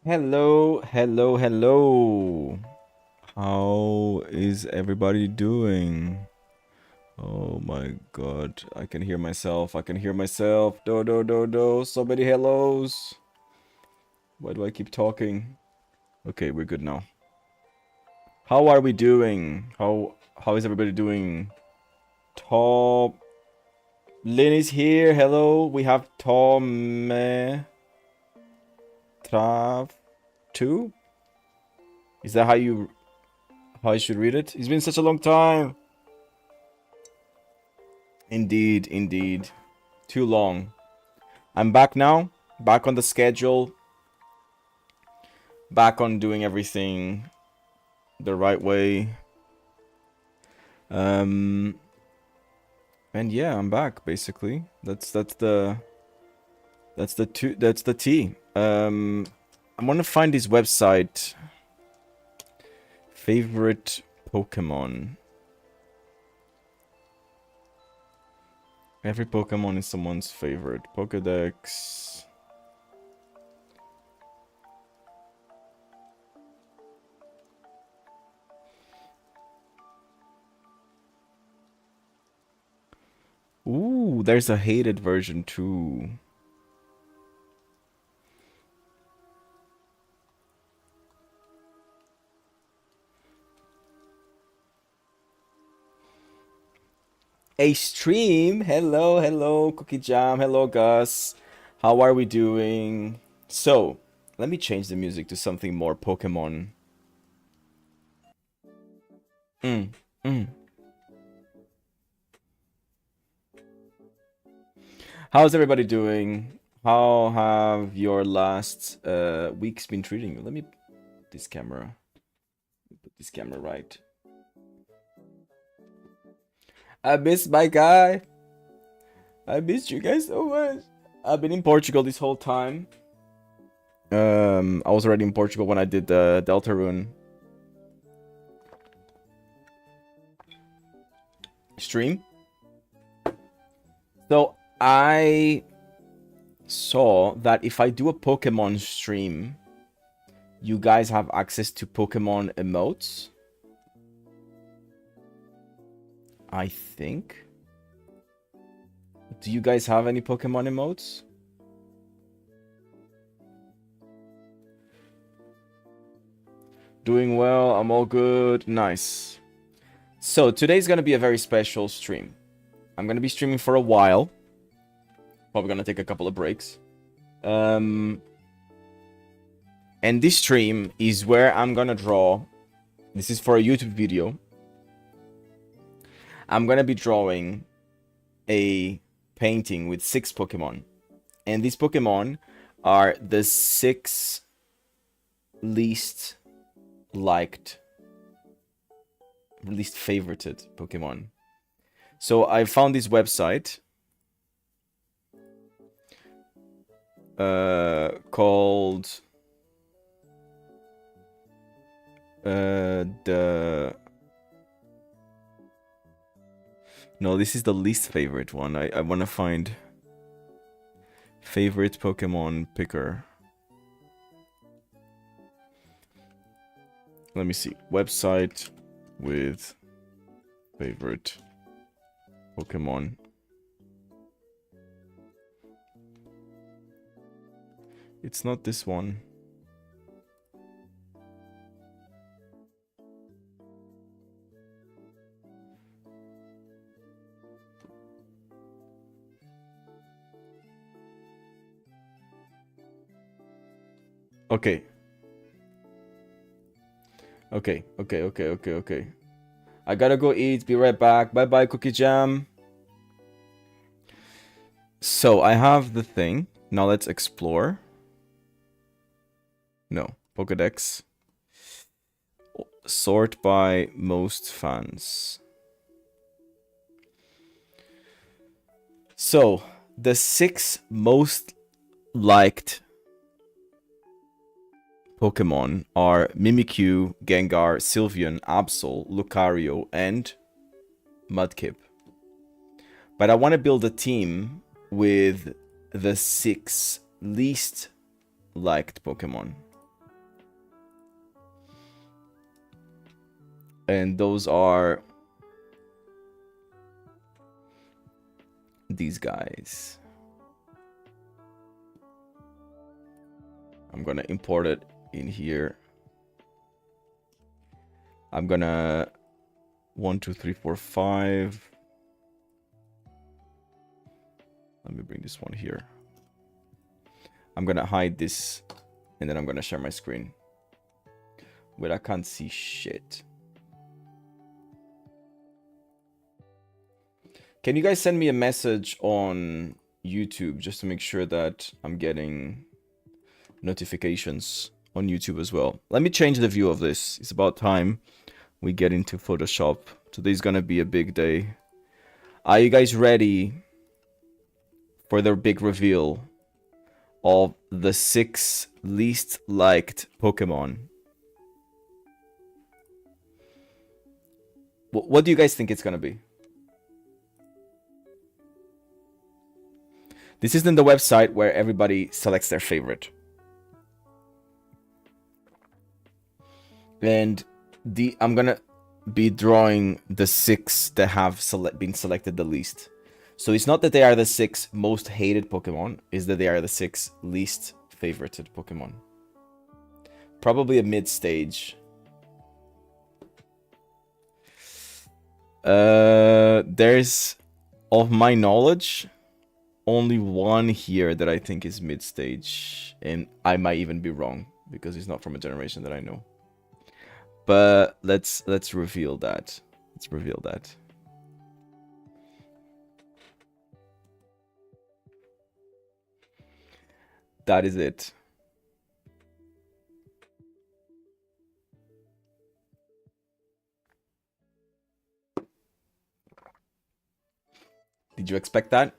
Hello, hello, hello. How is everybody doing? Oh my god, I can hear myself. I can hear myself. Do do do do. So many hellos. Why do I keep talking? Okay, we're good now. How are we doing? How is everybody doing? Tom Lynn is here. Hello. We have Tom Trav 2. Is that how I should read it? It's been such a long time. Indeed, indeed. Too long. I'm back now. Back on the schedule. Back on doing everything the right way. Um and yeah, I'm back basically. That's the T. I want to find his website. Favorite Pokemon. Every Pokemon is someone's favorite. Pokedex. Ooh, there's a hated version too. A stream. Hello, hello, Cookie Jam. Hello, Gus. How are we doing? So, let me change the music to something more Pokemon. Mm, mm. How's everybody doing? How have your last weeks been treating you? Let me put this camera. Put this camera right. I miss my guy. I missed you guys so much. I've been in Portugal this whole time. I was already in Portugal when I did the Deltarune stream. So I saw that if I do a Pokemon stream, you guys have access to Pokemon emotes. I think. Do you guys have any Pokemon emotes? Doing well, I'm all good. Nice. So today's gonna be a very special stream. I'm gonna be streaming for a while. Probably gonna take a couple of breaks. And this stream is where I'm gonna draw. This is for a YouTube video. I'm gonna be drawing a painting with 6 Pokemon. And these Pokemon are the 6 least liked, least favorited Pokemon. So I found this website called No, this is the least favorite one. I want to find favorite Pokemon picker. Let me see. Website with favorite Pokemon. It's not this one. Okay. Okay. I gotta go eat. Be right back. Bye bye, Cookie Jam. So I have the thing. Now let's explore. No. Pokedex. Sort by most fans. So, the 6 most liked Pokemon are Mimikyu, Gengar, Sylveon, Absol, Lucario, and Mudkip. But I want to build a team with the 6 least liked Pokemon. And those are these guys. I'm gonna import it in here. I'm gonna 1, 2, 3, 4, 5. Let me bring this one here. I'm gonna hide this, and then I'm gonna share my screen. Wait, I can't see shit. Can you guys send me a message on YouTube just to make sure that I'm getting notifications on YouTube as well? Let me change the view of this. It's about time we get into Photoshop. Today's gonna be a big day. Are you guys ready for the big reveal of the 6 least liked Pokemon? What do you guys think it's gonna be? This isn't the website where everybody selects their favorite. And I'm gonna be drawing the 6 that have been selected the least. So it's not that they are the 6 most hated Pokemon, it's that they are the 6 least favorited Pokemon. Probably a mid-stage. There's, of my knowledge, only one here that I think is mid-stage. And I might even be wrong, because he's not from a generation that I know. But let's reveal that. Let's reveal that. That is it. Did you expect that?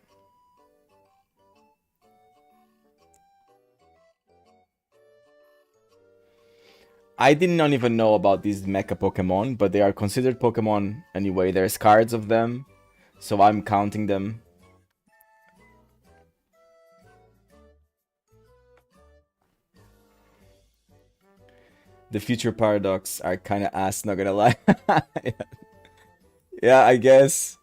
I did not even know about these mecha Pokemon, but they are considered Pokemon anyway. There's cards of them, so I'm counting them. The Future Paradox are kind of ass, not gonna lie. Yeah, I guess.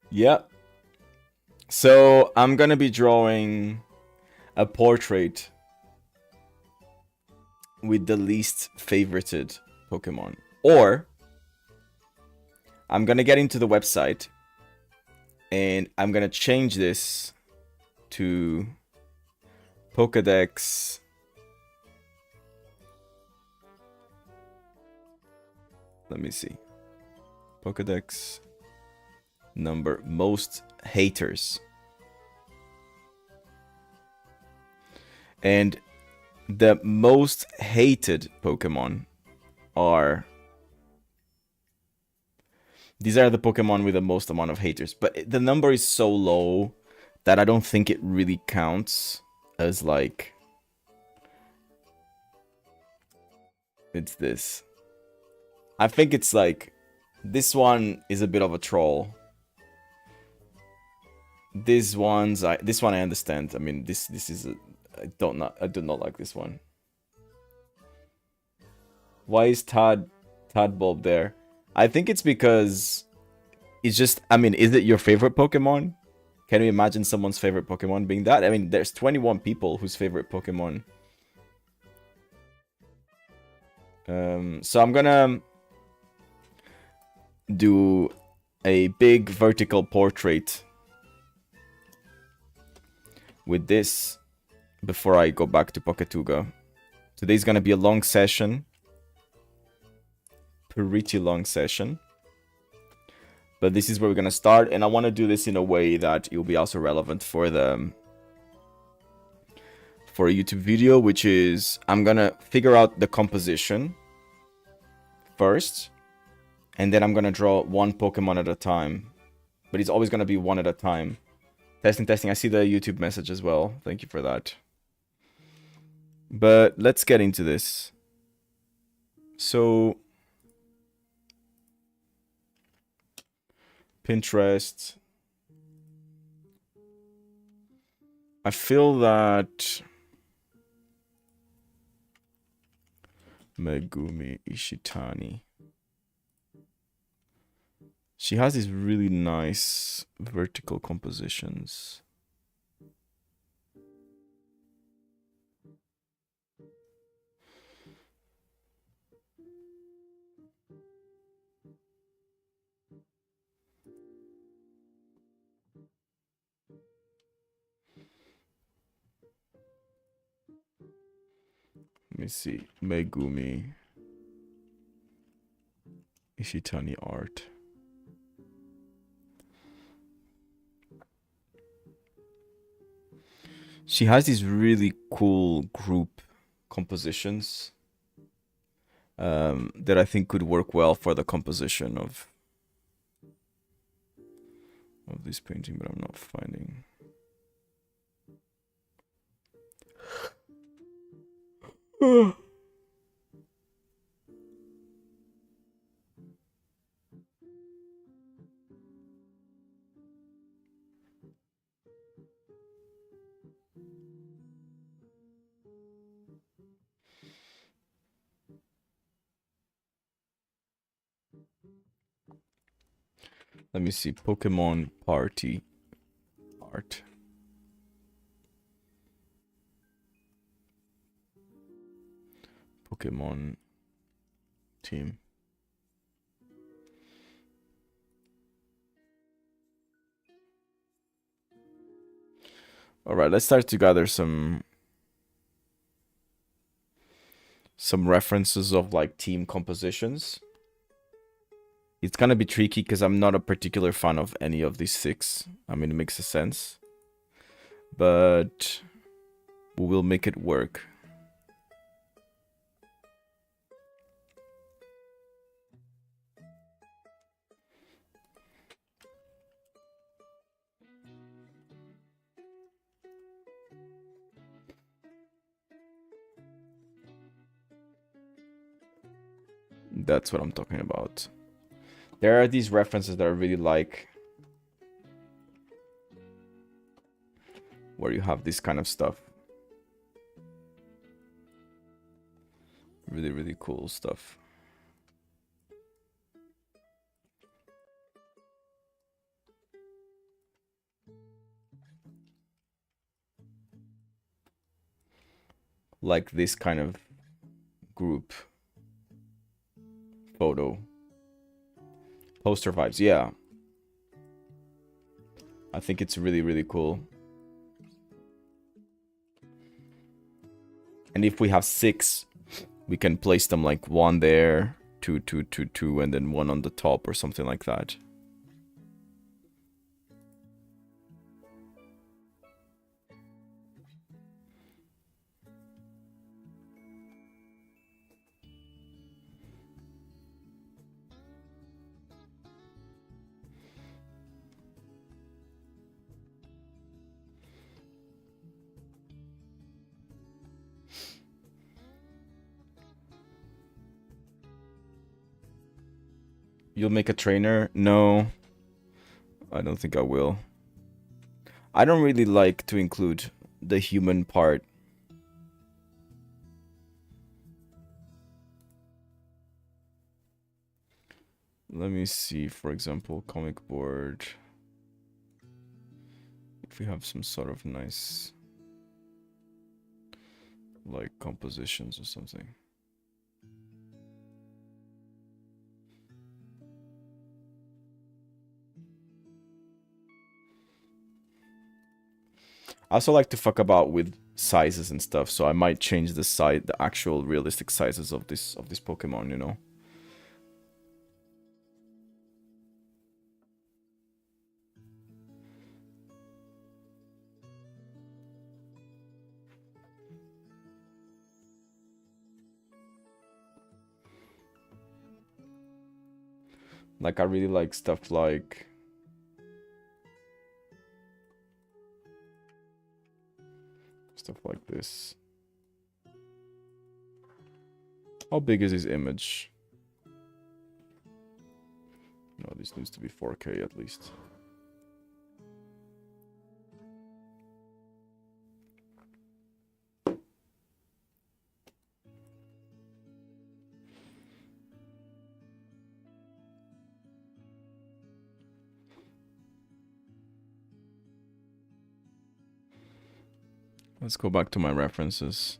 Yeah. So I'm gonna be drawing a portrait with the least favorited Pokemon. Or I'm gonna get into the website and I'm gonna change this to Pokédex. Let me see. Pokédex number most haters. And the most hated Pokemon are... These are the Pokemon with the most amount of haters. But the number is so low that I don't think it really counts as like... It's this. I think it's like... This one is a bit of a troll. This one I understand. I mean, this is... I do not like this one. Why is Tadbulb there? I think it's because it's just... I mean, is it your favorite Pokemon? Can you imagine someone's favorite Pokemon being that? I mean, there's 21 people whose favorite Pokemon. So I'm gonna do a big vertical portrait with this before I go back to Poketouga. Today's gonna be a long session. Pretty long session. But this is where we're gonna start, and I want to do this in a way that it will be also relevant for a YouTube video, which is I'm gonna figure out the composition first, and then I'm gonna draw one Pokemon at a time. But it's always gonna be one at a time. Testing. I see the YouTube message as well. Thank you for that. But let's get into this. So Pinterest. I feel that Megumi Ishitani. She has these really nice vertical compositions. Let me see. Megumi Ishitani art. She has these really cool group compositions that I think could work well for the composition of this painting, but I'm not finding. Let me see. Pokemon Party art. Pokemon team. All right, let's start to gather some references of like team compositions. It's gonna be tricky because I'm not a particular fan of any of these 6. I mean, it makes a sense, but we will make it work. That's what I'm talking about. There are these references that I really like, where you have this kind of stuff. Really, really cool stuff. Like this kind of group photo. Poster vibes, yeah. I think it's really, really cool. And if we have 6, we can place them like 1 there, 2, 2, 2, 2, and then 1 on the top or something like that. You'll make a trainer? No, I don't think I will. I don't really like to include the human part. Let me see, for example, comic board. If we have some sort of nice, like, compositions or something. I also like to fuck about with sizes and stuff, so I might change the actual realistic sizes of this Pokemon, you know? Like, I really like stuff like this. How big is his image? No, this needs to be 4K at least. Let's go back to my references.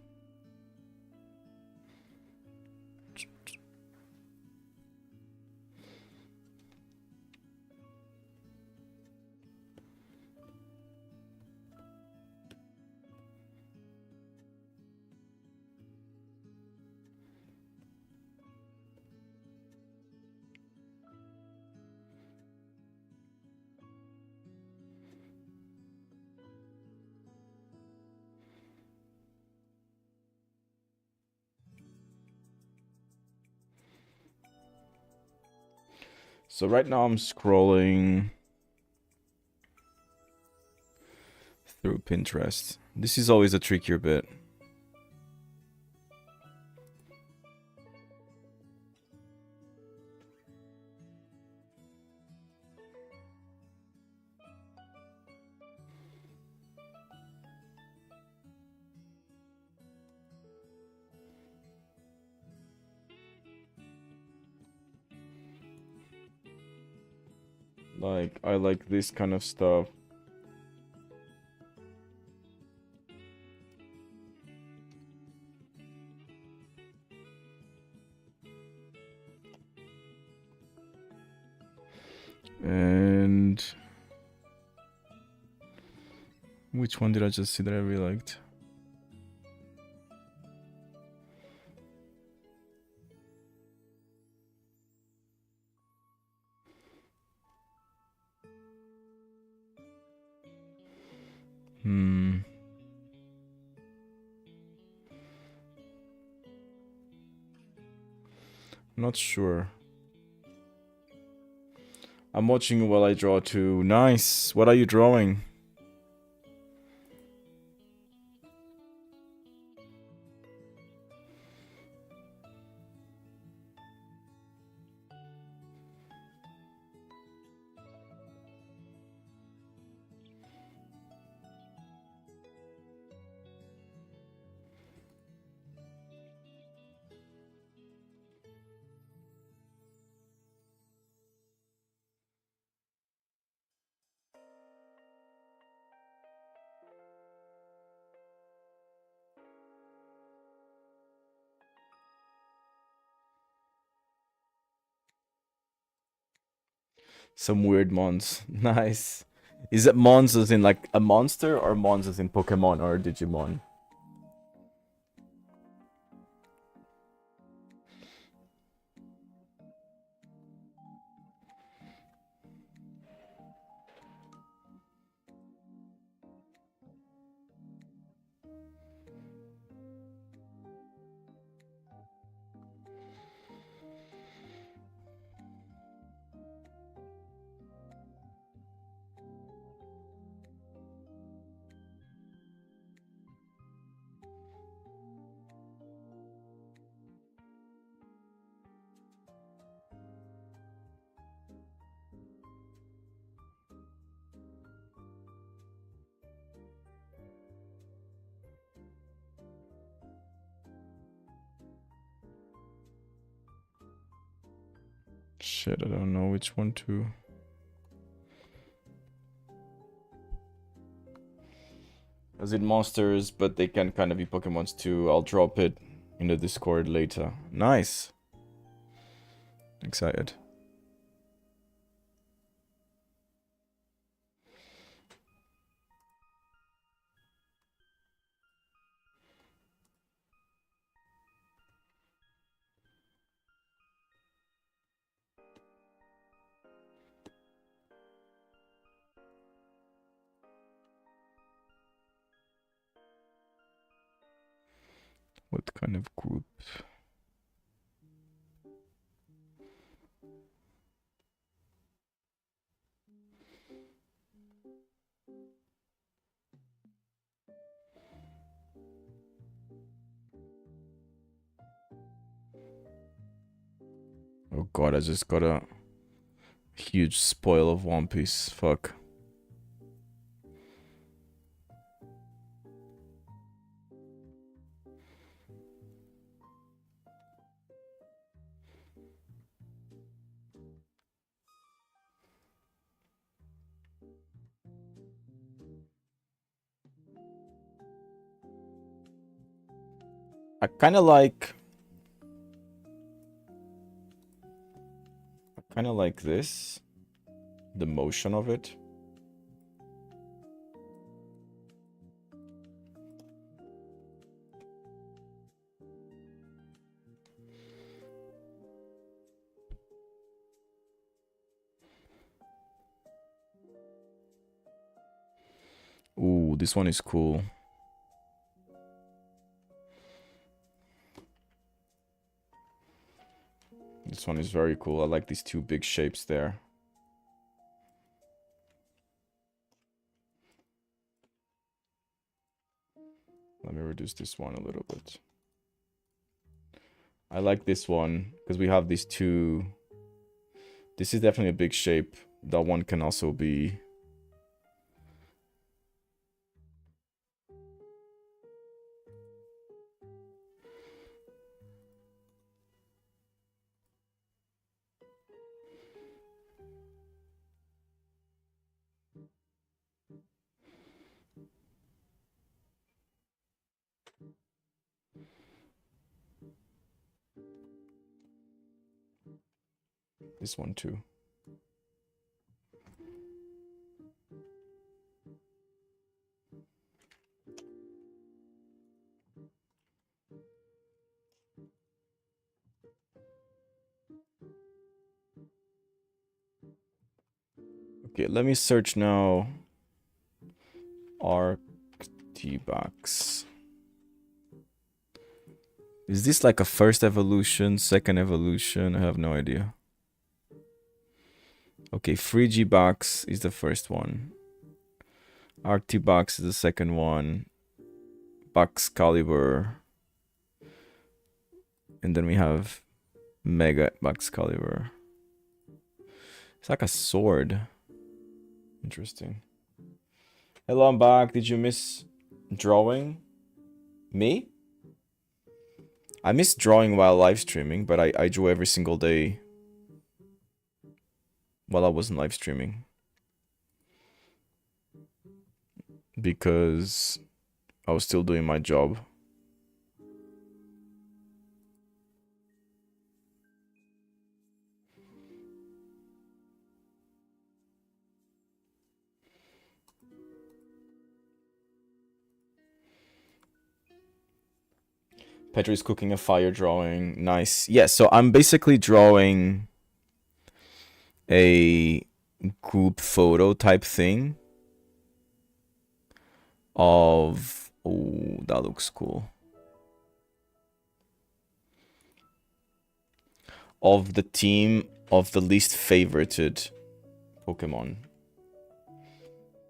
So right now I'm scrolling through Pinterest. This is always a trickier bit. Like, I like this kind of stuff. And which one did I just see that I really liked? Not sure. I'm watching while I draw too. Nice. What are you drawing? Some weird mons. Nice. Is it mons as in like a monster or mons as in Pokemon or Digimon? Shit, I don't know which one to. As in monsters, but they can kind of be Pokemons too. I'll drop it in the Discord later. Nice. Excited. What kind of group? Oh god, I just got a huge spoil of One Piece. Fuck. I kind of like this, the motion of it. Ooh, this one is cool. This one is very cool. I like these two big shapes there. Let me reduce this one a little bit. I like this one because we have these two. This is definitely a big shape. That one can also be. This one too. Okay, let me search now. Arctibax. Is this like a first evolution, second evolution? I have no idea. Okay, Frigibax is the first one. Arctibax is the second one. Baxcalibur. And then we have Mega Baxcalibur. It's like a sword. Interesting. Hello, I'm back. Did you miss drawing? Me? I miss drawing while live streaming, but I drew every single day while I wasn't live streaming. Because I was still doing my job. Petri's cooking a fire drawing. Nice. Yeah, so I'm basically drawing a group photo type thing of... Oh, that looks cool. Of the team of the least favorited Pokemon.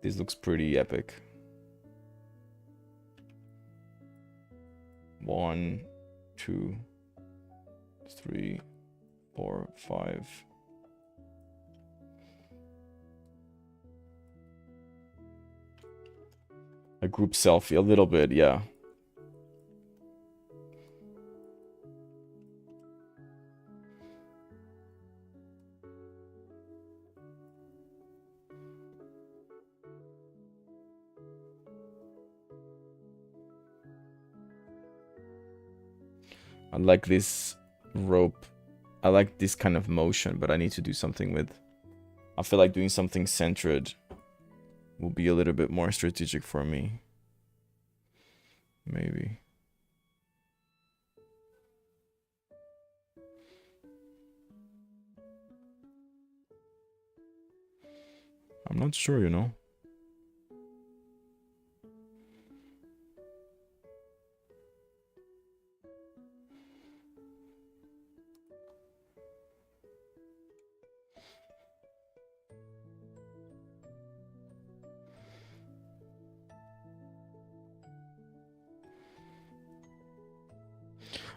This looks pretty epic. 1, 2, 3, 4, 5. A group selfie, a little bit, yeah. I like this rope. I like this kind of motion, but I need to do something with... I feel like doing something centered will be a little bit more strategic for me. Maybe. I'm not sure, you know.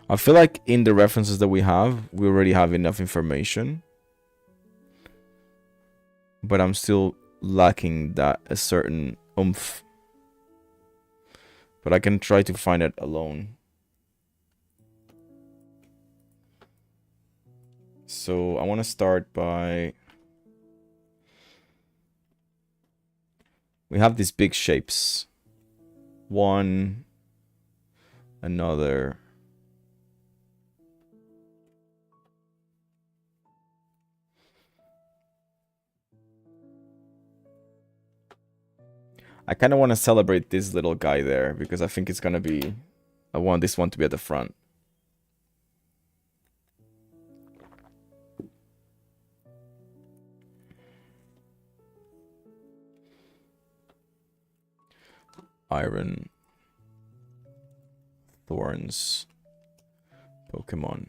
I feel like in the references that we already have enough information. But I'm still lacking that a certain oomph. But I can try to find it alone. So I want to start by... We have these big shapes. One, another, I kind of want to celebrate this little guy there because I think it's gonna be. I want this one to be at the front. Iron Thorns Pokemon.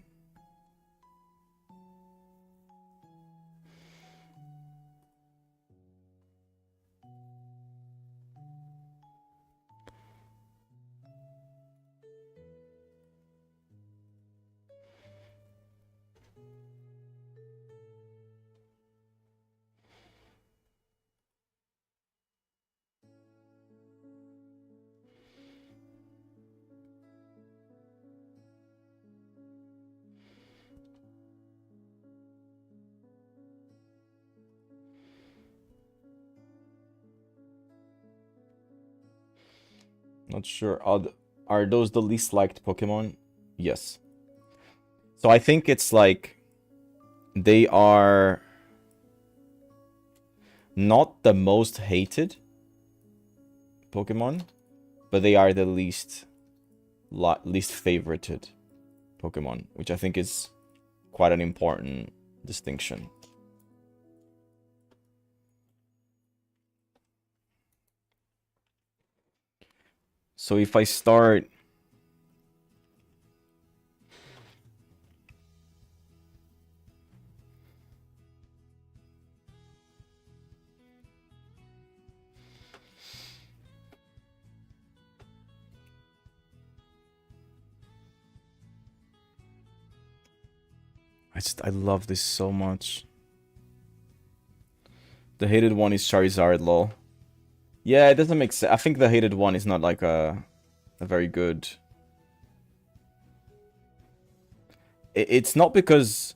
Not sure. Are those the least liked Pokemon? Yes. So I think it's like they are not the most hated Pokemon, but they are the least favorited Pokemon, which I think is quite an important distinction. So if I start I love this so much. The hated one is Charizard, lol. Yeah, it doesn't make sense. I think the hated one is not like a very good. It's not because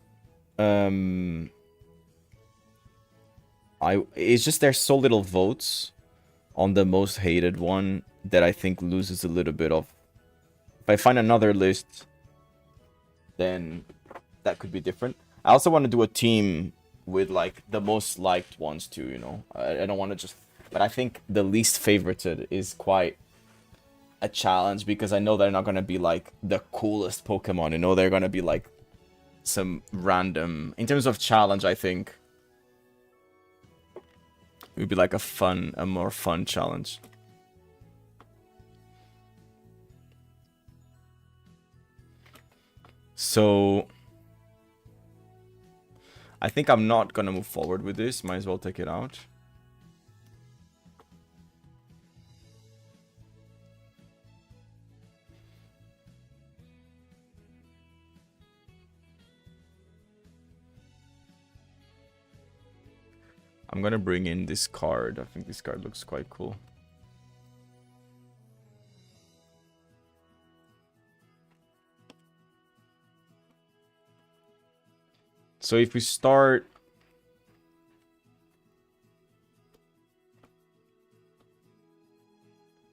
it's just there's so little votes on the most hated one that I think loses a little bit of. If I find another list, then that could be different. I also want to do a team with like the most liked ones too, you know. I don't want to just, but I think the least favorited is quite a challenge because I know they're not going to be like the coolest Pokemon, you know. They're going to be like some random, in terms of challenge, I think it would be like a more fun challenge. So I think I'm not gonna move forward with this. Might as well take it out. I'm gonna bring in this card. I think this card looks quite cool. So if we start...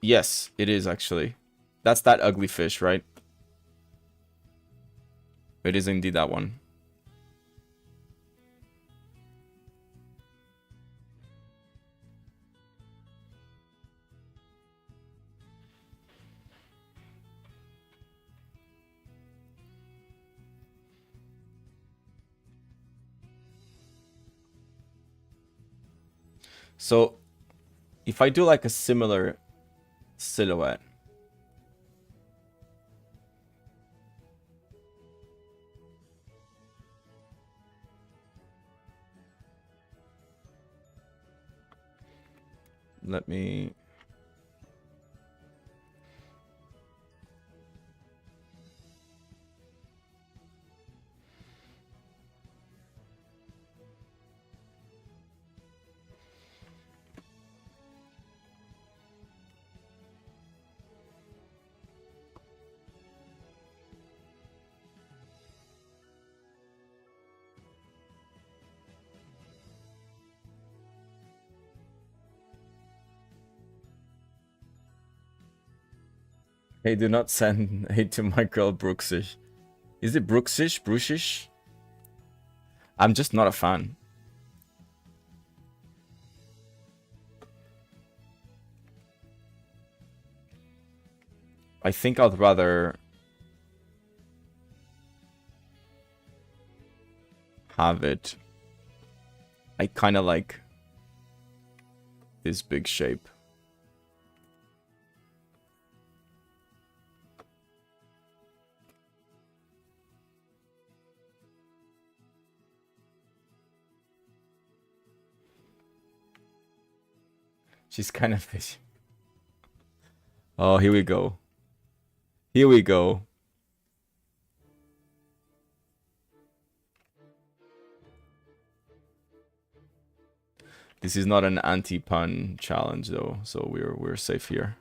Yes, it is actually. That's that ugly fish, right? It is indeed that one. So if I do like a similar silhouette, let me... Hey, do not send hate to my girl Brooksish. Is it Brooksish? Brushish? I'm just not a fan. I think I'd rather have it. I kind of like this big shape. She's kind of fishy. Oh, here we go. Here we go. This is not an anti-pun challenge though, so we're safe here.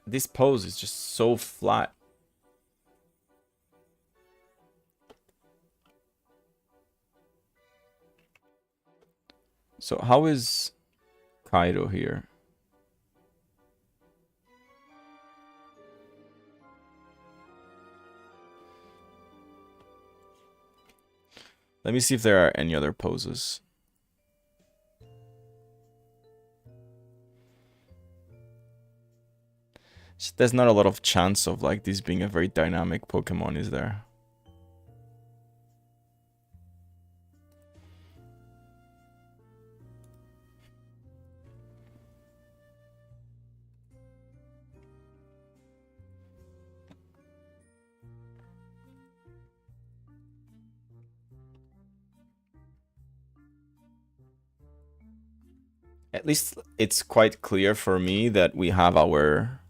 This pose is just so flat. So how is Kaido here? Let me see if there are any other poses. There's not a lot of chance of like this being a very dynamic Pokemon, is there? At least it's quite clear for me that we have our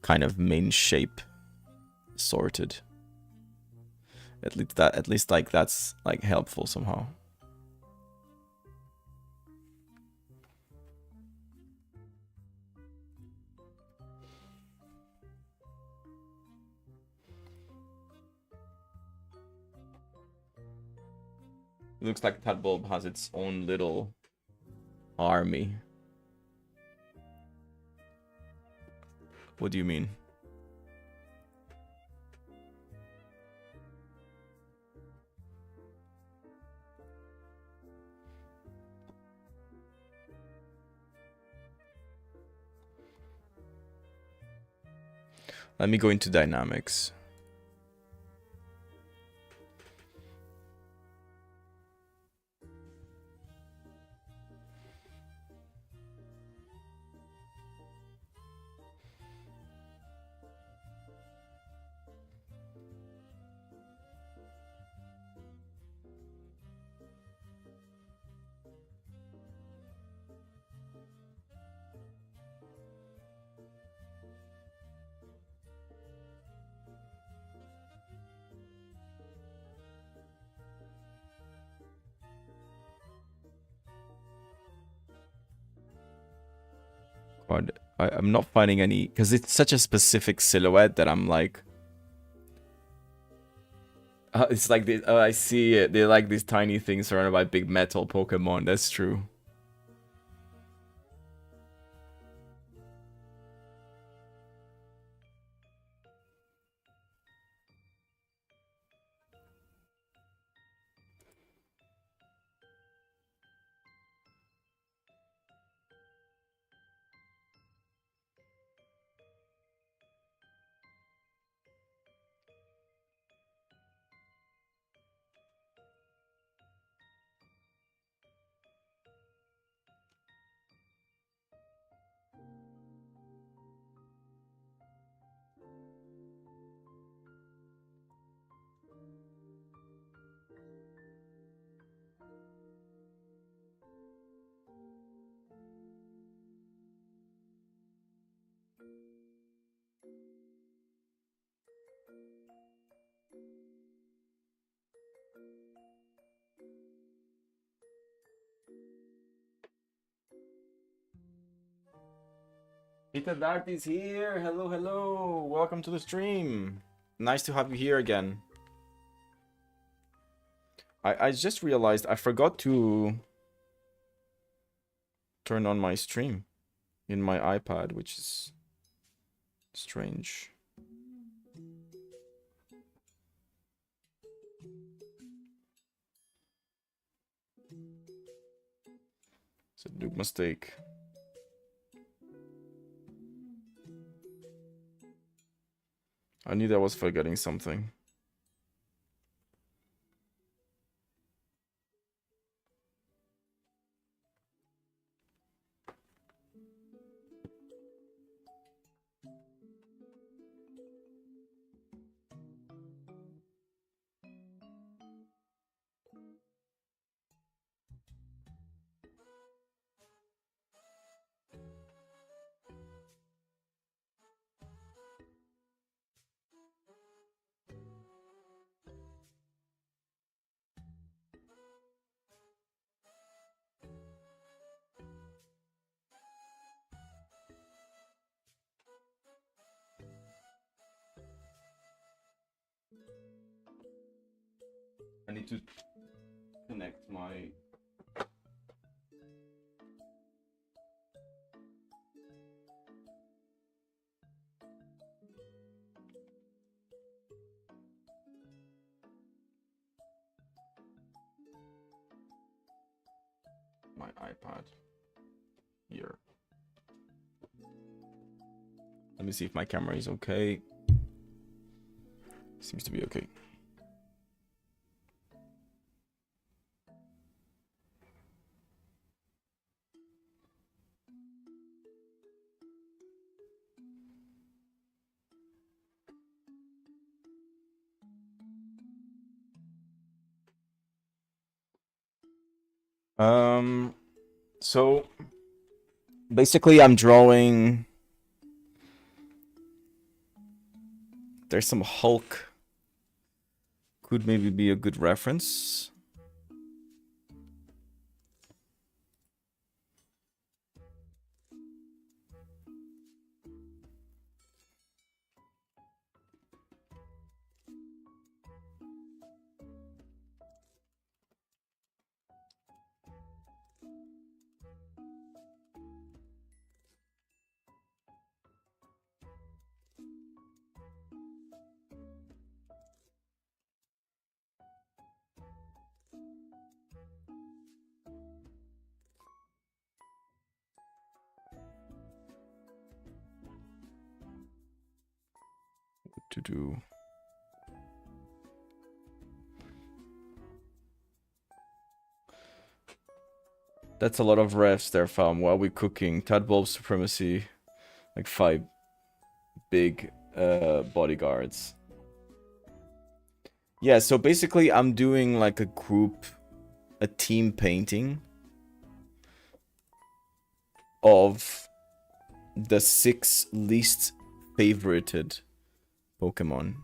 kind of main shape sorted. At least like that's like helpful somehow. It looks like Tadbulb has its own little army. What do you mean? Let me go into dynamics. I'm not finding any, because it's such a specific silhouette that I'm like, it's like this, I see it. They're like these tiny things surrounded by big metal Pokemon. That's true. Peter Dart is here. Hello, hello. Welcome to the stream. Nice to have you here again. I just realized I forgot to turn on my stream in my iPad, which is strange. It's a big mistake. I knew that I was forgetting something. I need to connect my iPad here. Let me see if my camera is okay. Seems to be okay. So basically I'm drawing. There's some Hulk. Could maybe be a good reference. What to do? That's a lot of refs there, fam. While we're cooking, Tadbulb Supremacy, like 5 big bodyguards. Yeah, so basically I'm doing like a team painting of the 6 least favorited Pokemon.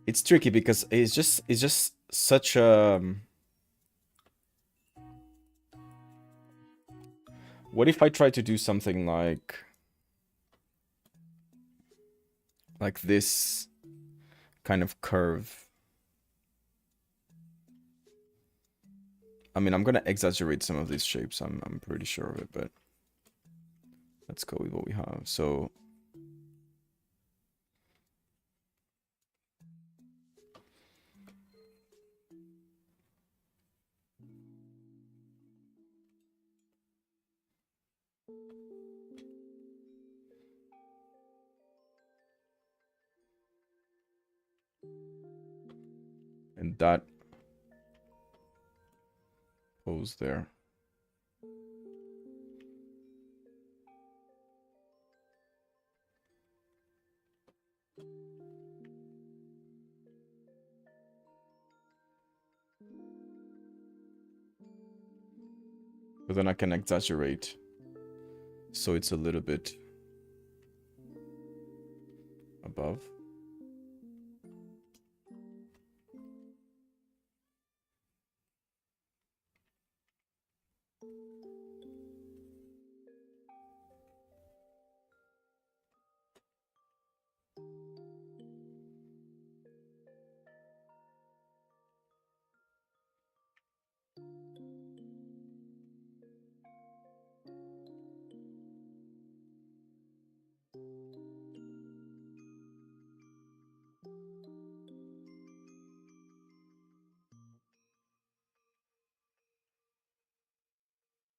It's tricky because it's just such a. What if I try to do something like this kind of curve? I mean, I'm gonna exaggerate some of these shapes. I'm pretty sure of it, but let's go with what we have. So. And that pose there. But then I can exaggerate. So it's a little bit above.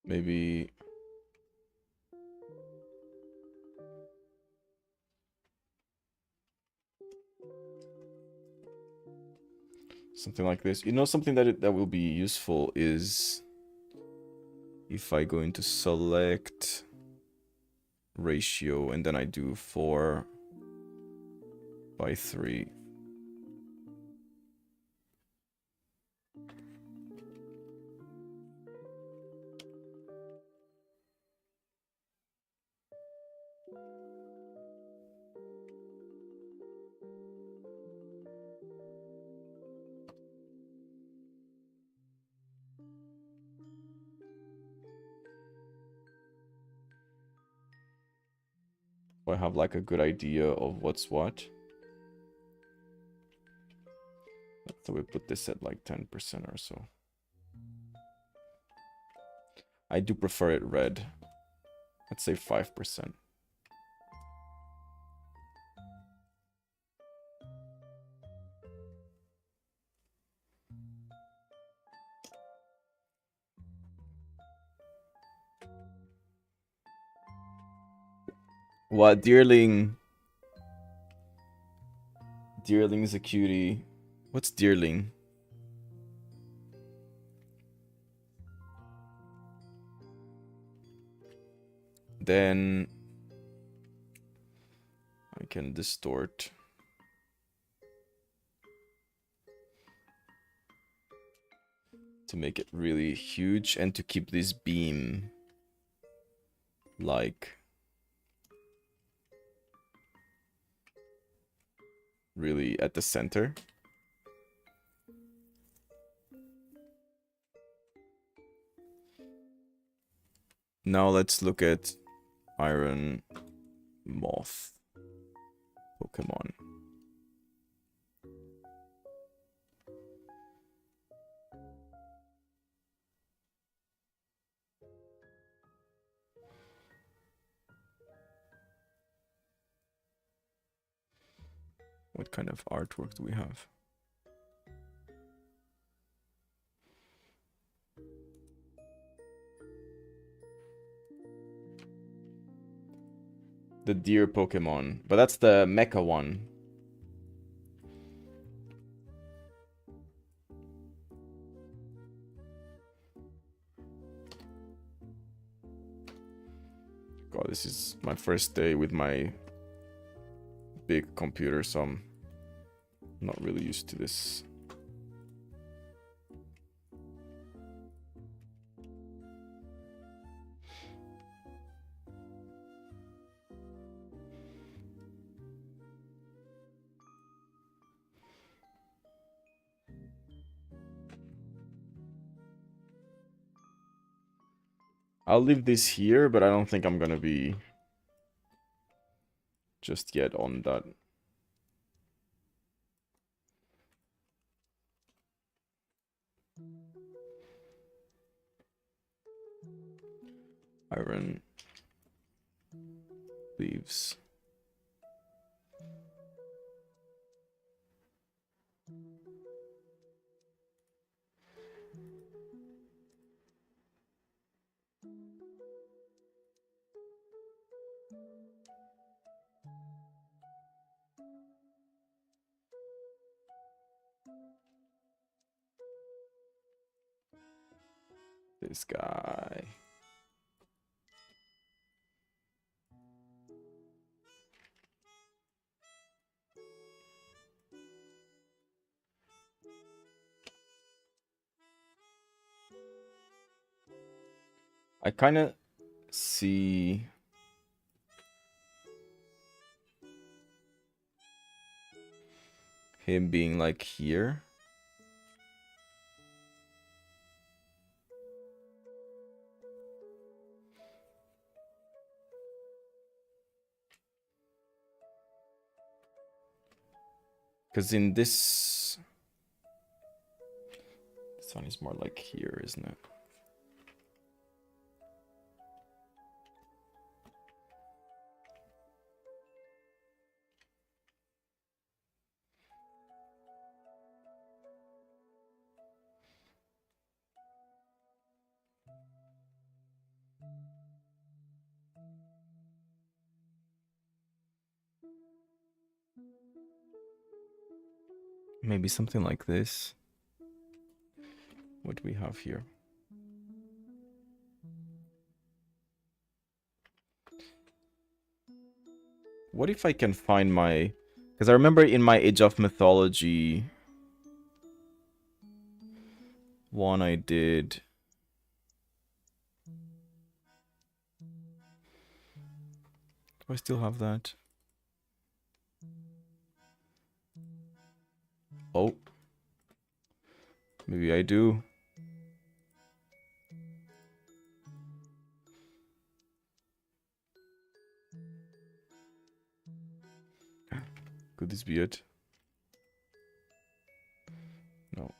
Maybe something like this. You know, something that will be useful is if I go into select ratio and then I do 4:3. I have like a good idea of what's what. So we put this at like 10% or so. I do prefer it red. Let's say 5%. What, Deerling? Deerling's a cutie. What's Deerling? Then I can distort. To make it really huge and to keep this beam like really at the center. Now let's look at Iron Moth Pokemon. What kind of artwork do we have? The deer Pokemon, but that's the mecha one. God, this is my first day with my big computer, so I'm not really used to this. I'll leave this here, but I don't think I'm gonna be just yet on that. Iron leaves. This guy. I kind of see him being like here. Because in this one is more like here, isn't it? Maybe something like this. What do we have here? What if I can find my... Because I remember in my Age of Mythology one I did... Do I still have that? Oh. Maybe I do. Could this be it? No.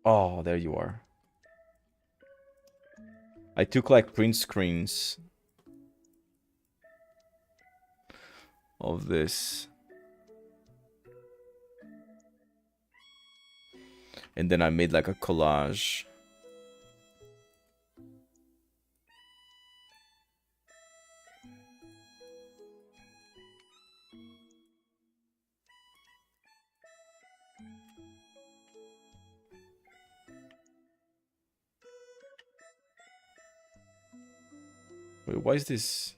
Oh, there you are. I took like print screens of this. And then I made like a collage. Wait, why is this?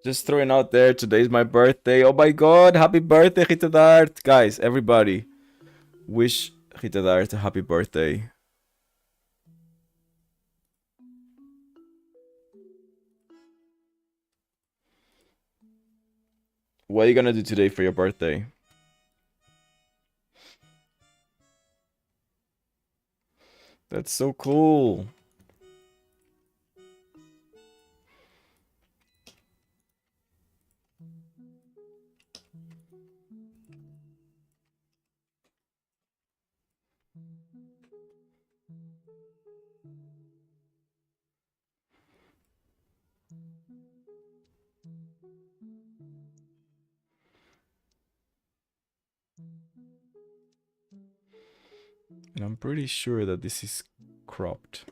Just throwing out there, today's my birthday. Oh my god, happy birthday, Hitadart. Guys, everybody, wish Hitadart a happy birthday. What are you gonna do today for your birthday? That's so cool. And I'm pretty sure that this is cropped.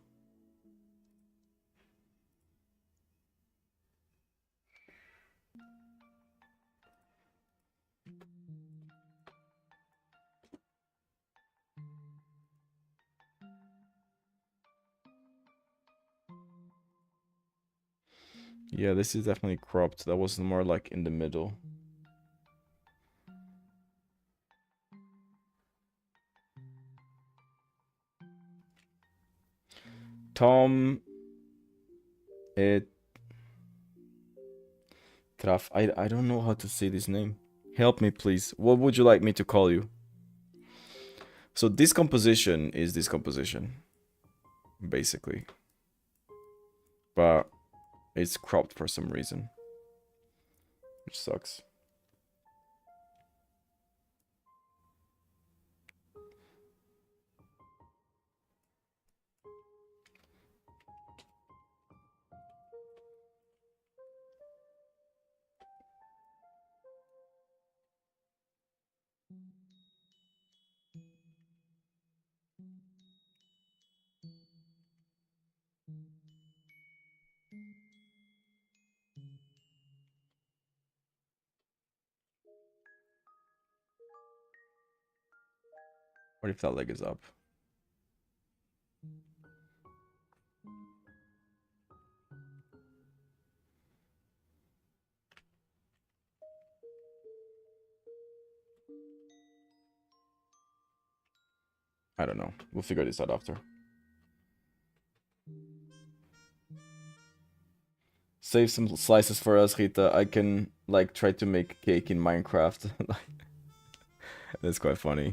Yeah, this is definitely cropped. That was more like in the middle. Tom... It... Traf. I don't know how to say this name. Help me, please. What would you like me to call you? So this composition is this composition. Basically. But it's cropped for some reason. Which sucks. What if that leg is up? I don't know. We'll figure this out after. Save some slices for us, Rita. I can, like, try to make cake in Minecraft. That's quite funny.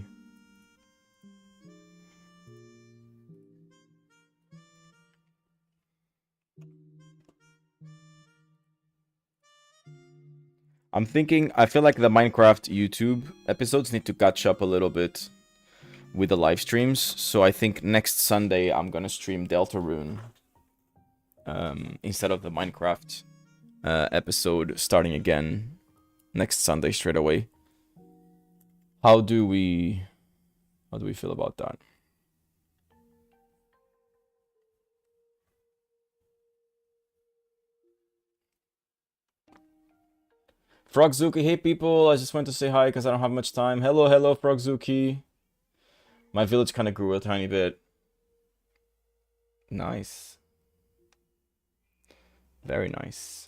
I'm thinking, I feel like the Minecraft YouTube episodes need to catch up a little bit with the live streams. So I think next Sunday I'm gonna stream Deltarune instead of the Minecraft episode starting again next Sunday straight away. How do we feel about that? Frogzuki, hey people, I just went to say hi because I don't have much time. Hello, hello, Frogzuki. My village kind of grew a tiny bit. Nice. Very nice.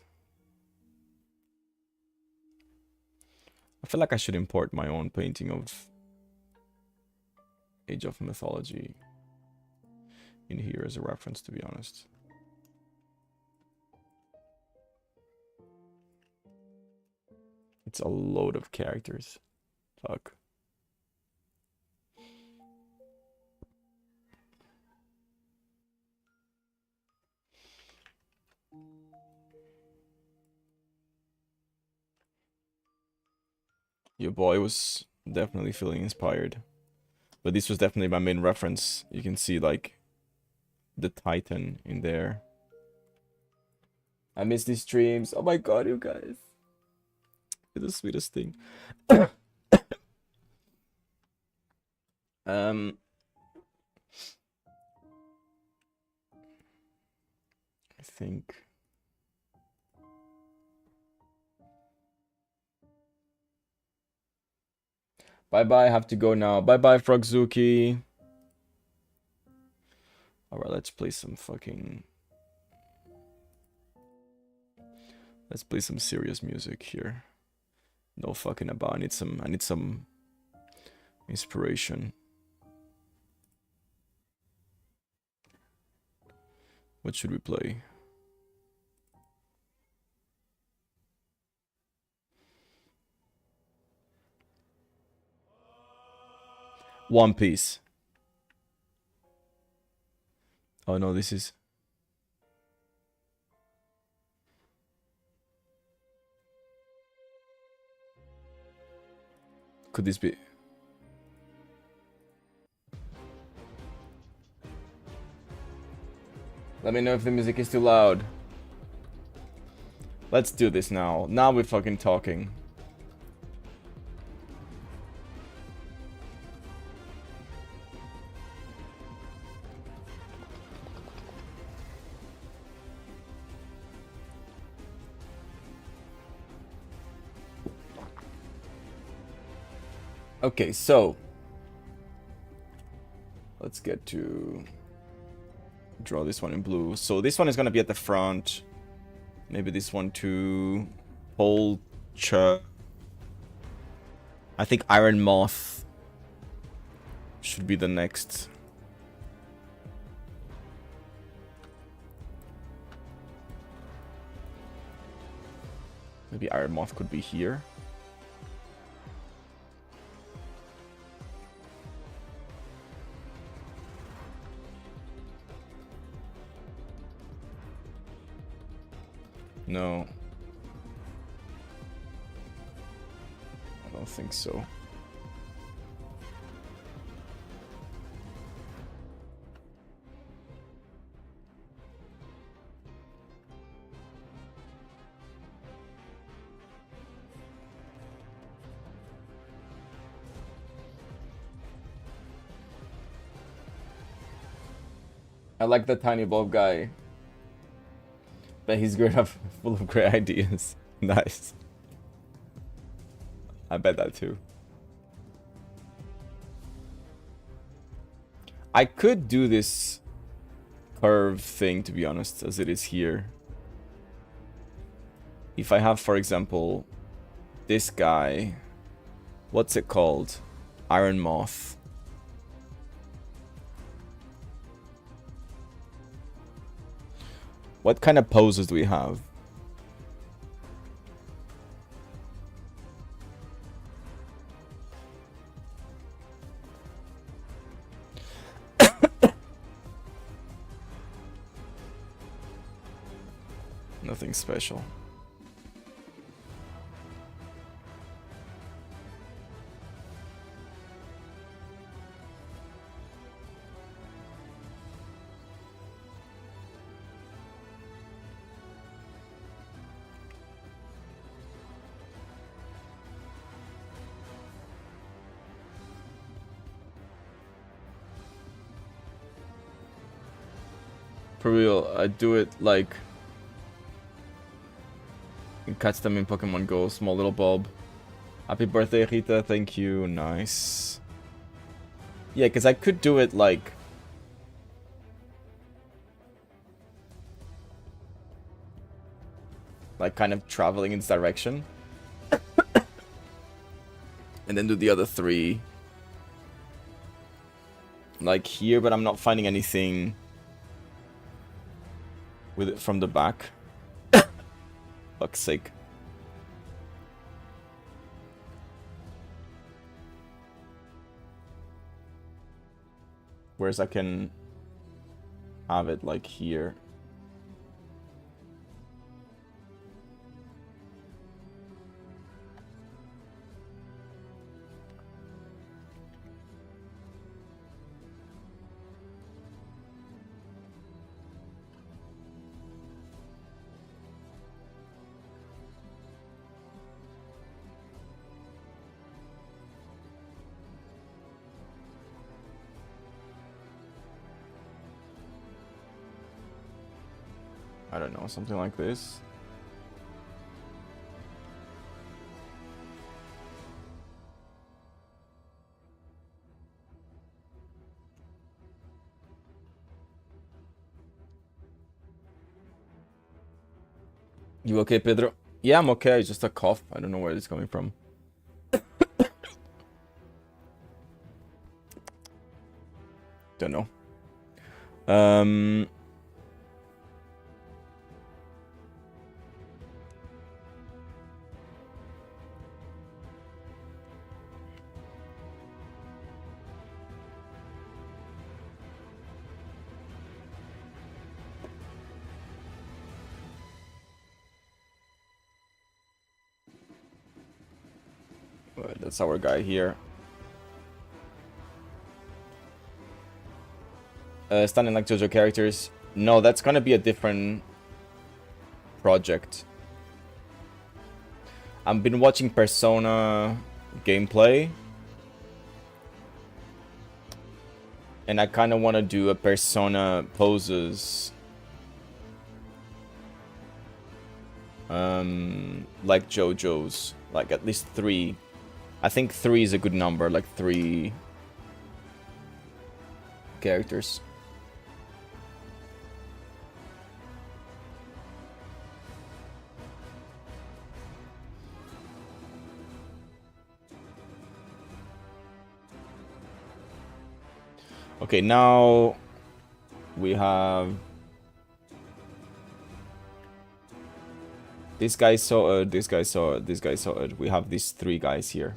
I feel like I should import my own painting of Age of Mythology in here as a reference, to be honest. It's a load of characters. Fuck. Your boy was definitely feeling inspired. But this was definitely my main reference. You can see, like, the Titan in there. I miss these streams. Oh my god, you guys. It's the sweetest thing. I think... Bye-bye, I have to go now. Bye-bye, Frogzuki. Alright, let's play some fucking... Let's play some serious music here. No fucking about. I need some inspiration. What should we play? One Piece. Oh no, this is... Could this be... Let me know if the music is too loud. Let's do this now. Now we're fucking talking. Okay, so let's get to draw this one in blue. So this one is gonna be at the front. Maybe this one too. Polcha. I think Iron Moth should be the next. Maybe Iron Moth could be here. No. I don't think so. I like the tiny bulb guy. But he's great up, full of great ideas. Nice. I bet that too. I could do this curve thing, to be honest, as it is here. If I have, for example, this guy, what's it called? Iron Moth. What kind of poses do we have? Nothing special. For real, I do it like you catch them in Pokemon Go, small little bulb. Happy birthday, Rita, thank you, nice. Yeah, because I could do it like... kind of traveling in this direction. And then do the other three. Like here, but I'm not finding anything with it from the back. Fuck's sake. Whereas I can have it like here. I don't know, something like this. You okay, Pedro? Yeah, I'm okay. It's just a cough. I don't know where it's coming from. Don't know. That's our guy here. Standing like JoJo characters. No, that's gonna be a different project. I've been watching Persona gameplay. And I kind of want to do a Persona poses. Like JoJo's. Like at least 3. I think 3 is a good number. Like 3 characters. Okay, now we have this guy saw it, this guy saw it, this guy saw it. We have these 3 guys here.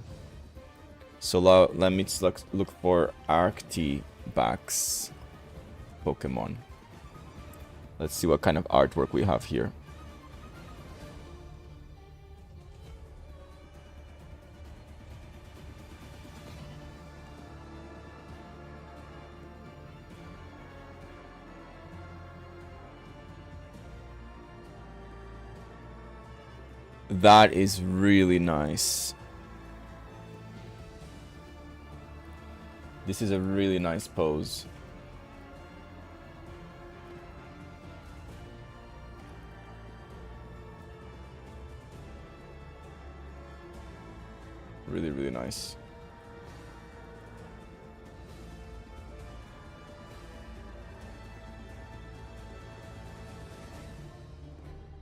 So let me just look for Arctibax Pokemon. Let's see what kind of artwork we have here. That is really nice. This is a really nice pose. Really, really nice.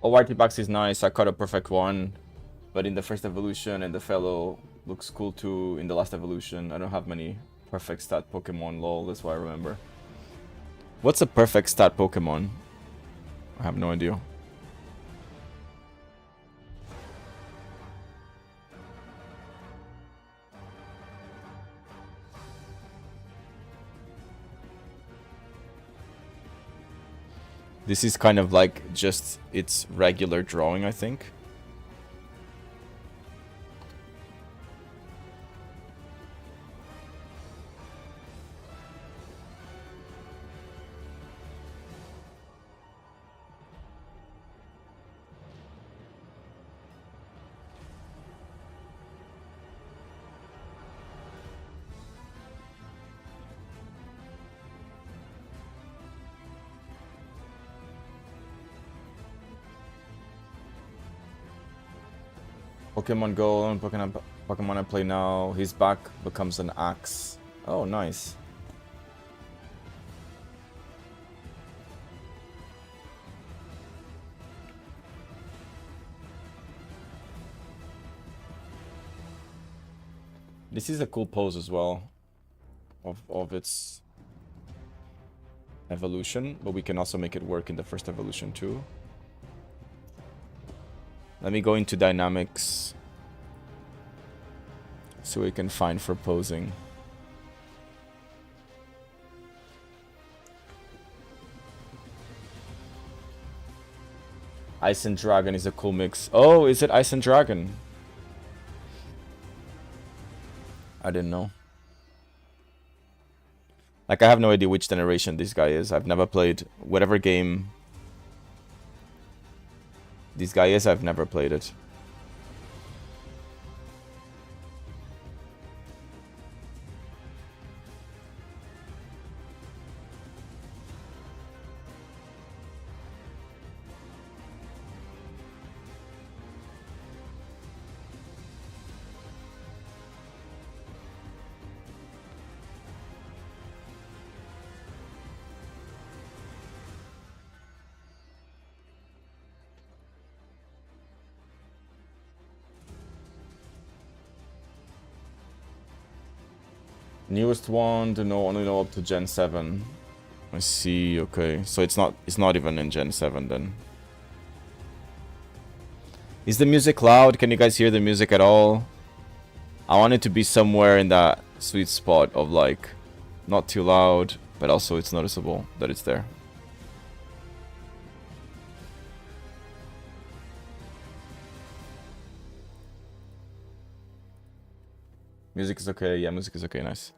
Oh, Artifax is nice. I caught a perfect one. But in the first evolution, and the fellow looks cool too in the last evolution. I don't have many perfect stat Pokemon, lol. That's why I remember. What's a perfect stat Pokemon? I have no idea. This is kind of like just its regular drawing, I think. Pokemon Go and Pokemon I play now. His back becomes an axe. Oh, nice. This is a cool pose as well of its evolution, but we can also make it work in the first evolution too. Let me go into dynamics so we can find for posing. Ice and Dragon is a cool mix. Oh, is it Ice and Dragon? I didn't know. Like, I have no idea which generation this guy is. I've never played whatever game this guy is. I've never played it. Newest one, only know up to Gen 7. I see, okay. So it's not even in Gen 7 then. Is the music loud? Can you guys hear the music at all? I want it to be somewhere in that sweet spot of like not too loud, but also it's noticeable that it's there. Music is okay, yeah, music is okay, nice.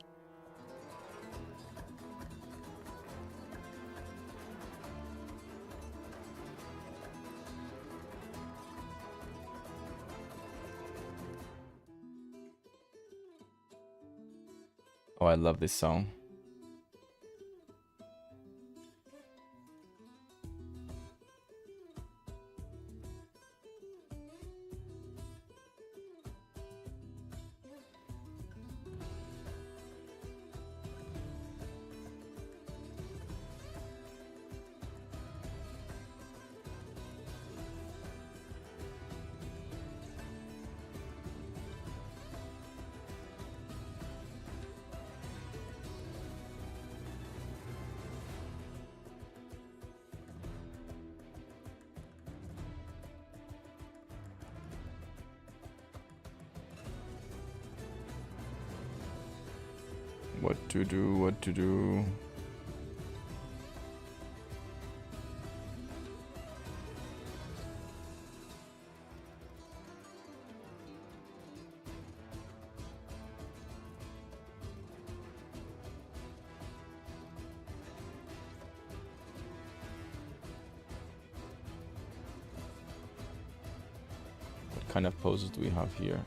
Oh, I love this song. What to do. What kind of poses do we have here?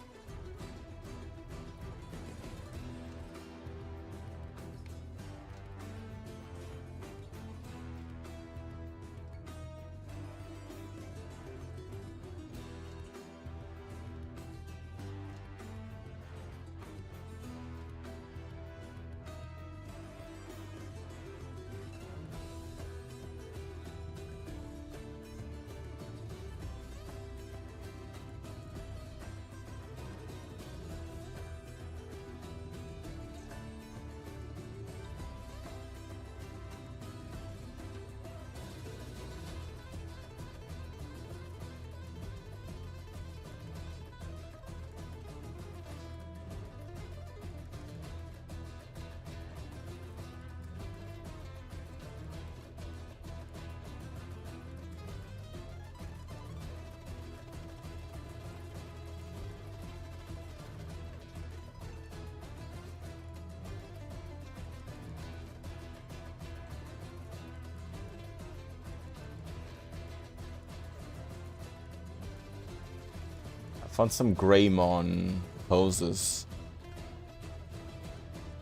Found some Greymon poses.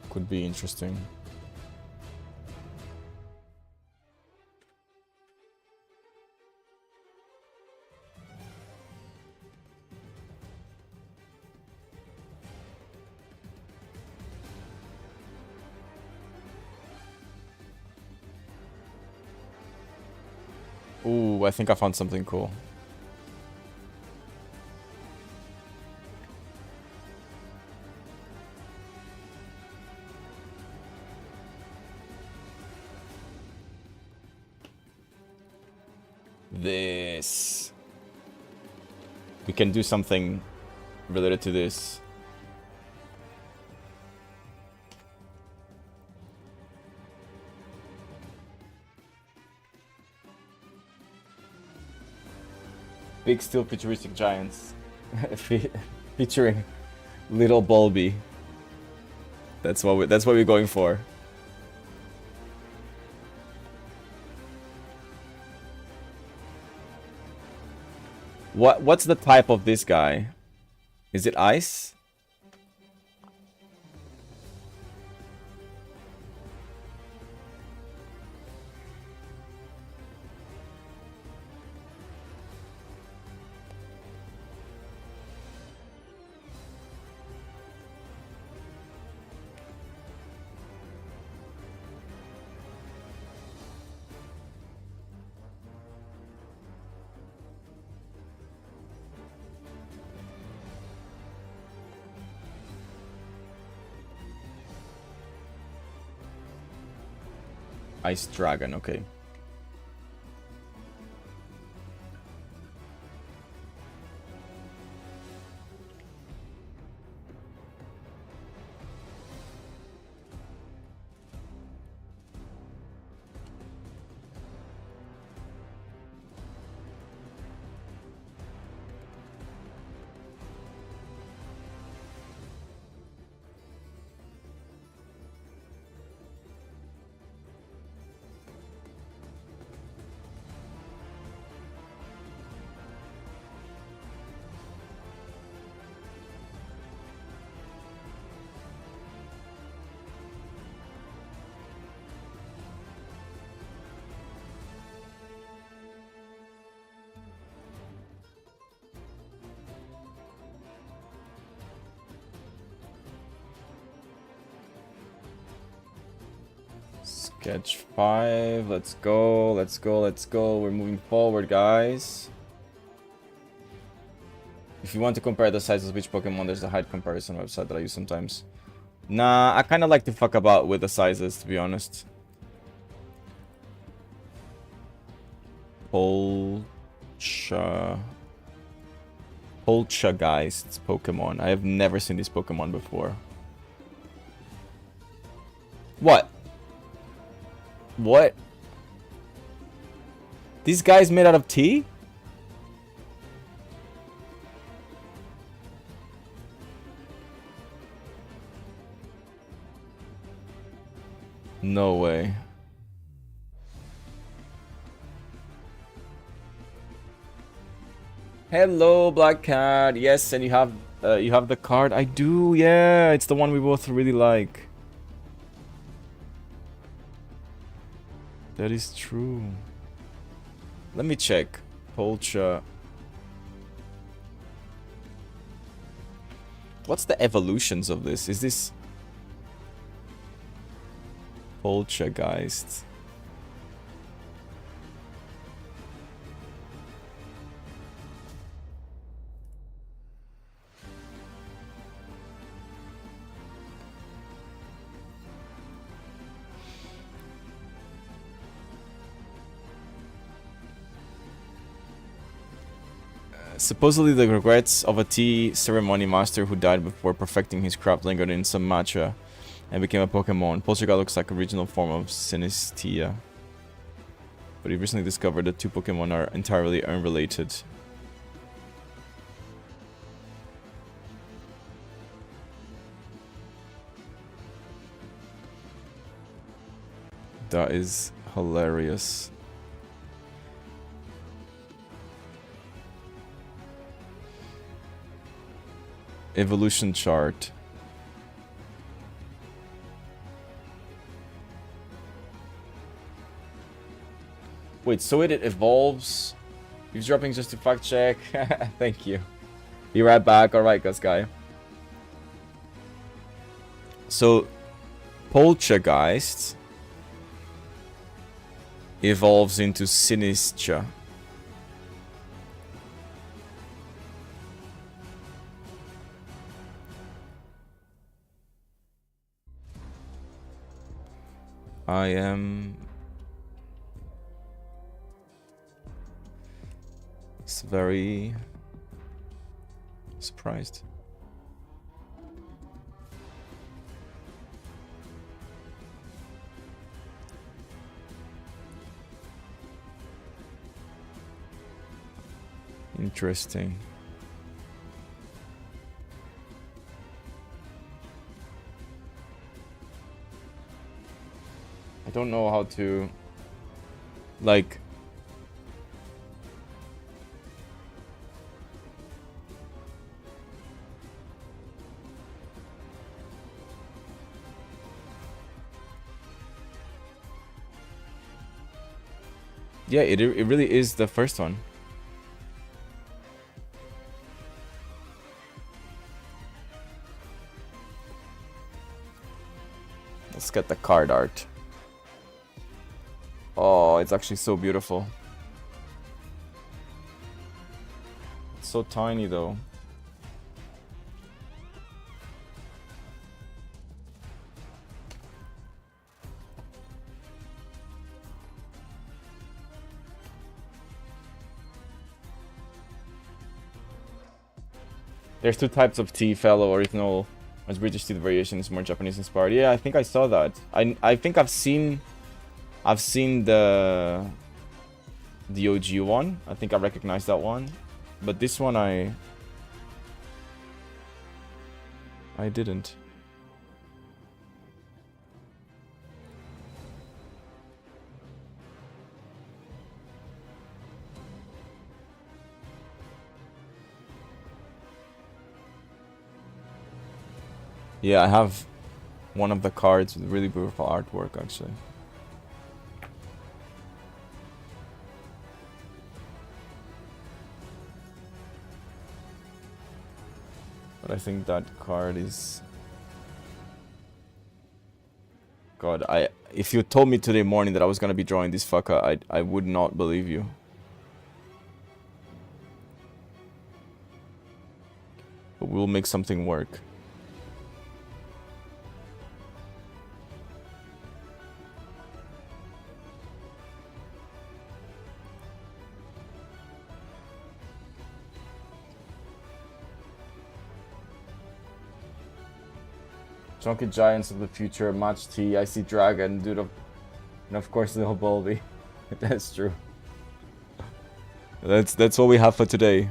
Could be interesting. Ooh, I think I found something cool. This. We can do something related to this. Big Steel Futuristic Giants. Featuring Little Bulby. That's what we're going for. What's the type of this guy? Is it ice? Ice Dragon, okay. Sketch 5, let's go, let's go, let's go. We're moving forward, guys. If you want to compare the sizes of each Pokemon, there's a height comparison website that I use sometimes. Nah, I kind of like to fuck about with the sizes, to be honest. Poltergeist Pokemon. I have never seen this Pokemon before. What? What? These guys made out of tea? No way. Hello, Black Cat. Yes, and you have the card. I do. Yeah, it's the one we both really like. That is true. Let me check. Polcha. What's the evolutions of this? Is this Poltergeist? Supposedly the regrets of a tea ceremony master who died before perfecting his craft lingered in some matcha and became a Pokemon. Poltergeist looks like a regional form of Sinistea. But he recently discovered that two Pokemon are entirely unrelated. That is hilarious. evolution chart. Wait, so it evolves. Eavesdropping just to fact check. Thank you. Be right back. Alright, guy. So, Poltergeist evolves into Sinistra. I am very surprised. Interesting. I don't know how to, like, yeah, it really is the first one. Let's get the card art. Oh, it's actually so beautiful. It's so tiny though. There's two types of tea, fellow original. As British tea, the variation is more Japanese inspired. Yeah, I think I saw that. I think I've seen the OG one. I think I recognize that one, but this one I didn't. Yeah, I have one of the cards with really beautiful artwork, actually. But I think that card is... God, if you told me today morning that I was gonna be drawing this fucker, I would not believe you. But we'll make something work. Chunky Giants of the Future, Match T, I See Dragon, Dude of... And of course Little Bulby. That's true. That's all we have for today.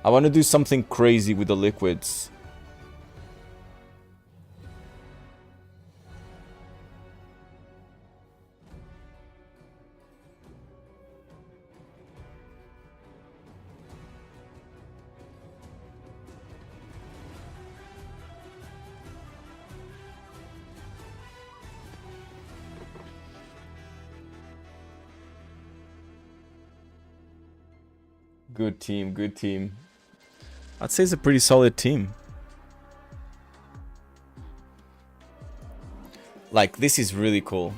I want to do something crazy with the liquids. Good team, good team. I'd say it's a pretty solid team. Like, this is really cool.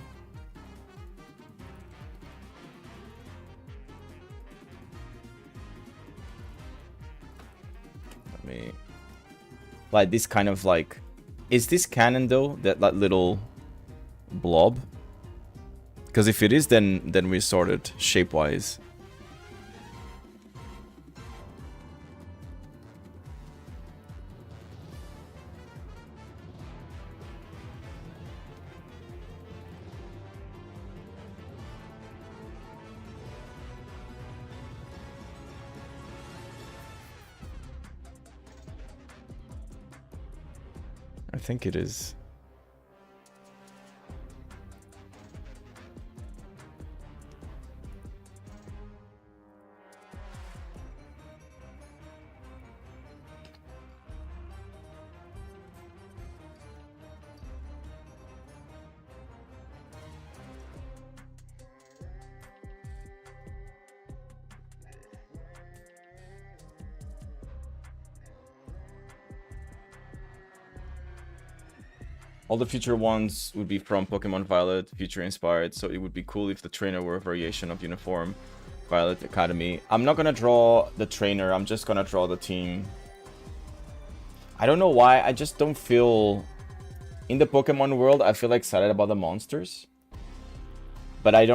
Let me... Like, this kind of like... Is this canon though? That little blob? Because if it is, then we're sorted shape-wise. I think it is. All the future ones would be from Pokemon Violet, future inspired, so it would be cool if the trainer were a variation of Uniform Violet Academy. I'm not gonna draw the trainer, I'm just gonna draw the team. I don't know why, I just don't feel... In the Pokemon world, I feel excited about the monsters. But I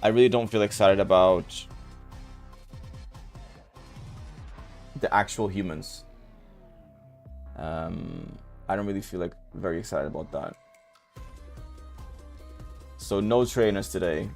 really don't feel excited about the actual humans. I don't really feel like very excited about that. So no trainers today.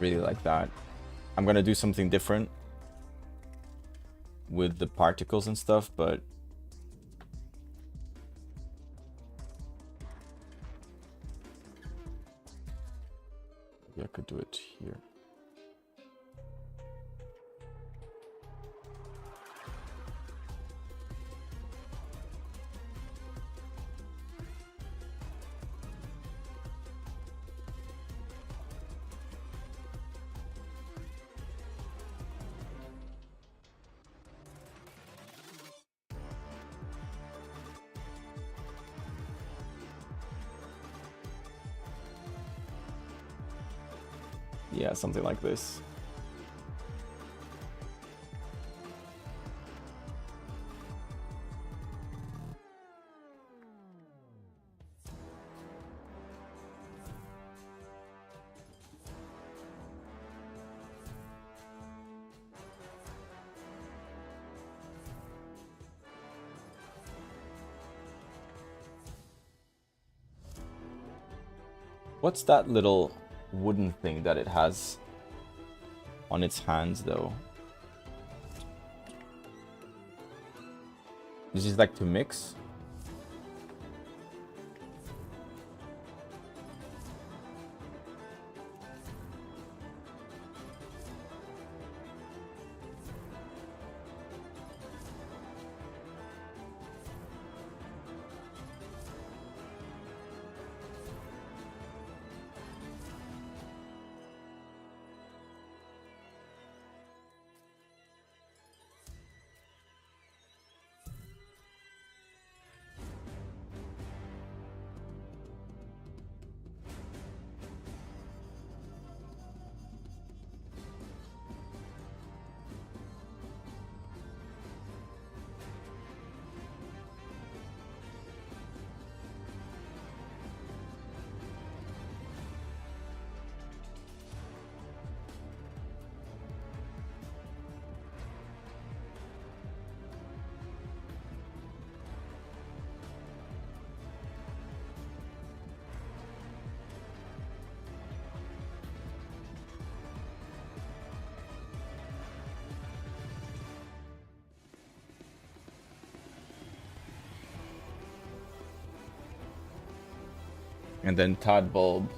Really like that. I'm gonna do something different with the particles and stuff, but maybe I could do it here. Yeah, something like this. What's that little wooden thing that it has on its hands, though? This is like to mix. And then Todd Bulb.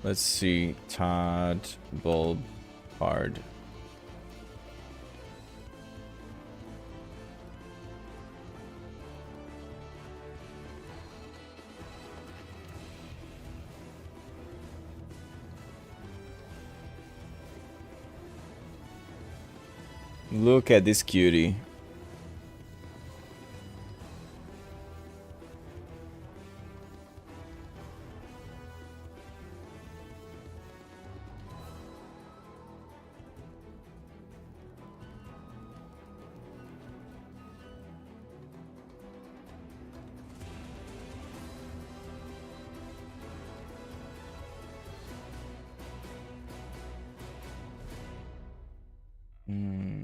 Let's see. Todd Bulb card. Look at this cutie.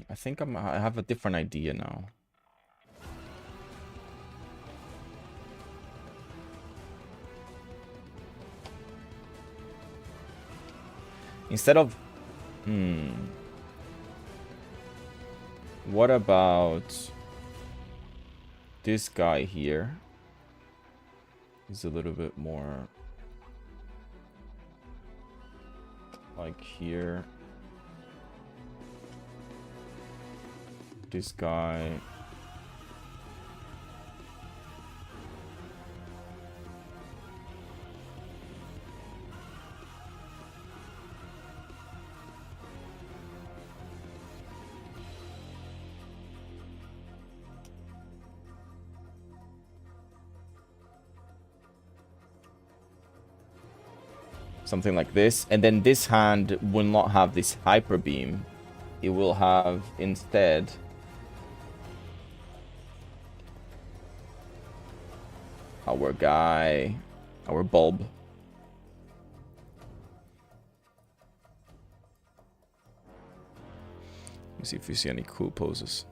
I think I have a different idea now. Instead of... What about this guy here? He's a little bit more like here. This guy. Something like this. And then this hand will not have this hyper beam. It will have instead our guy, our bulb. Let me see if we see any cool poses.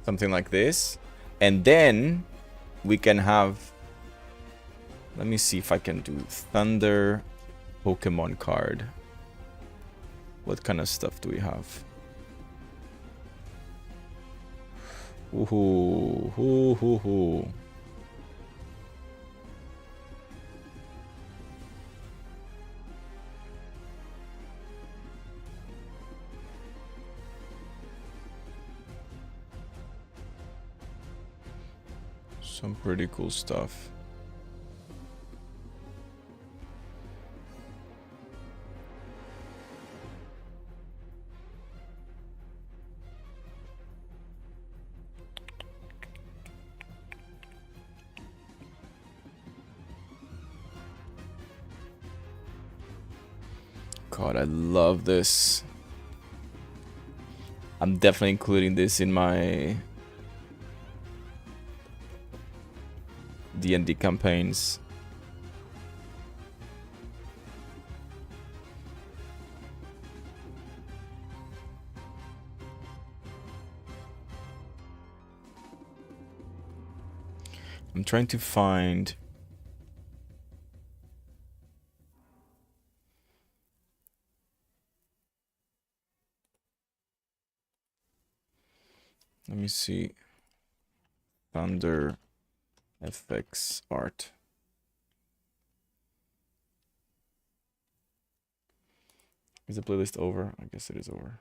Something like this. And then we can have... Let me see if I can do Thunder Pokemon card. What kind of stuff do we have? Ooh, hoo, hoo, hoo. Some pretty cool stuff. God, I love this. I'm definitely including this in my D&D campaigns. I'm trying to find... Let me see. Thunder FX art. Is the playlist over? I guess it is over.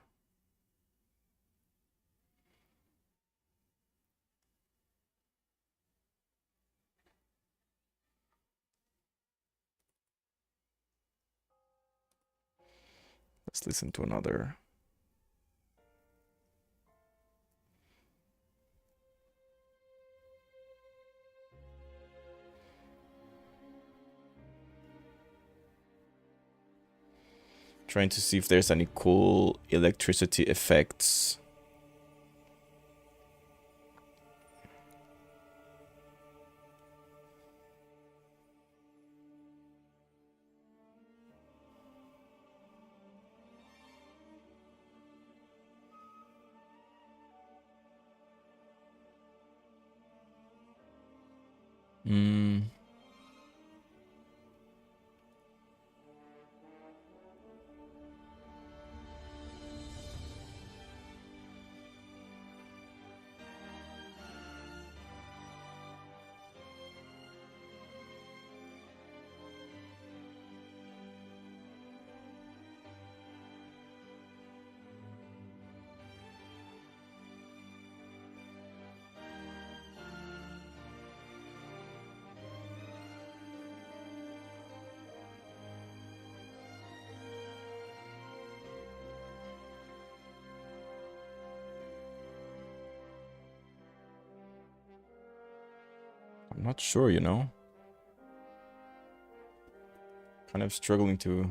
Let's listen to another. Trying to see if there's any cool electricity effects. I'm not sure, you know? Kind of struggling to...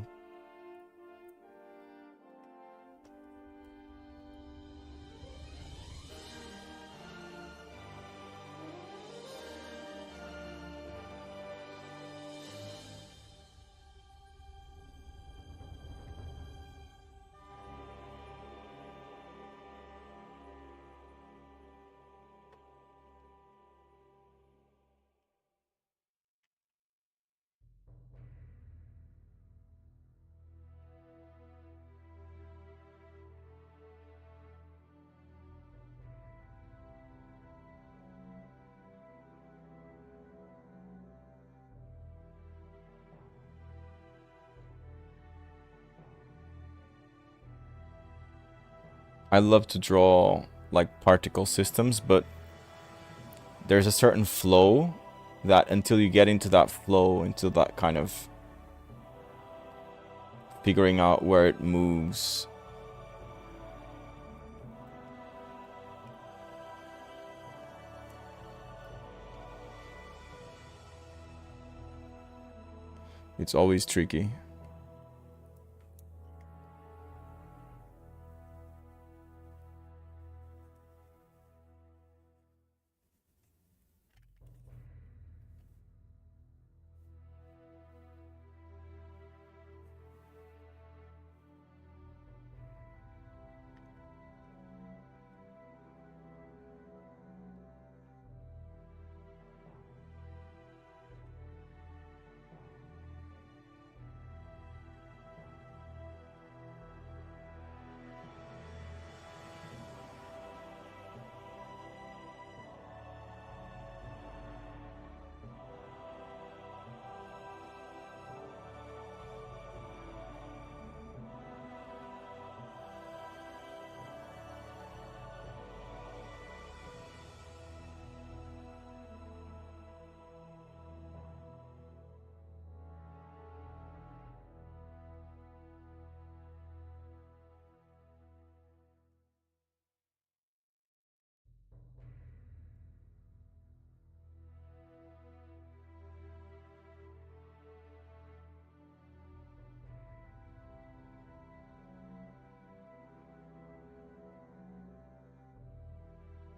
I love to draw like particle systems, but there's a certain flow that until you get into that flow, into that kind of figuring out where it moves. It's always tricky.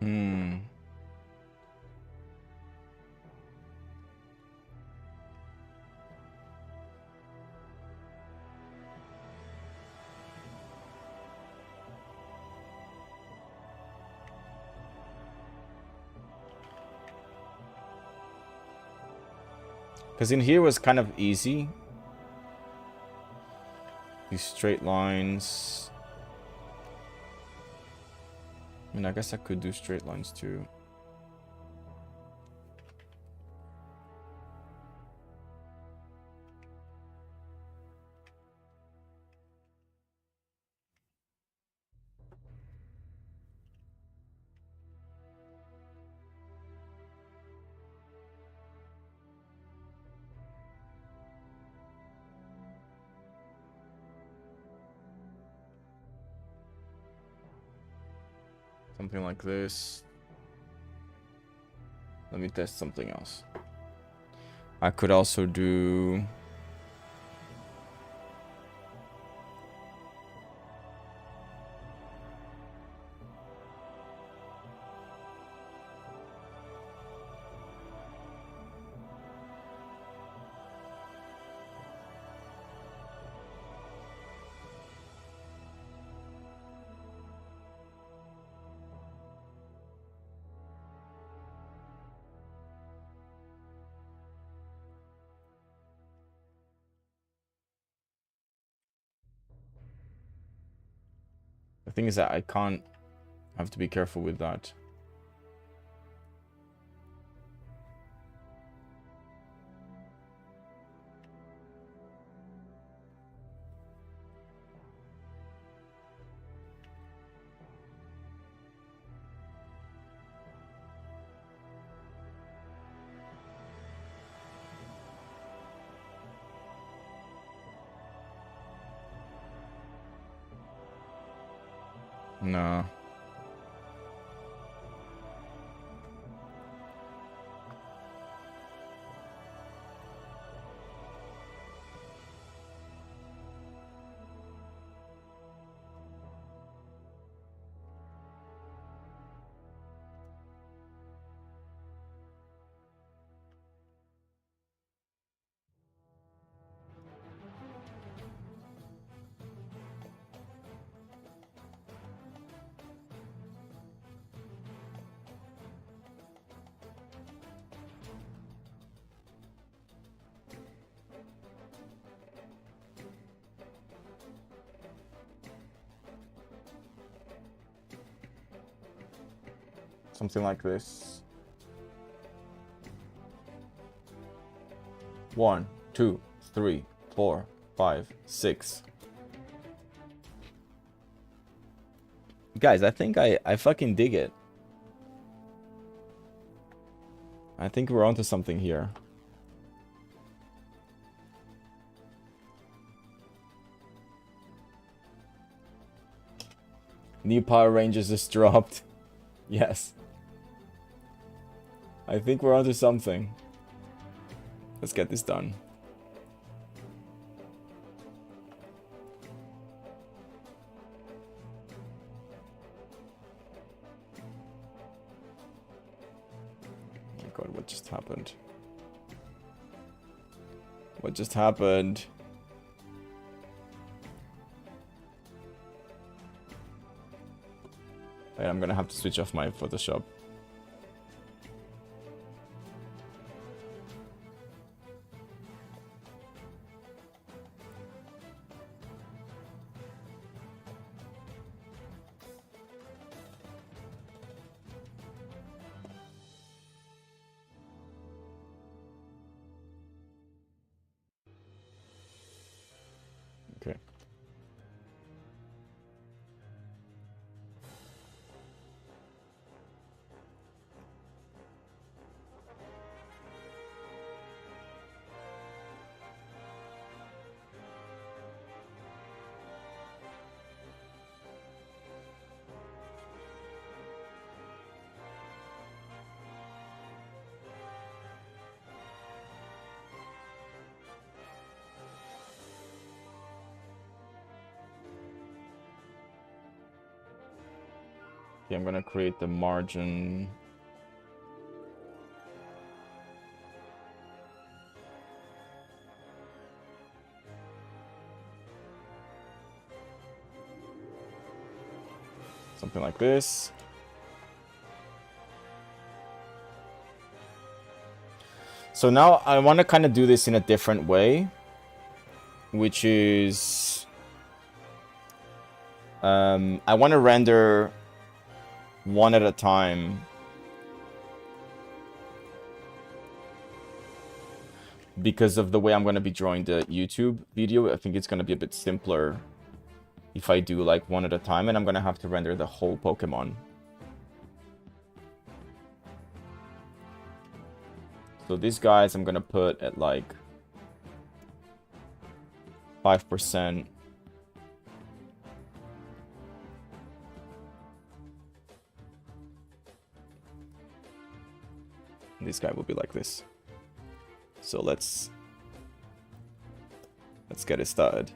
Hmm. Because in here was kind of easy. These straight lines. I mean, I guess I could do straight lines too. Something like this. Let me test something else. I could also do... The thing is that I can't... I have to be careful with that. No. Something like this. 1, 2, 3, 4, 5, 6. Guys, I think I fucking dig it. I think we're onto something here. New Power Rangers is dropped. Yes. I think we're onto something. Let's get this done. Oh my god, what just happened? What just happened? Wait, I'm gonna have to switch off my Photoshop. Okay. Okay, I'm gonna create the margin. Something like this. So now I want to kind of do this in a different way, which is I want to render one at a time. Because of the way I'm going to be drawing the YouTube video, I think it's going to be a bit simpler if I do like one at a time, and I'm going to have to render the whole Pokemon. So these guys I'm going to put at like 5%. This guy will be like this. So let's get it started.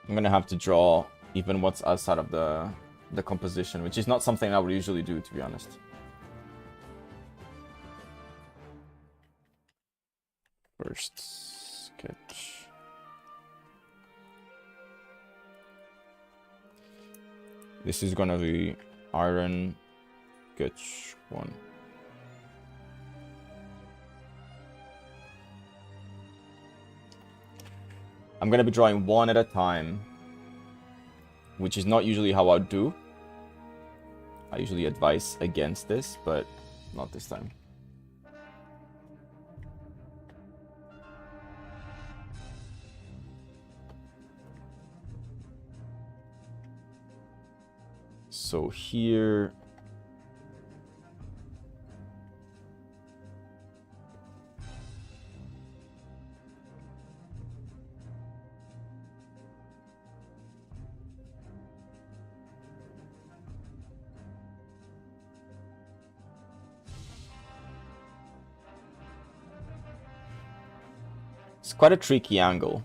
I'm gonna have to draw even what's outside of the composition, which is not something I would usually do, to be honest. First sketch. This is gonna be Iron Sketch 1. I'm gonna be drawing one at a time, which is not usually how I do. I usually advise against this, but not this time. So here... It's quite a tricky angle.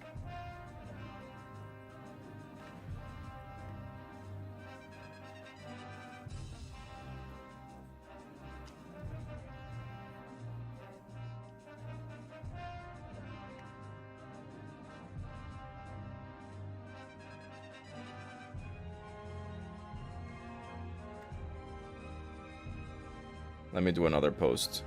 Let me do another post.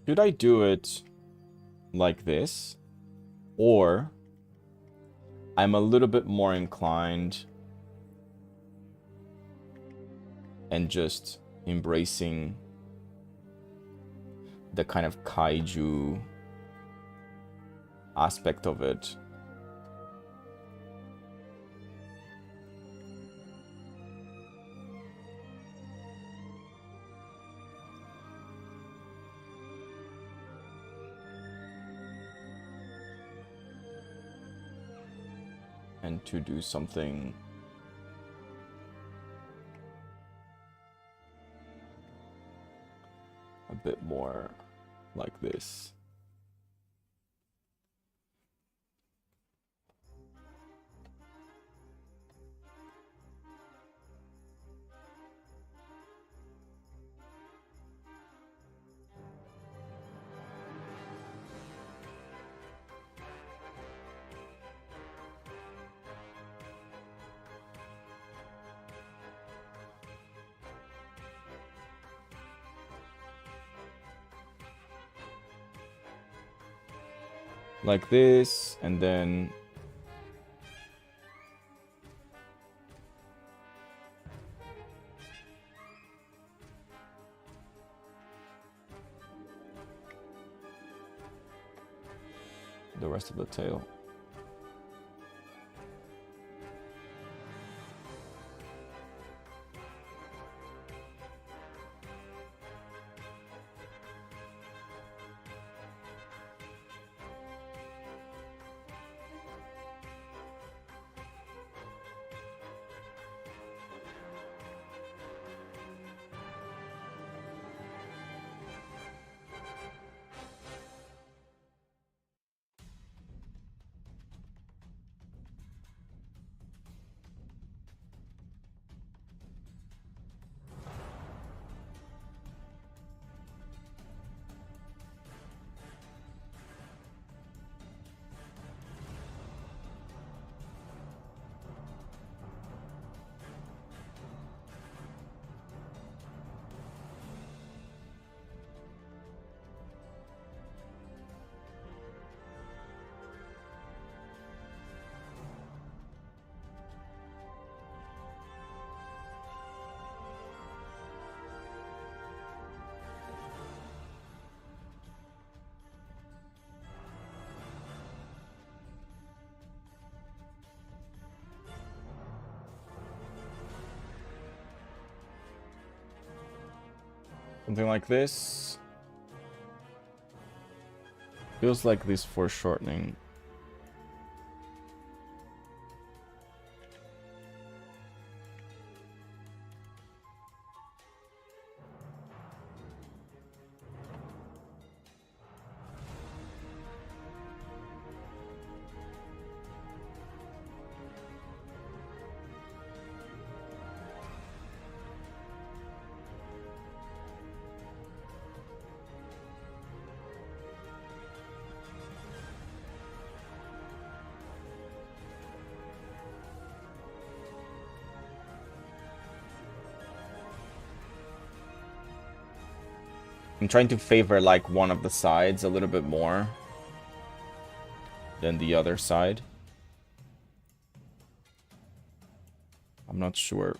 Should I do it like this? Or I'm a little bit more inclined and just embracing the kind of kaiju aspect of it. And to do something a bit more like this. Like this, and then the rest of the tail. Something like this. Feels like this foreshortening. I'm trying to favor like one of the sides a little bit more than the other side. I'm not sure.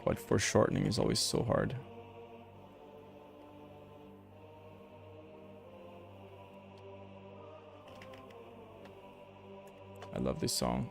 But foreshortening is always so hard. I love this song.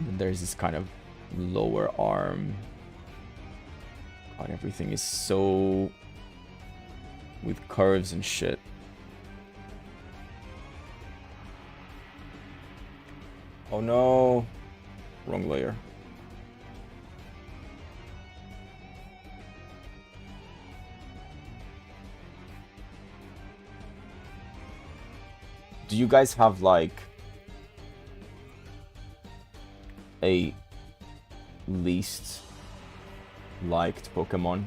And there's this kind of lower arm. God, everything is so with curves and shit. Oh no. Wrong layer. Do you guys have like a least liked Pokemon?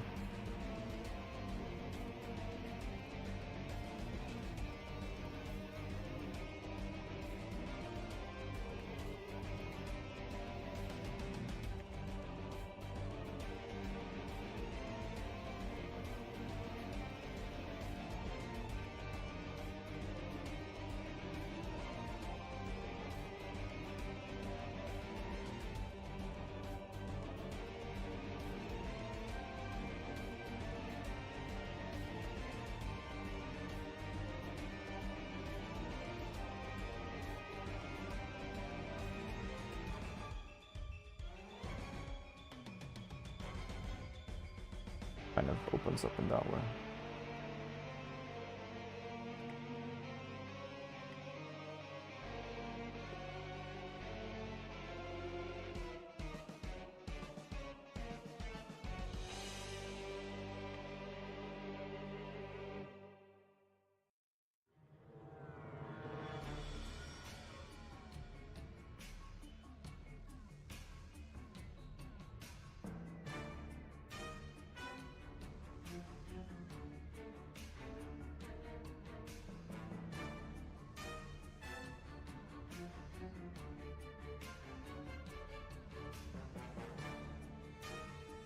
Kind of opens up in that way.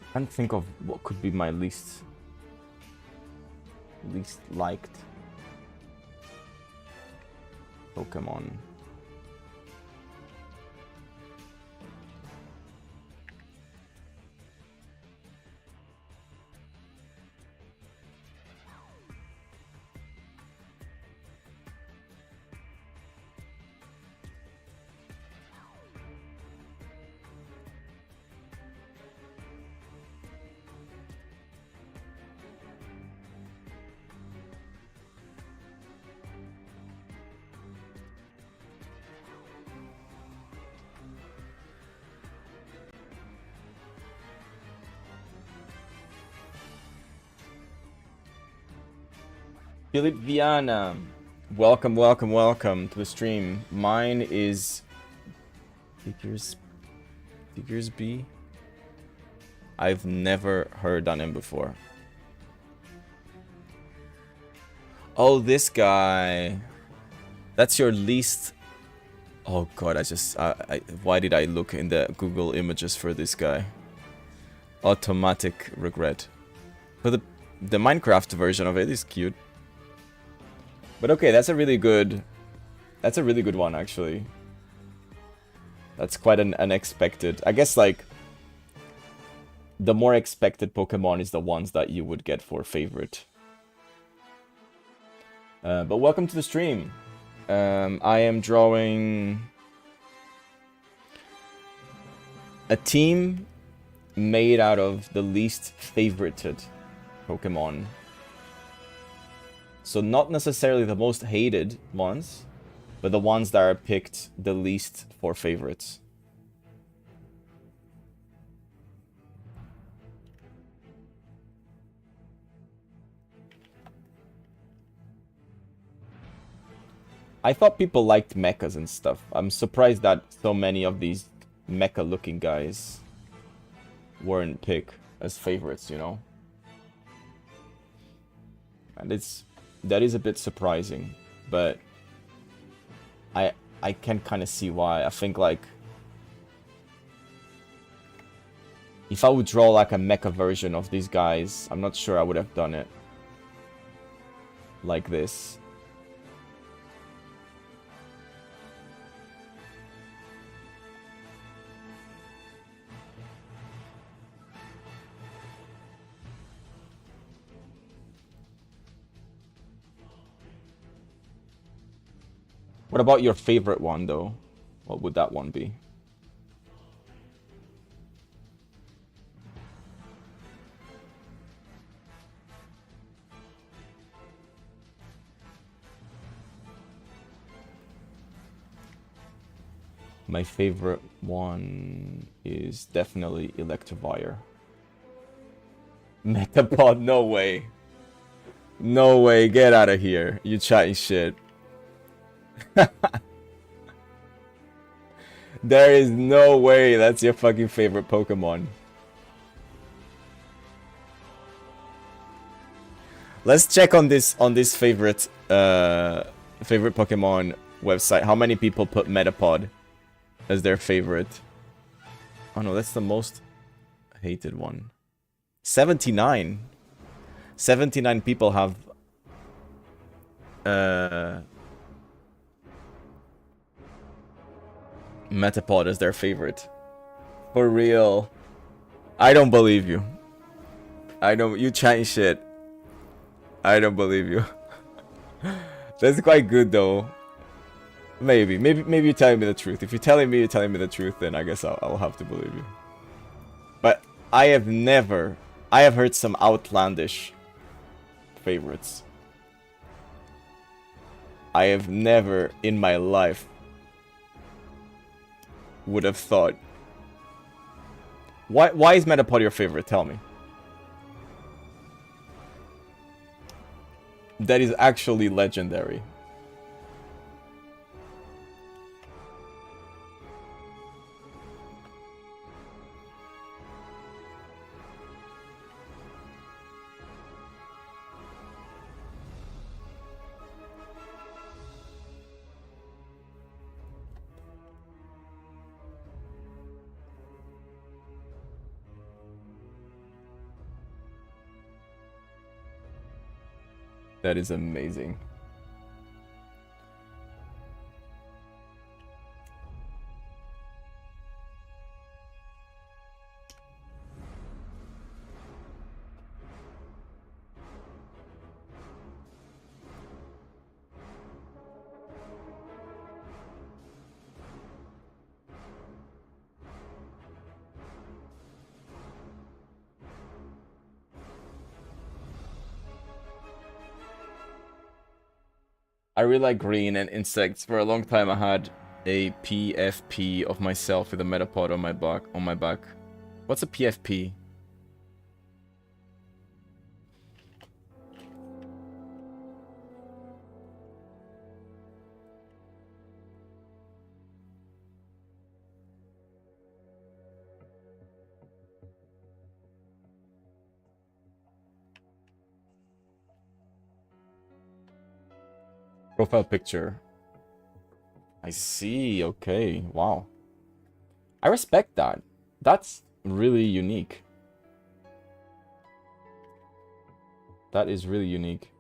I can't think of what could be my least liked Pokemon. Philip Viana, welcome to the stream. Mine is Figures B. I've never heard on him before. Oh, this guy. That's your least. Oh god, why did I look in the Google images for this guy? Automatic regret. But the Minecraft version of it is cute. But okay, that's a really good one, actually. That's quite an unexpected. I guess, like, the more expected Pokemon is the ones that you would get for favorite. But welcome to the stream. I am drawing A team made out of the least favorited Pokemon. So not necessarily the most hated ones, but the ones that are picked the least for favorites. I thought people liked mechas and stuff. I'm surprised that so many of these mecha-looking guys weren't picked as favorites, you know? And that is a bit surprising, but I can kind of see why. I think, like, if I would draw like a mecha version of these guys, I'm not sure I would have done it like this. What about your favorite one, though? What would that one be? My favorite one is definitely Electivire. Metapod, no way. No way, get out of here. You chatting shit. There is no way that's your fucking favorite Pokemon. Let's check on this favorite favorite Pokemon website. How many people put Metapod as their favorite? Oh no, that's the most hated one. 79. 79 people have Metapod as their favorite. For real. I don't believe you. You chatting shit. I don't believe you. That's quite good though. Maybe you're telling me the truth. If you're telling me the truth, then I guess I'll have to believe you. But I have heard some outlandish favorites. I have never in my life would have thought. Why is Metapod your favorite? Tell me. That is actually legendary. That is amazing. I really like green and insects. For a long time I had a PFP of myself with a Metapod on my back. What's a PFP? Profile picture. I see, okay, wow. I respect that. That's really unique. That is really unique.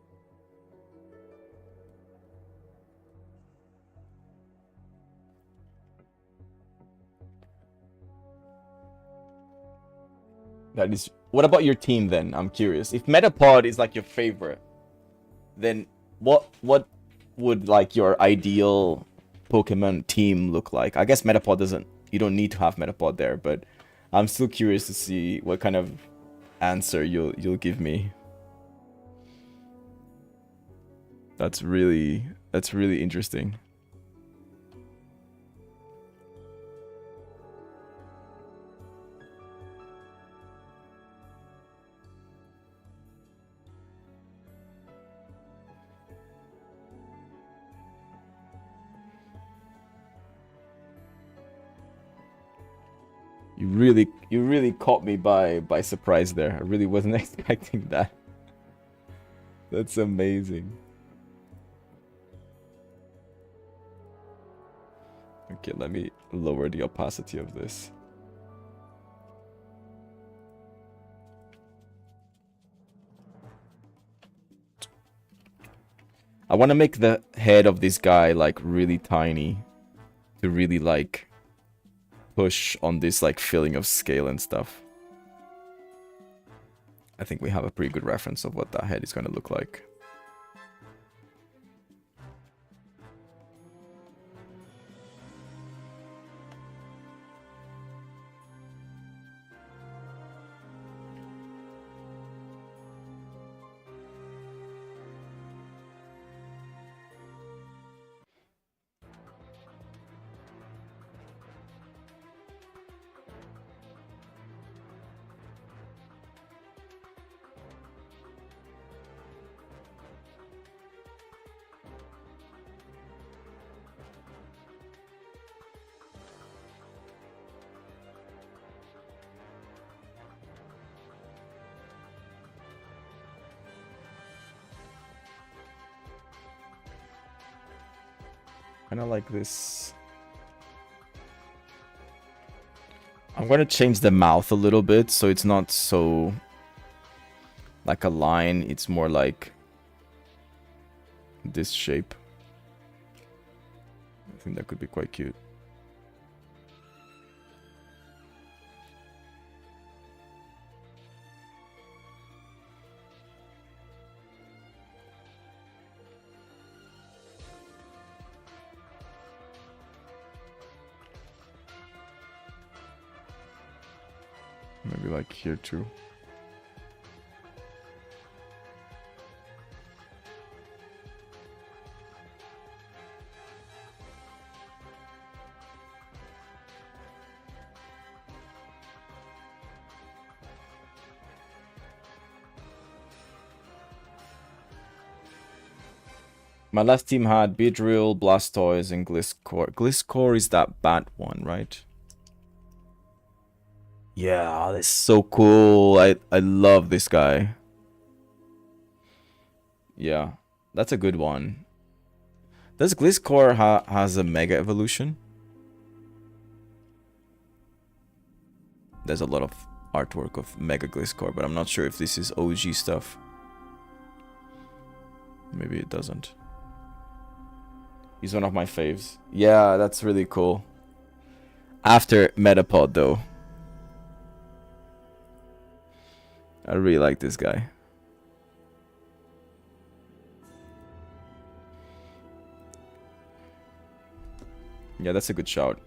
That is... What about your team then? I'm curious. If Metapod is like your favorite, then what would like your ideal Pokemon team look like? I guess Metapod doesn't... You don't need to have Metapod there, but I'm still curious to see what kind of answer you'll give me. That's really interesting. You really caught me by surprise there. I really wasn't expecting that. That's amazing. Okay, let me lower the opacity of this. I want to make the head of this guy like really tiny to really like push on this like feeling of scale and stuff. I think we have a pretty good reference of what that head is going to look like. Kind of like this. I'm going to change the mouth a little bit so it's not so like a line. It's more like this shape. I think that could be quite cute. Maybe like here too. My last team had Beedrill, Blastoise, and Gliscor. Gliscor is that bat one, right? Yeah, that's so cool. I love this guy. Yeah, that's a good one. Does Gliscor has a Mega Evolution? There's a lot of artwork of Mega Gliscor, but I'm not sure if this is OG stuff. Maybe it doesn't. He's one of my faves. Yeah, that's really cool. After Metapod, though. I really like this guy. Yeah, that's a good shout.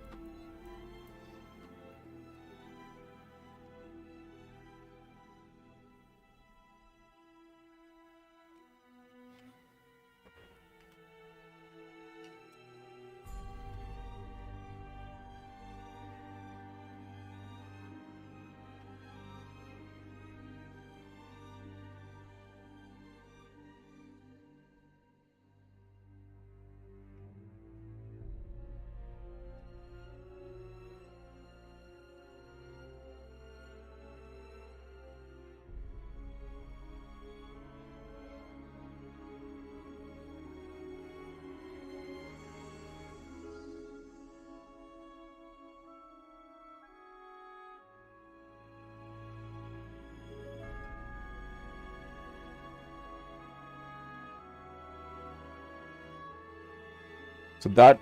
So that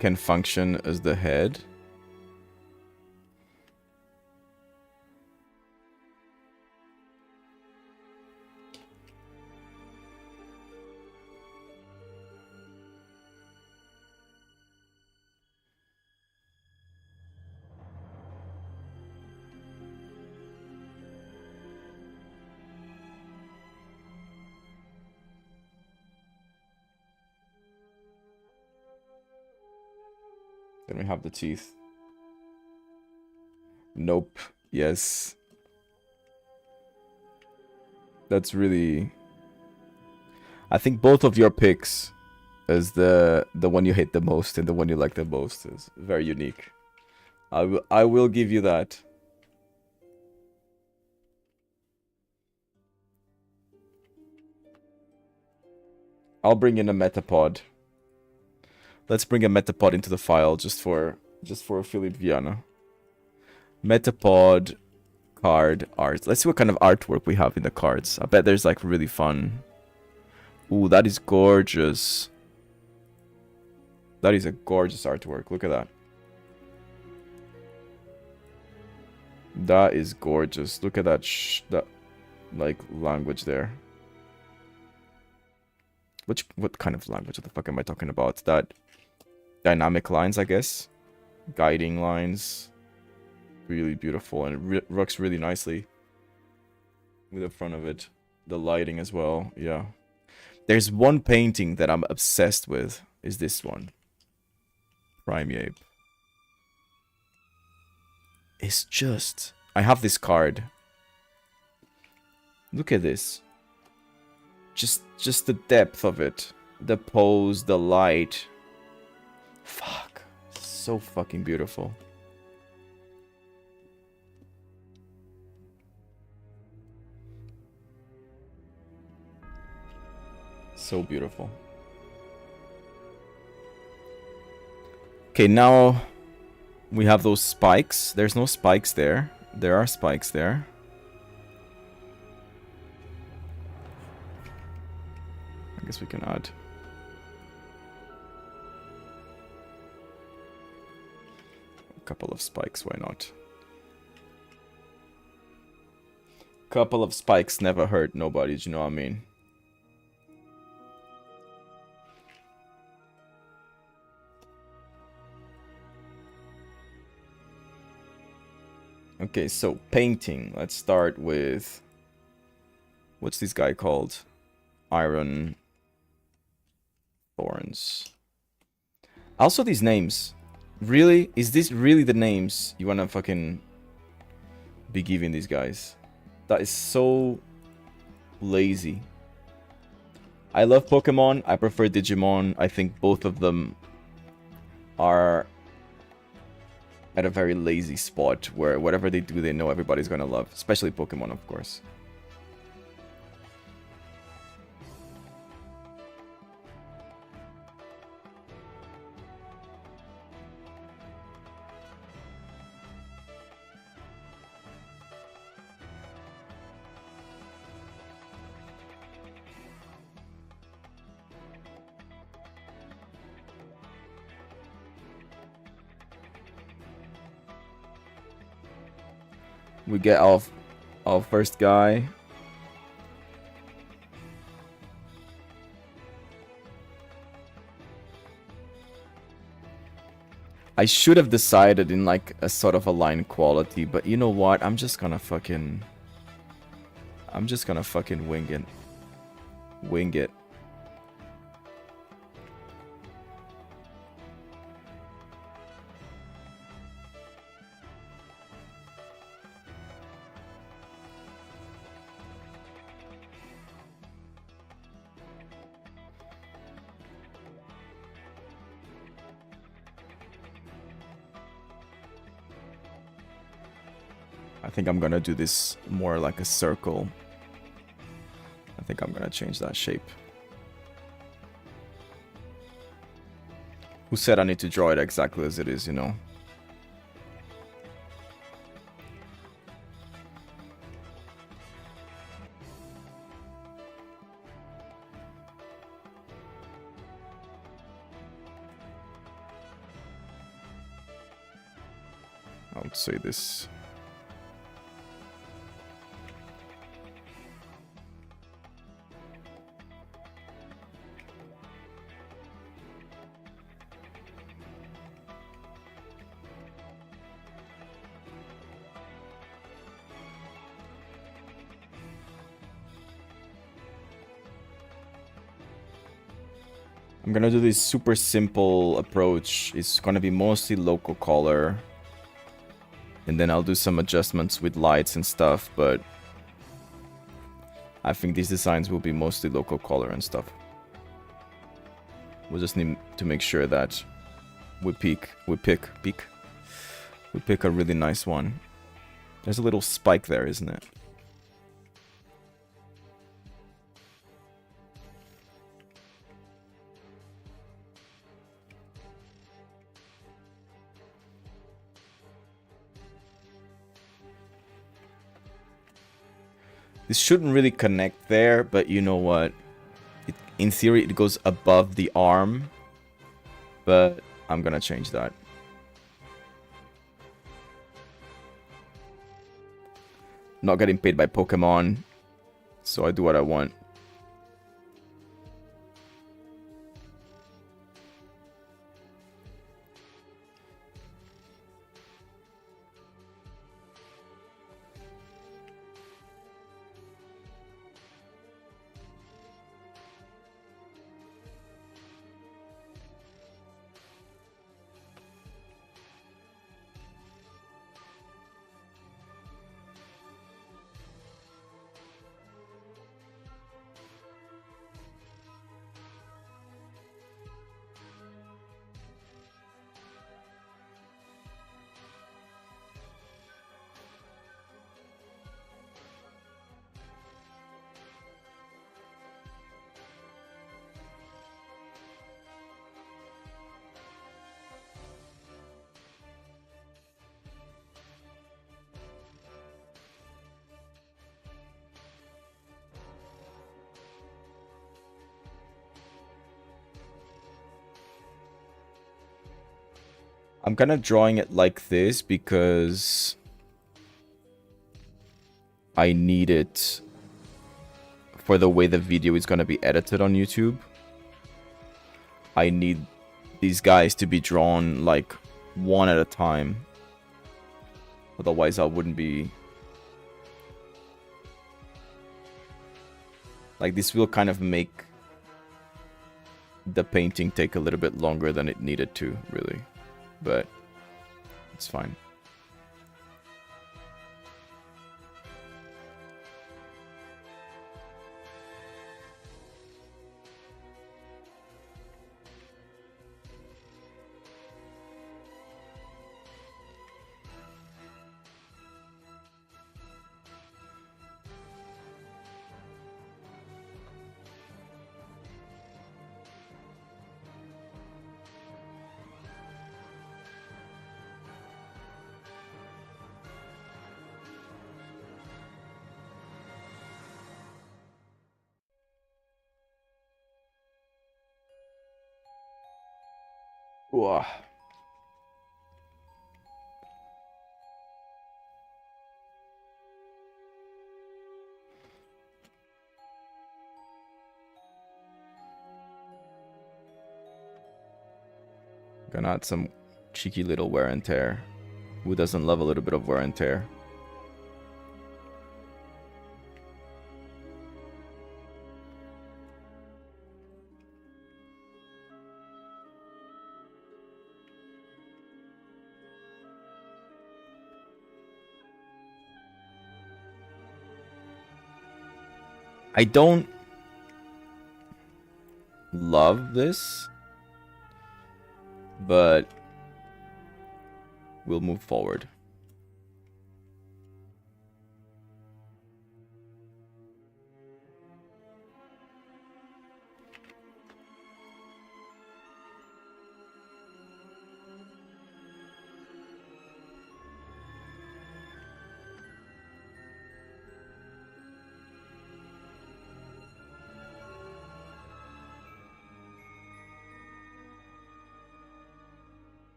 can function as the head. Then we have the teeth. Nope. Yes. That's really... I think both of your picks is the one you hate the most and the one you like the most is very unique. I will give you that. I'll bring in a Metapod. Let's bring a Metapod into the file just for Philip Viana. Metapod card art. Let's see what kind of artwork we have in the cards. I bet there's like really fun. Ooh, that is gorgeous. That is a gorgeous artwork. Look at that. That is gorgeous. Look at that that like language there. What kind of language? What the fuck am I talking about? That dynamic lines, I guess. Guiding lines. Really beautiful, and it works really nicely with the front of it. The lighting as well, yeah. There's one painting that I'm obsessed with, is this one. Primeape. It's just... I have this card. Look at this. Just the depth of it. The pose, the light. Fuck. So fucking beautiful. So beautiful. Okay, now we have those spikes. There's no spikes there. There are spikes there. I guess we can add. A couple of spikes, why not? Couple of spikes never hurt nobody, do you know what I mean? Okay, so painting. Let's start with... What's this guy called? Iron Thorns. Also these names. Really? Is this really the names you wanna fucking be giving these guys? That is so lazy. I love Pokemon. I prefer Digimon. I think both of them are at a very lazy spot where whatever they do, they know everybody's gonna love. Especially Pokemon, of course. We get our first guy. I should have decided in like a sort of a line quality, but you know what? I'm just gonna fucking wing it. Wing it. I think I'm gonna do this more like a circle. I think I'm gonna change that shape. Who said I need to draw it exactly as it is, you know? I would say this. I'm gonna do this super simple approach. It's gonna be mostly local color. And then I'll do some adjustments with lights and stuff, but I think these designs will be mostly local color and stuff. We'll just need to make sure that we pick a really nice one. There's a little spike there, isn't it? This shouldn't really connect there, but you know what? In theory, it goes above the arm, but I'm gonna change that. Not getting paid by Pokemon, so I do what I want. I'm kind of drawing it like this because I need it for the way the video is going to be edited on YouTube. I need these guys to be drawn like one at a time. Otherwise I wouldn't be... Like, this will kind of make the painting take a little bit longer than it needed to, really. But it's fine. Whoa. Gonna add some cheeky little wear and tear. Who doesn't love a little bit of wear and tear? I don't love this, but we'll move forward.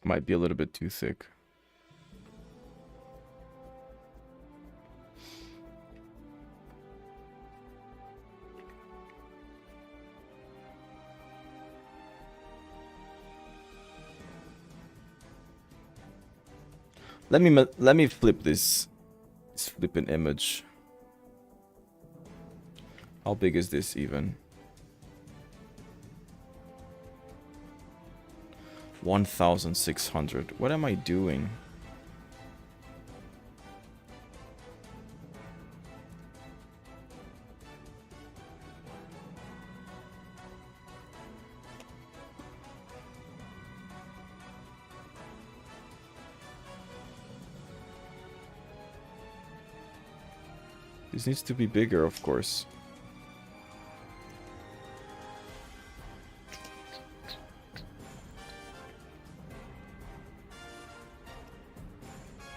might be a little bit too thick. Let me flip this flipping image. How big is this even? 1,600. What am I doing? This needs to be bigger, of course.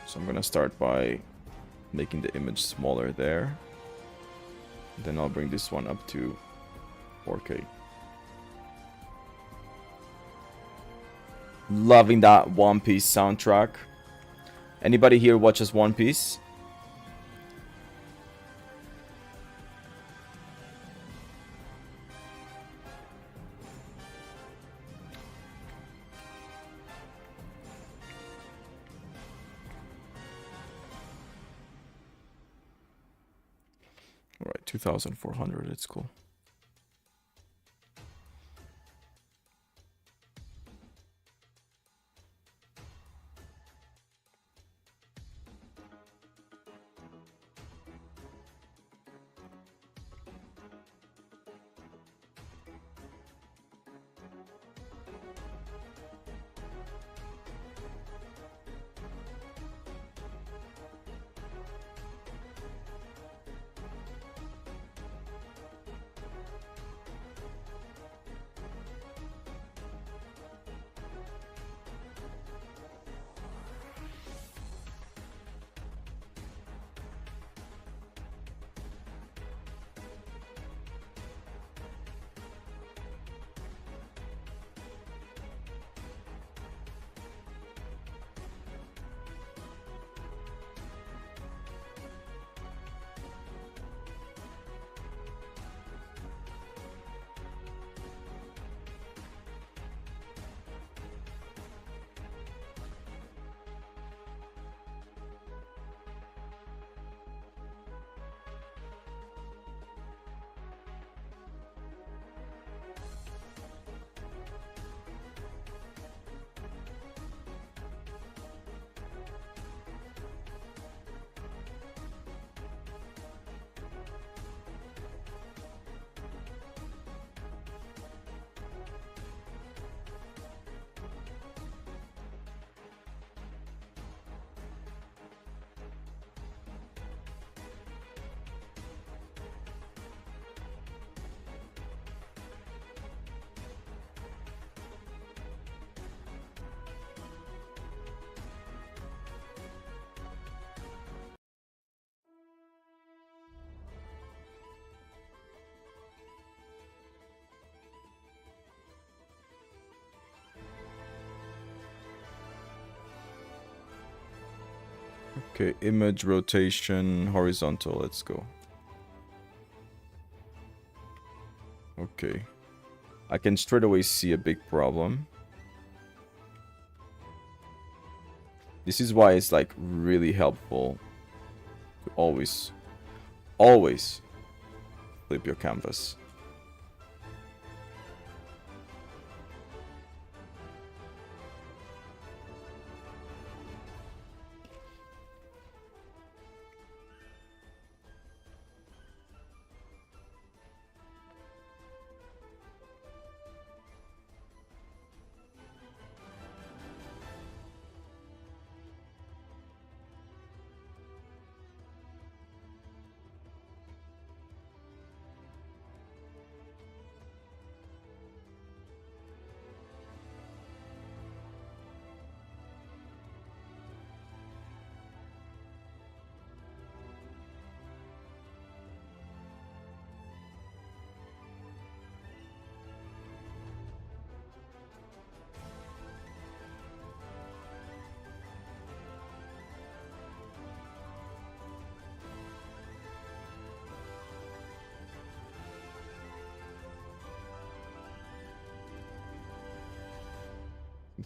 So I'm gonna start by making the image smaller there. Then I'll bring this one up to 4K. Loving that One Piece soundtrack. Anybody here watches One Piece? All right, 2,400, it's cool. Okay, image rotation, horizontal, let's go. Okay. I can straight away see a big problem. This is why it's like really helpful to always flip your canvas.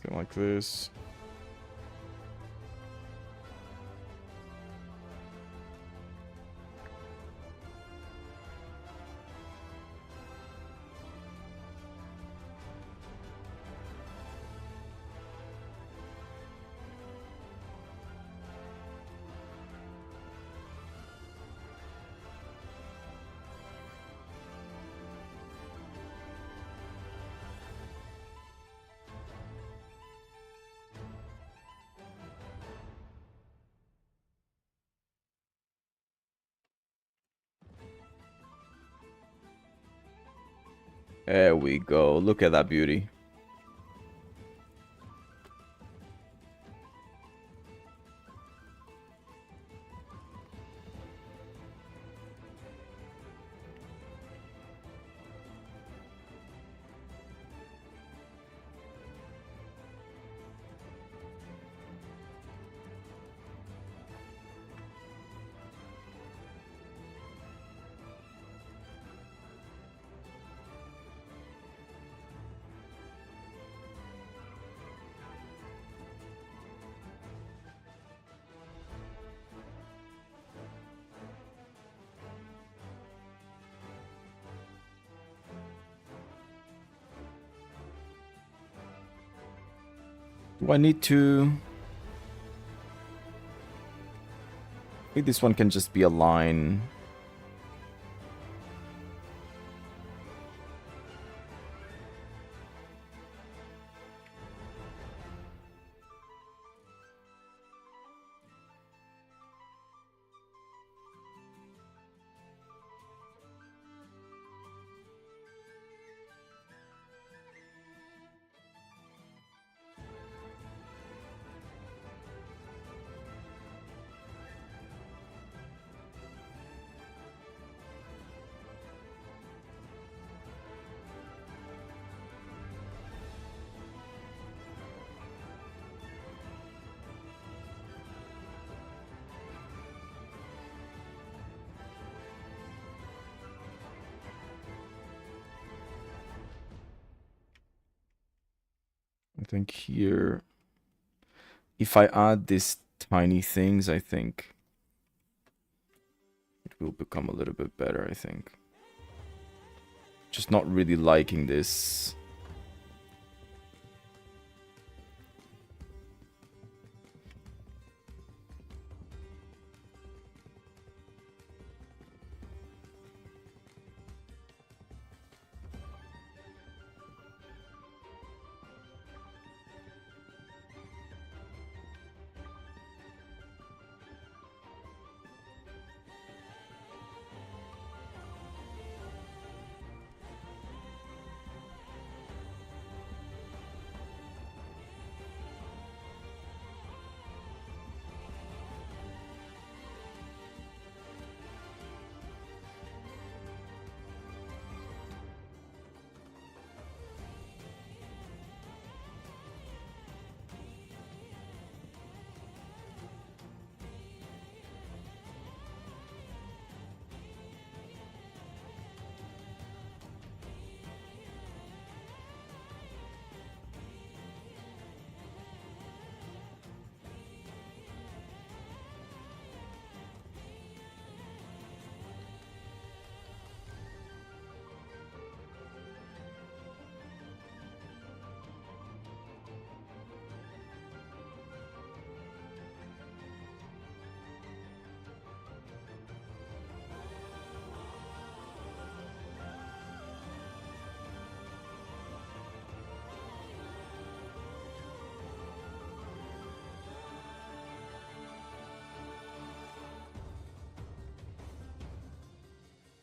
Something like this. There we go. Look at that beauty. Do I need to... I think this one can just be a line. I think here, if I add these tiny things, I think it will become a little bit better, I think. Just not really liking this.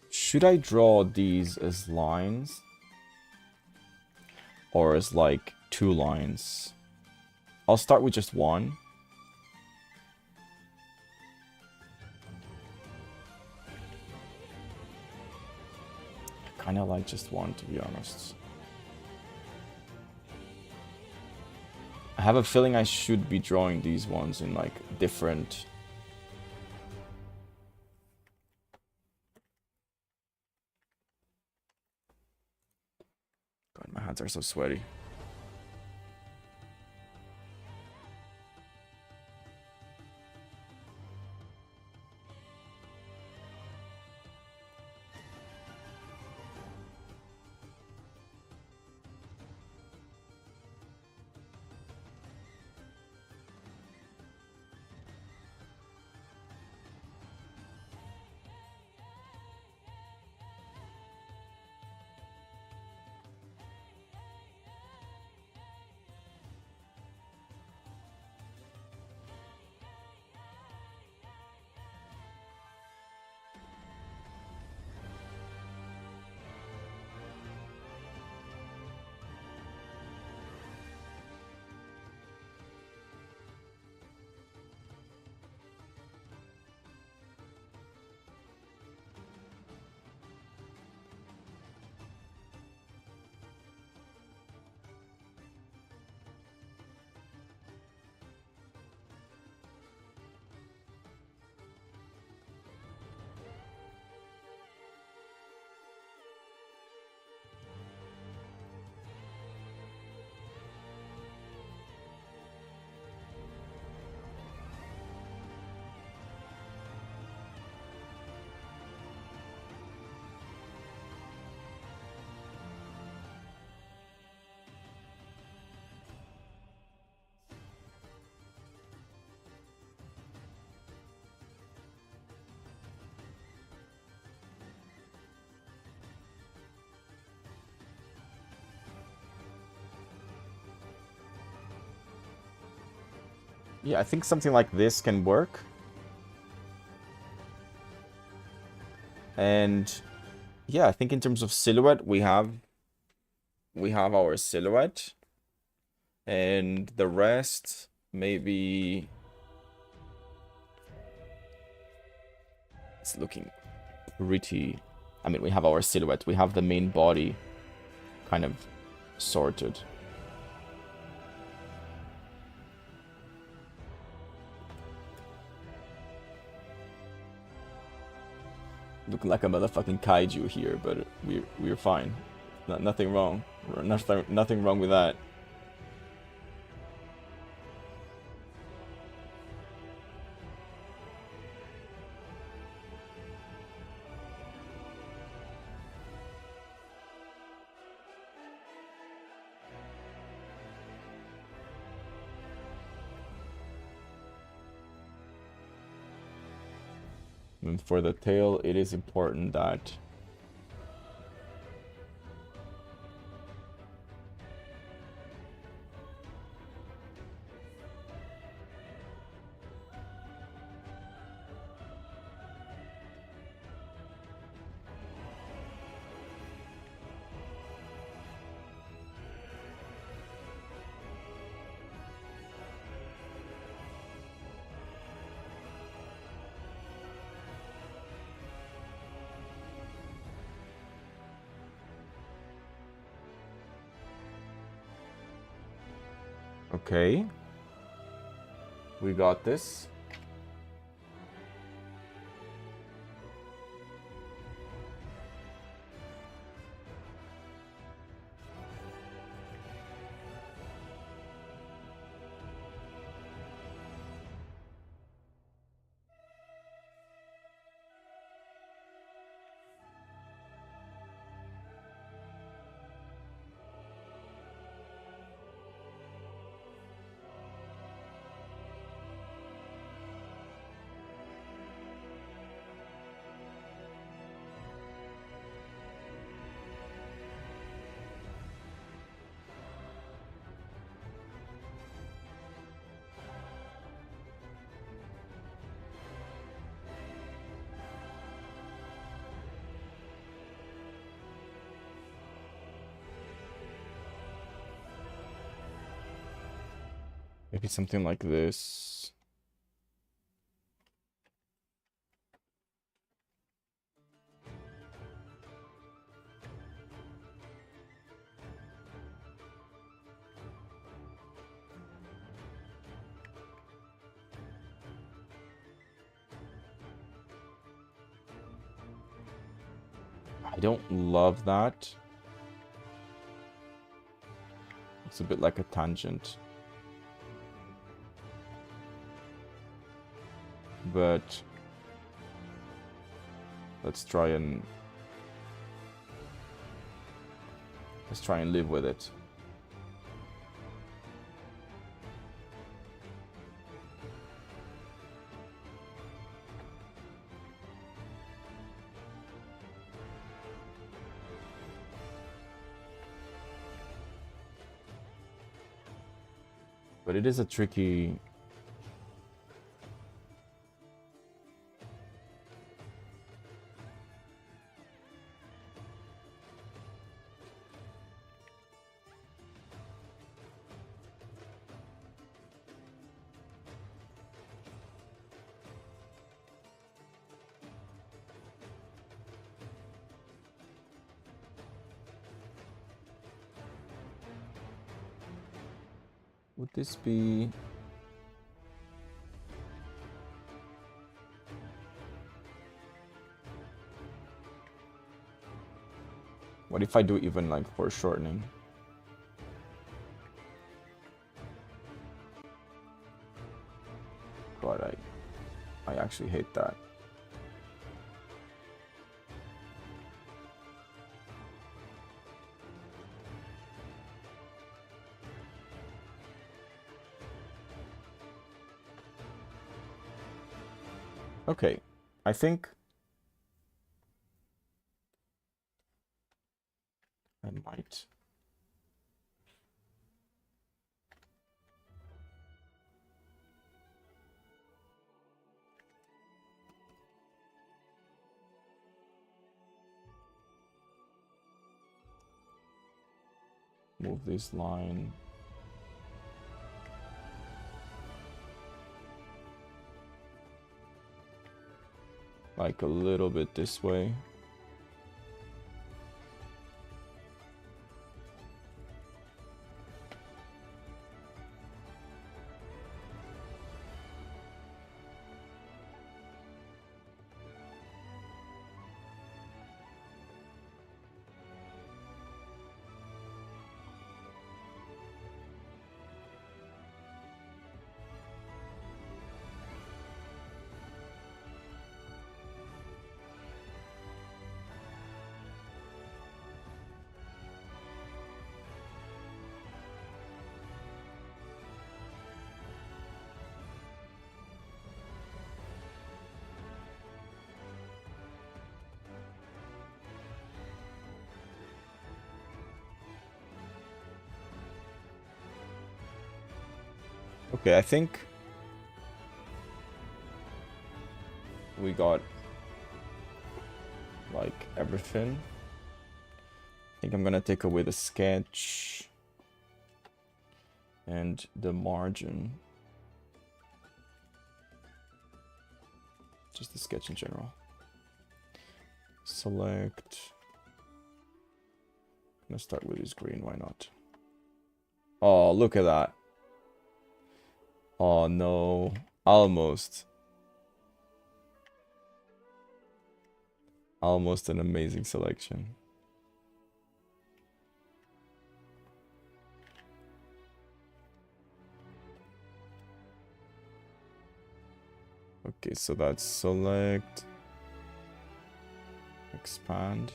Should I draw these as lines? Or as like 2 lines? I'll start with just one. I kind of like just one, to be honest. I have a feeling I should be drawing these ones in like different... God, my hands are so sweaty. Yeah, I think something like this can work. And yeah, I think in terms of silhouette, we have our silhouette. And the rest, maybe it's looking pretty. I mean, we have our silhouette. We have the main body kind of sorted. Looking like a motherfucking kaiju here, but we're fine. Nothing wrong. Nothing wrong with that. And for the tail, it is important that okay. We got this. Maybe something like this. I don't love that. It's a bit like a tangent. But let's try and live with it. But it is a tricky... Would this be... What if I do even like foreshortening? God, I actually hate that. Okay, I think I might. Move this line. Like a little bit this way. Okay, I think we got like everything. I think I'm gonna take away the sketch and the margin. Just the sketch in general. Select. I'm gonna start with this green, why not? Oh, look at that. Oh no, almost. Almost an amazing selection. Okay, so that's select, expand.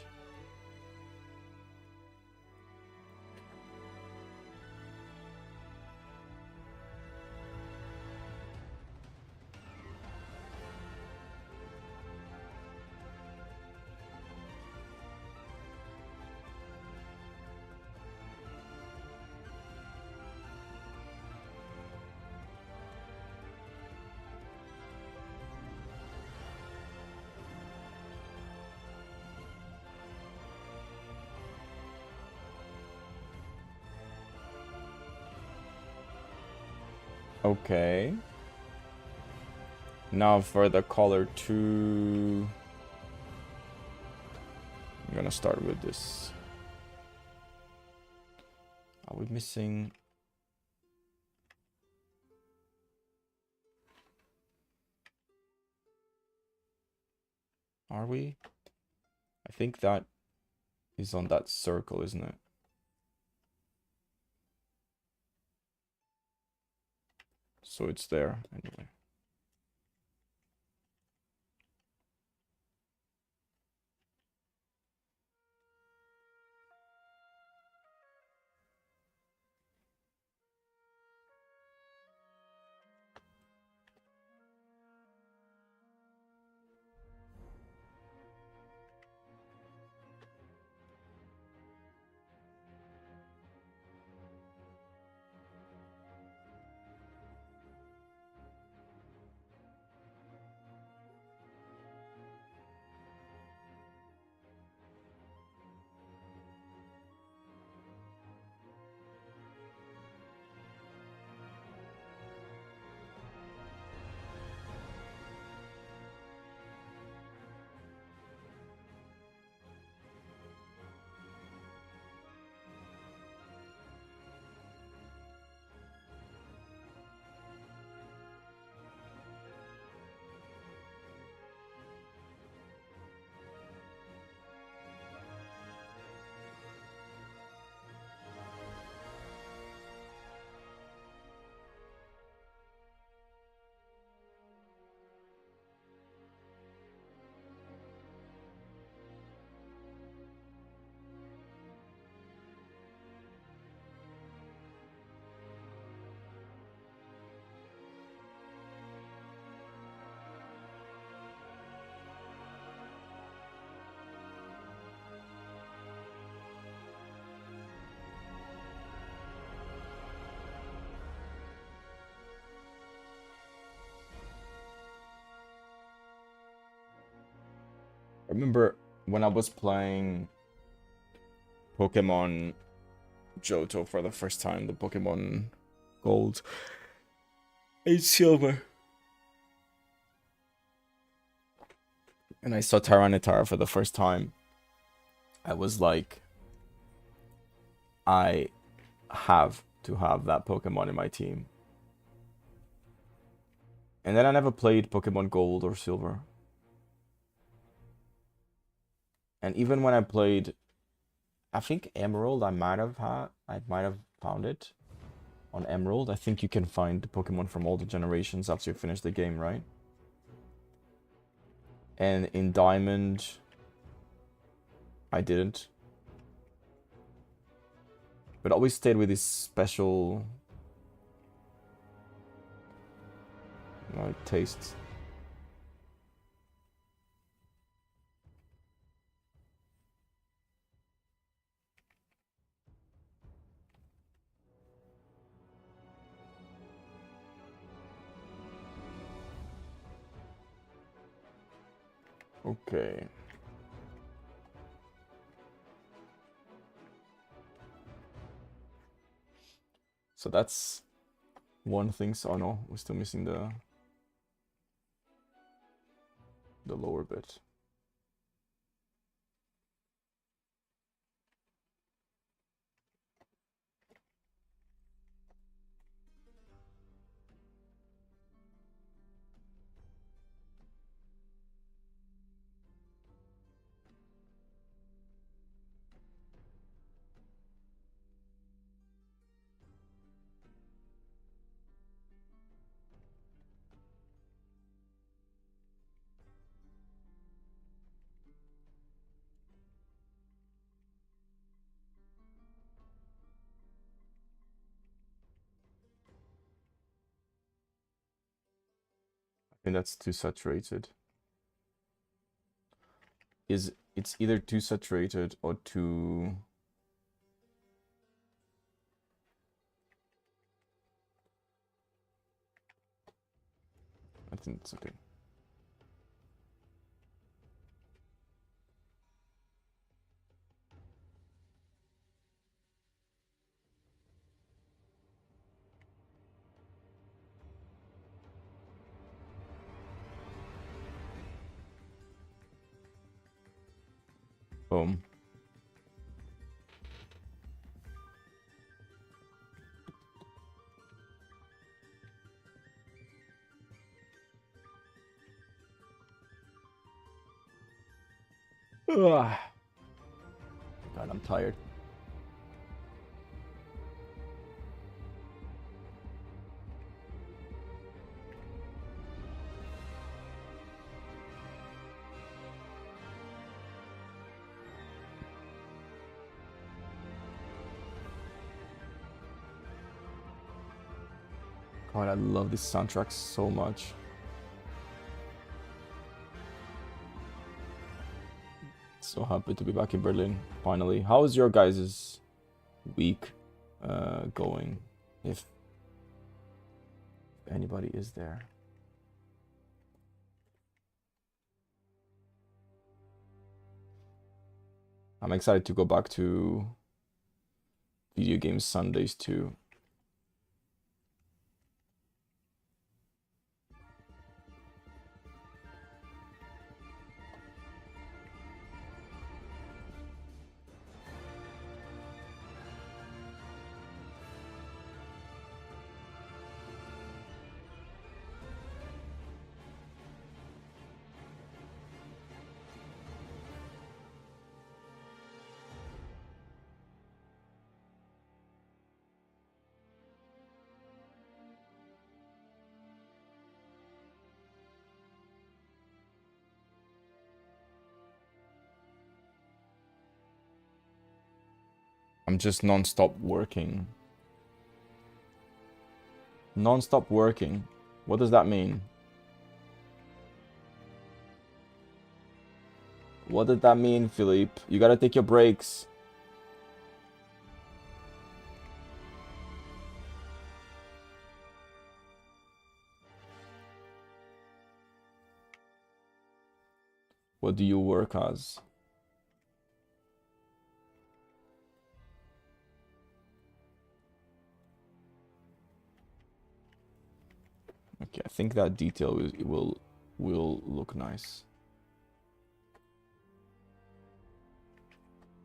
Okay. Now for the color 2. I'm gonna start with this. Are we missing? Are we? I think that is on that circle, isn't it? So it's there anyway. I remember when I was playing Pokemon Johto for the first time, the Pokemon Gold and Silver. And I saw Tyranitar for the first time. I was like, I have to have that Pokemon in my team. And then I never played Pokemon Gold or Silver. And even when I played, I think Emerald, I might have found it on Emerald. I think you can find the Pokemon from all the generations after you finish the game, right? And in Diamond, I didn't. But always stayed with this special taste. Okay. So that's one thing. So, oh no, we're still missing the lower bit. I think that's too saturated. It's either too saturated or too... I think it's okay. Boom. Ugh. God, I'm tired. God, I love this soundtrack so much. So happy to be back in Berlin, finally. How is your guys' week going? If anybody is there. I'm excited to go back to video games Sundays too. I'm just non-stop working. Non-stop working? What does that mean? What did that mean, Philippe? You gotta take your breaks. What do you work as? Okay, I think that detail will look nice.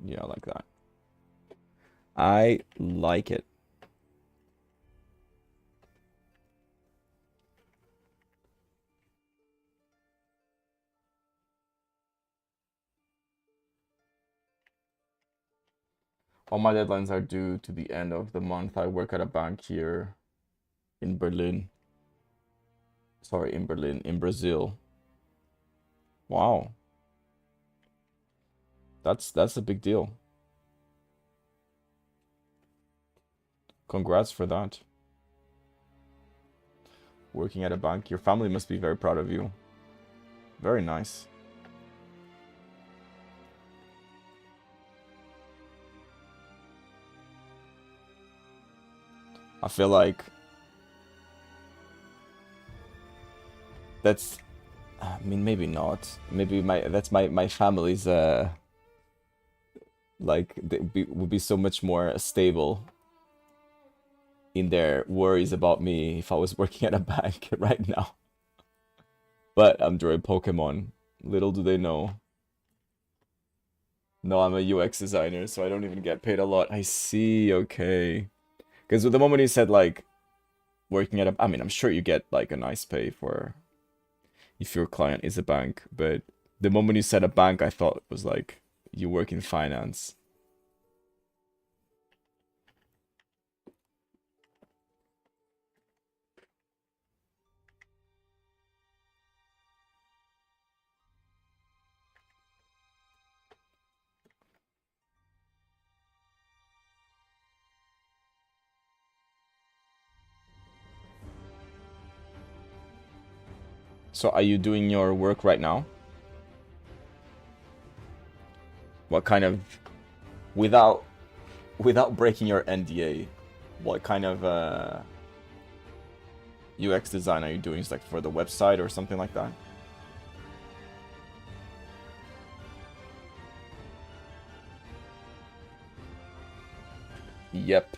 Yeah, like that. I like it. All my deadlines are due to the end of the month. I work at a bank here in Berlin. Sorry, in Berlin, in Brazil. Wow. That's a big deal. Congrats for that. Working at a bank. Your family must be very proud of you. Very nice. I feel like that's, I mean, maybe not. Maybe that's my family's like would be so much more stable in their worries about me if I was working at a bank right now. But I'm drawing Pokemon. Little do they know. No, I'm a UX designer, so I don't even get paid a lot. I see, okay. Because the moment you said like working at a, I mean, I'm sure you get like a nice pay for if your client is a bank, but the moment you said a bank, I thought it was like you work in finance. So are you doing your work right now? What kind of, without breaking your NDA, what kind of UX design are you doing? Is like for the website or something like that? Yep.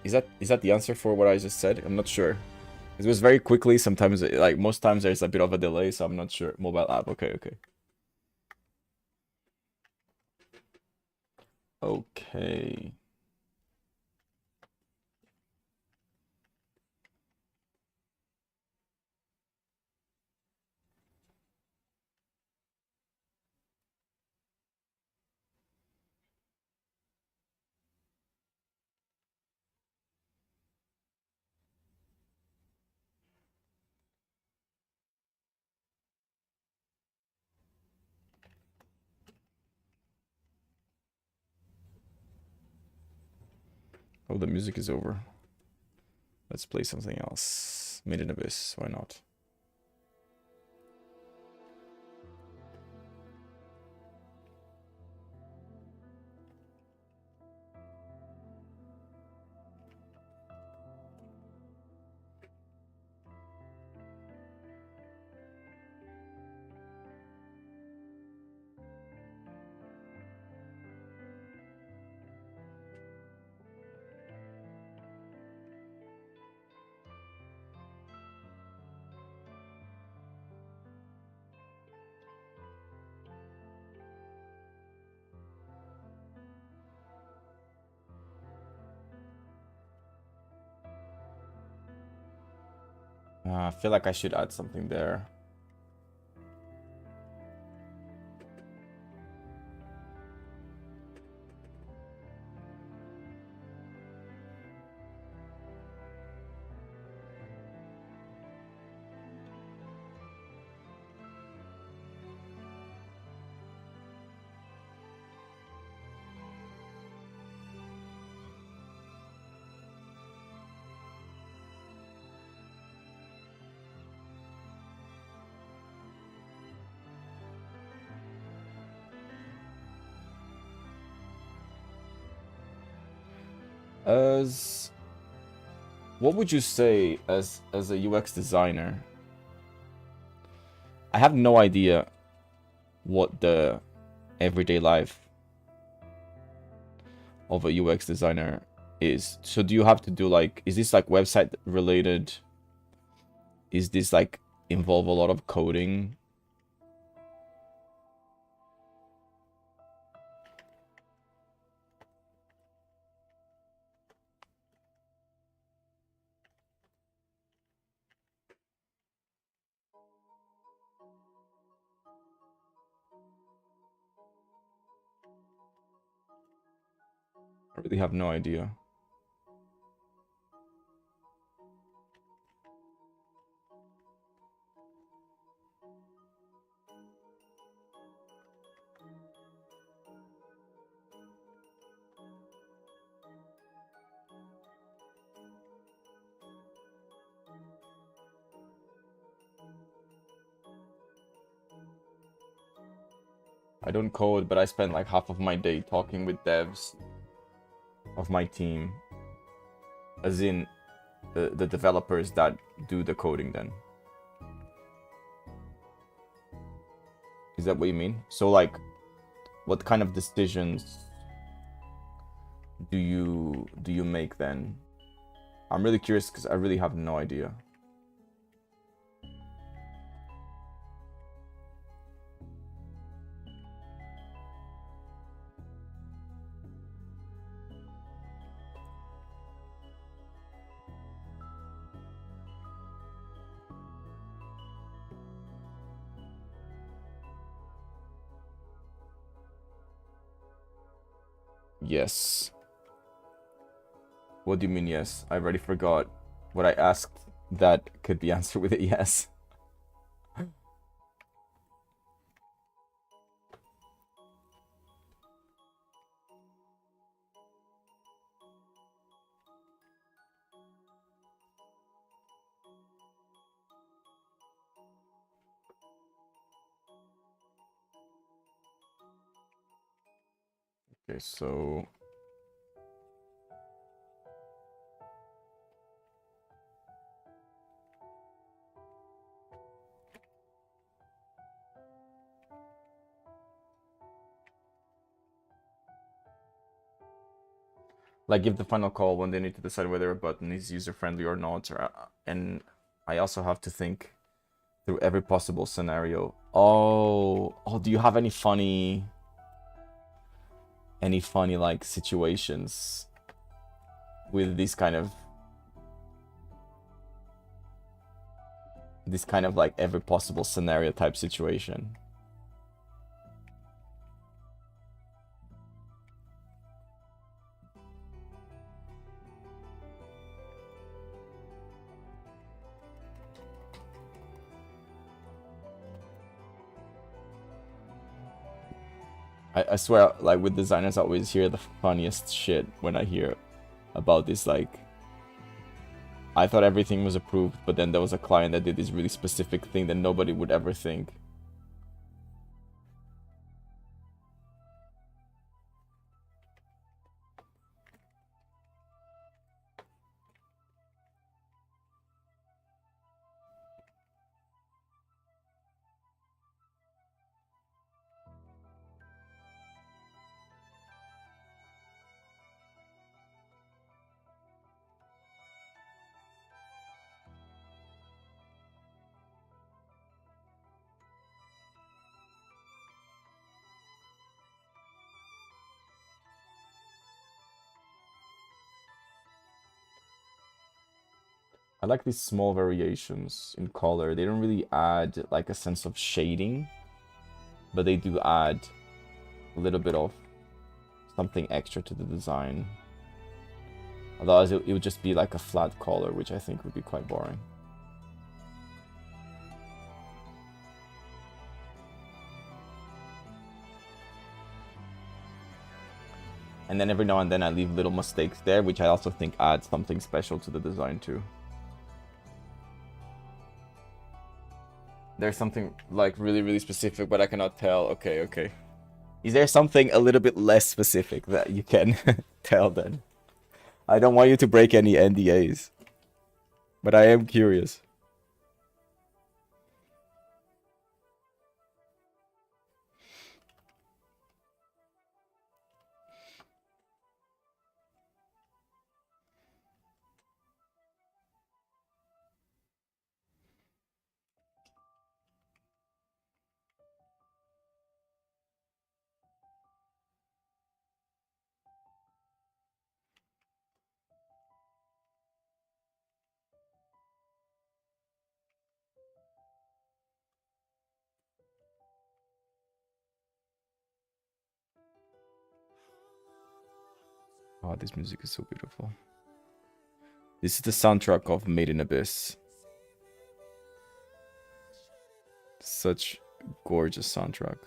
Is that the answer for what I just said? I'm not sure. It was very quickly. Sometimes, like most times, there's a bit of a delay, so I'm not sure. Mobile app. Okay, okay. Okay. Oh, the music is over. Let's play something else. Made in Abyss. Why not? I feel like I should add something there. As what would you say as a UX designer? I have no idea what the everyday life of a UX designer is. So do you have to do like, is this like website related is this like involve a lot of coding? I really have no idea. I don't code, but I spend like half of my day talking with devs of my team. As in the developers that do the coding then. Is that what you mean? So like, what kind of decisions do you make then? I'm really curious because I really have no idea. Yes. What do you mean yes? I already forgot what I asked that could be answered with a yes. Okay, so like give the final call when they need to decide whether a button is user-friendly or not, or, and I also have to think through every possible scenario. Oh, do you have any funny like situations with this kind of like every possible scenario type situation? I swear, like with designers, I always hear the funniest shit when I hear about this. Like, I thought everything was approved, but then there was a client that did this really specific thing that nobody would ever think. I like these small variations in color. They don't really add like a sense of shading, but they do add a little bit of something extra to the design. Otherwise, it would just be like a flat color, which I think would be quite boring. And then every now and then I leave little mistakes there, which I also think adds something special to the design too. There's something like really, really specific, but I cannot tell. Okay, okay. Is there something a little bit less specific that you can tell then? I don't want you to break any NDAs, but I am curious. this music is so beautiful. This is the soundtrack of Made in Abyss. Such gorgeous soundtrack.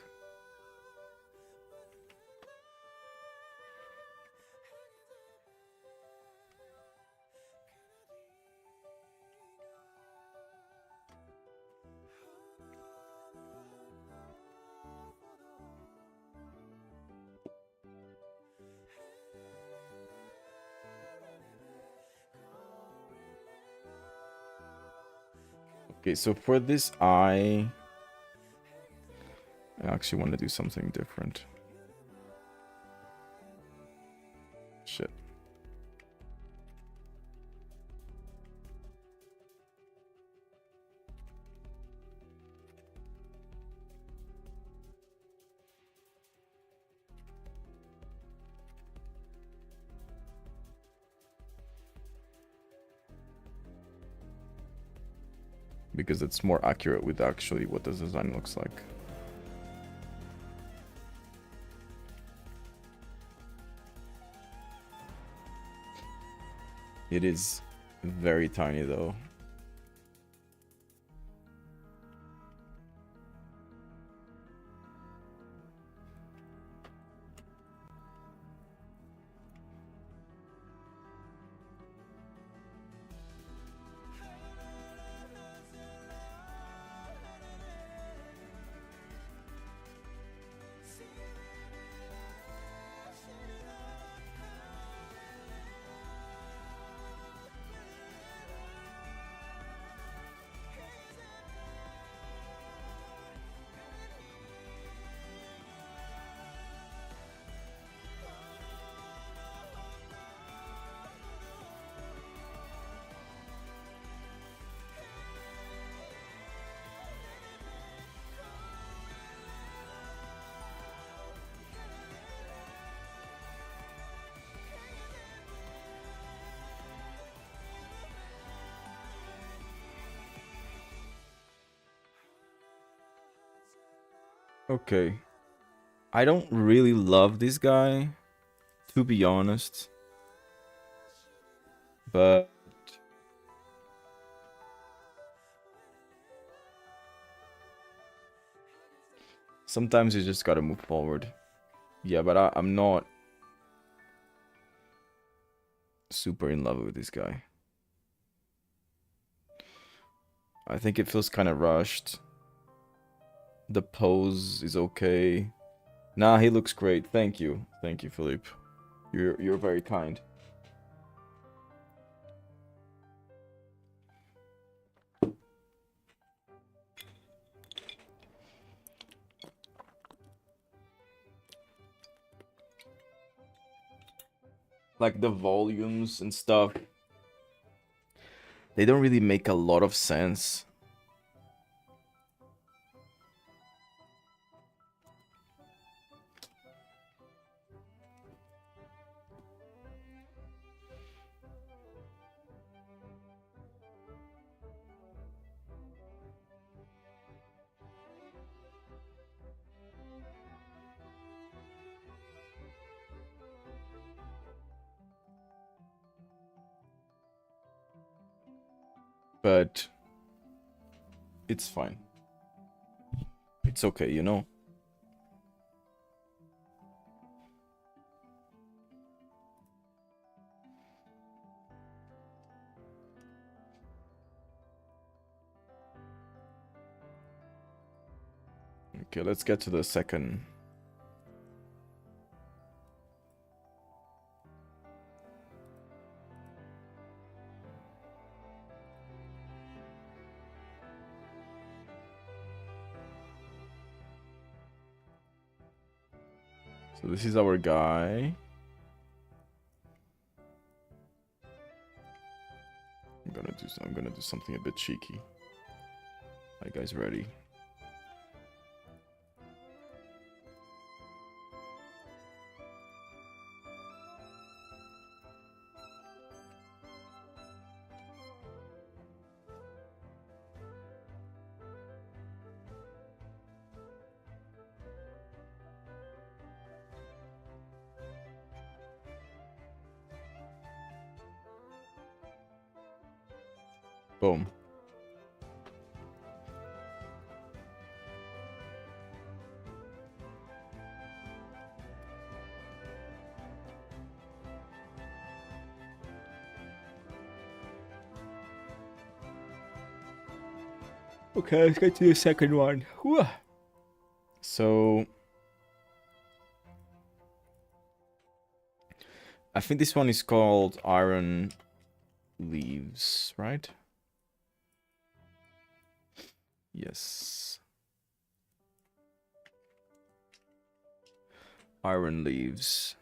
Okay, so for this I actually want to do something different. Shit. Because it's more accurate with actually what the design looks like. It is very tiny though. Okay. I don't really love this guy, to be honest. But sometimes you just gotta move forward. Yeah, but I'm not super in love with this guy. I think it feels kind of rushed. The pose is okay. Nah, he looks great. Thank you. Thank you, Philippe. You're very kind. Like the volumes and stuff, they don't really make a lot of sense. But it's fine. It's okay, you know? Okay, let's get to the second. So this is our guy. I'm gonna do something a bit cheeky. Are you guys ready? Boom. Okay, let's get to the second one. Whew. So I think this one is called Iron Leaves, right? Yes. Iron Leaves.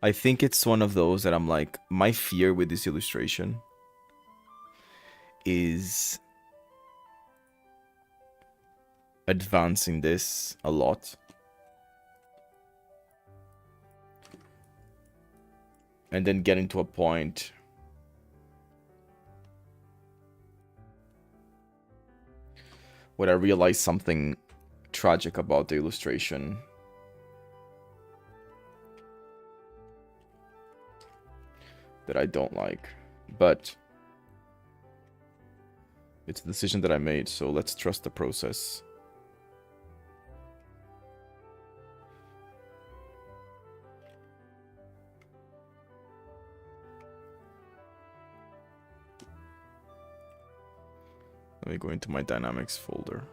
I think it's one of those that I'm like, my fear with this illustration is advancing this a lot. And then getting to a point where I realize something tragic about the illustration. That I don't like. But it's a decision that I made, so let's trust the process. Let me go into my dynamics folder.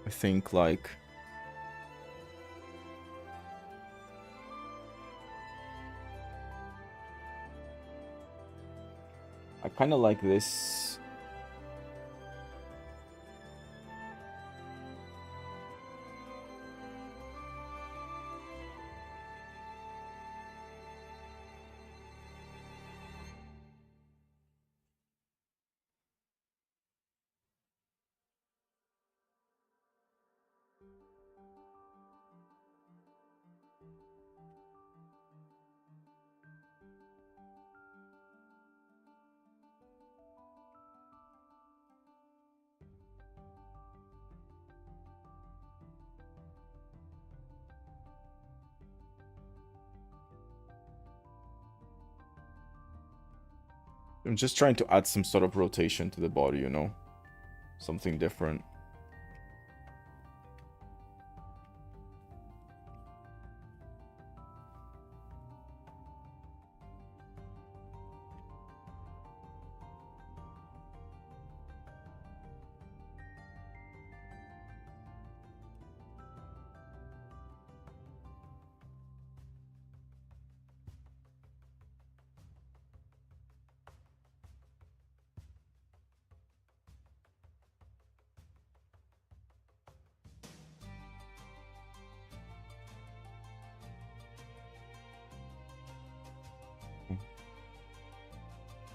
I think like I kind of like this. I'm just trying to add some sort of rotation to the body, you know? Something different.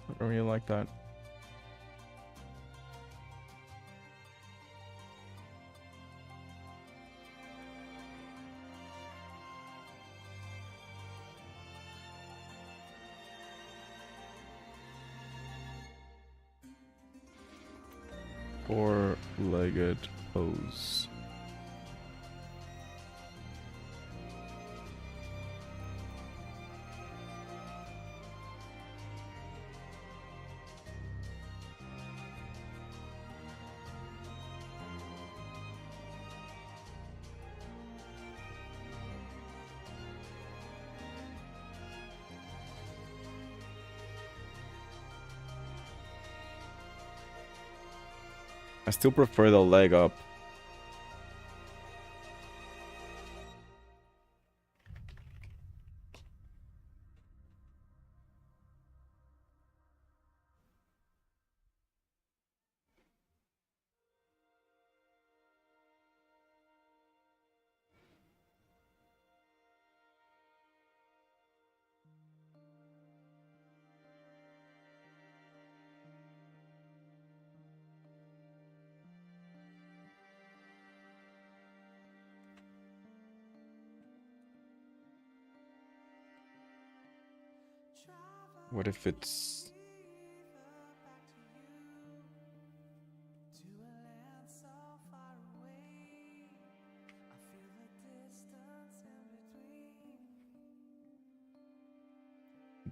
I don't really like that. Four-legged pose. I still prefer the leg up. What if it's...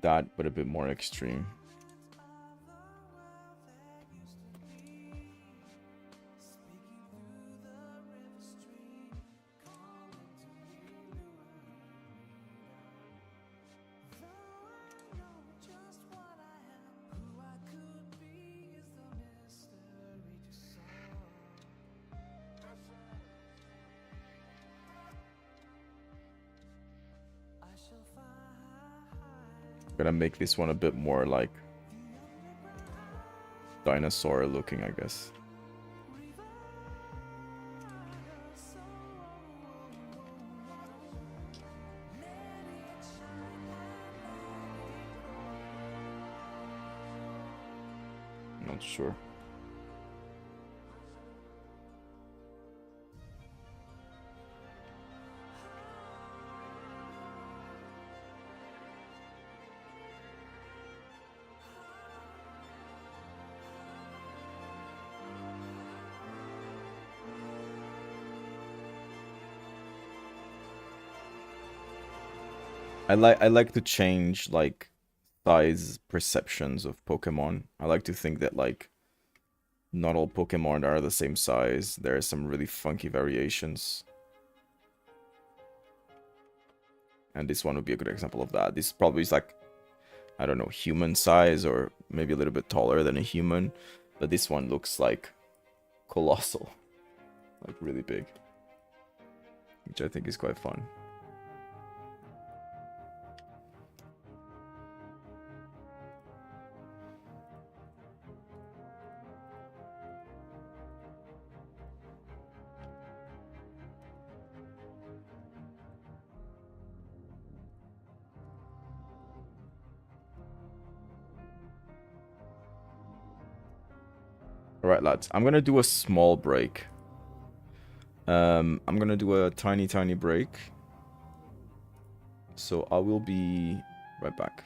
that, but a bit more extreme. Gonna make this one a bit more like dinosaur looking, I guess. Not sure. I like to change like size perceptions of Pokemon. I like to think that like not all Pokemon are the same size. There are some really funky variations. And this one would be a good example of that. This probably is like, I don't know, human size or maybe a little bit taller than a human. But this one looks like colossal. Like really big. Which I think is quite fun. Alright, lads. I'm gonna do a small break. I'm gonna do a tiny break. So I will be right back.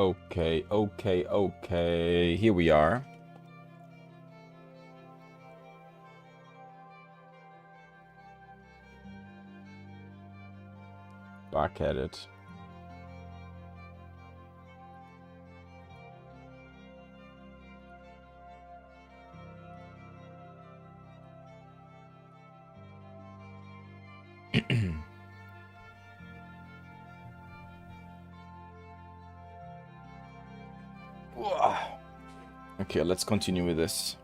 Okay, okay, okay. Here we are. Back at it. Okay, let's continue with this.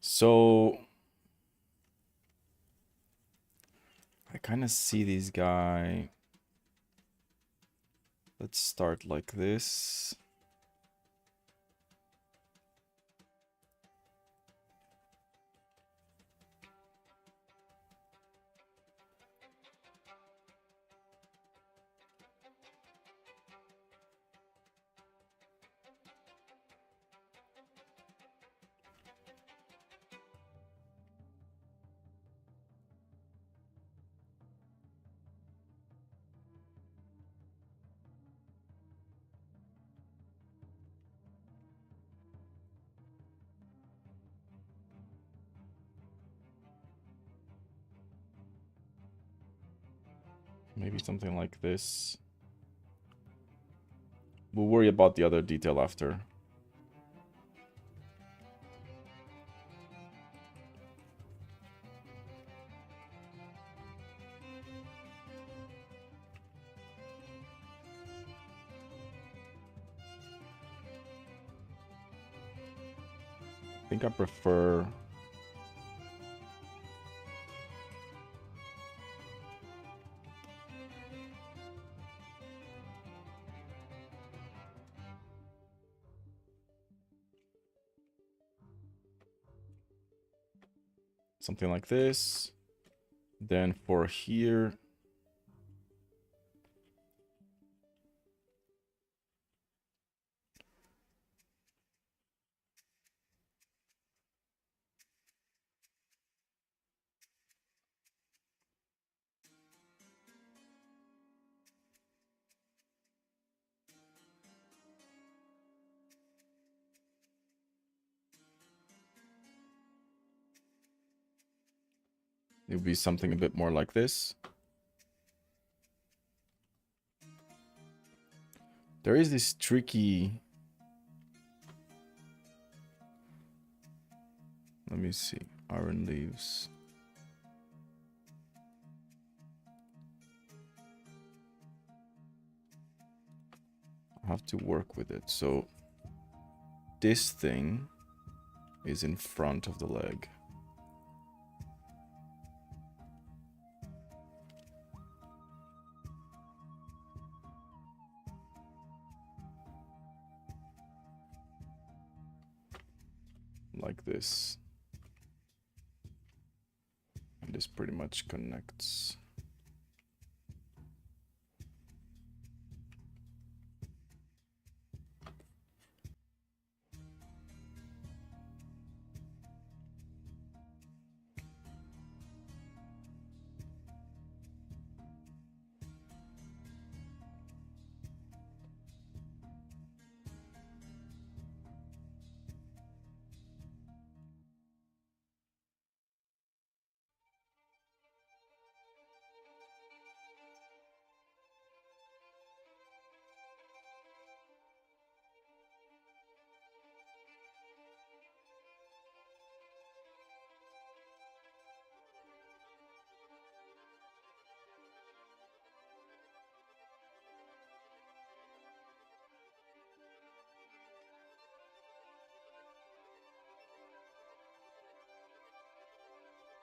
So I kind of see this guy. Let's start like this. Maybe something like this. We'll worry about the other detail after. I think I prefer... something like this. Then for here... it would be something a bit more like this. There is this tricky... Let me see. Iron leaves. I have to work with it. So this thing is in front of the leg. Like this. And this pretty much connects.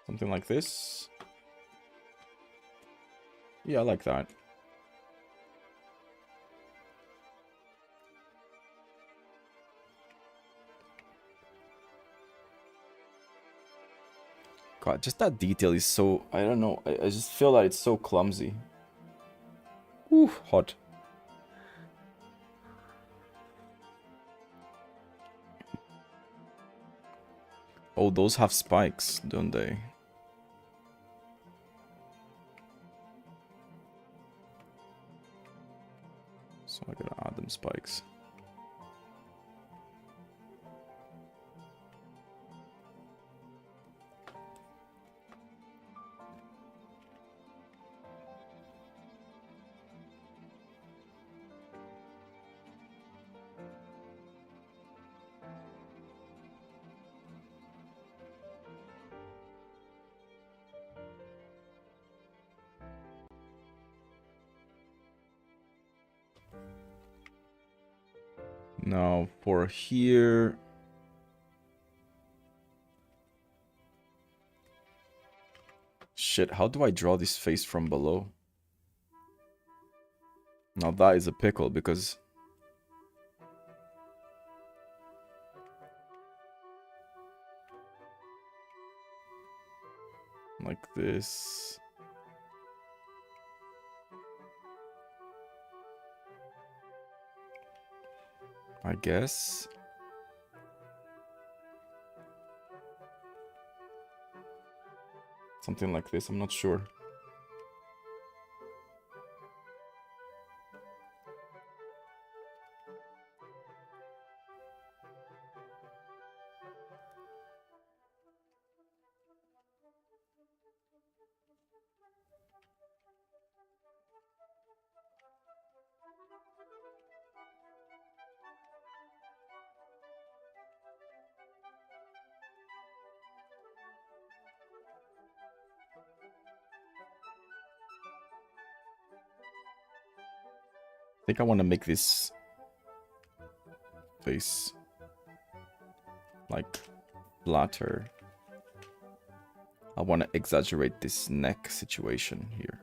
Something like this. Yeah, I like that. God, just that detail is so... I don't know. I just feel that it's so clumsy. Ooh, hot. Oh, those have spikes, don't they? So I gotta add them spikes. Now for here... Shit, how do I draw this face from below? Now that is a pickle because... Like this... I guess... Something like this, I'm not sure. I think I want to make this face like flatter. I want to exaggerate this neck situation here.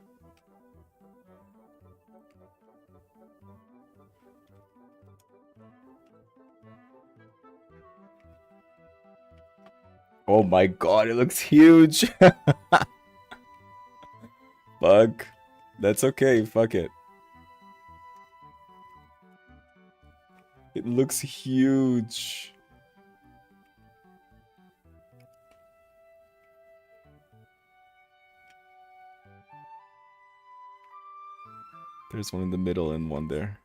Oh my god, it looks huge! Fuck. That's okay, fuck it. It looks huge. There's one in the middle and one there.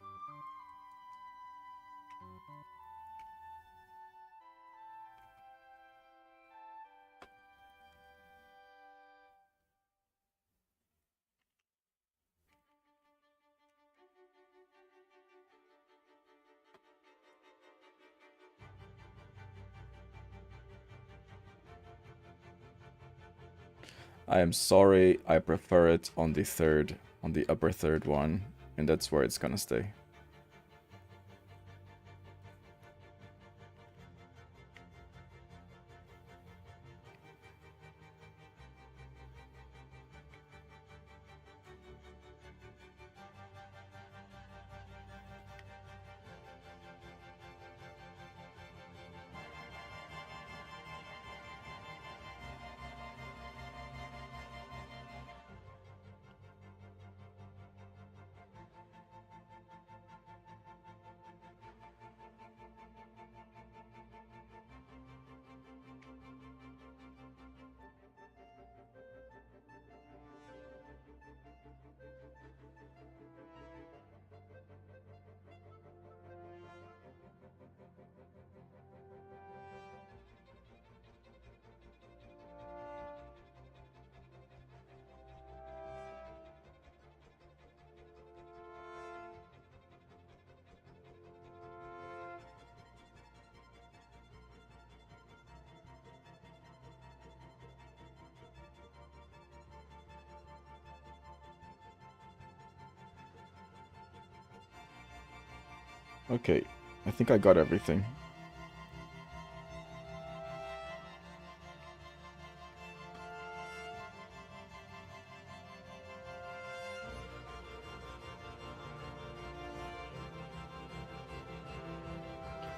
I am sorry, I prefer it on the upper third one, and that's where it's gonna stay. Okay, I think I got everything.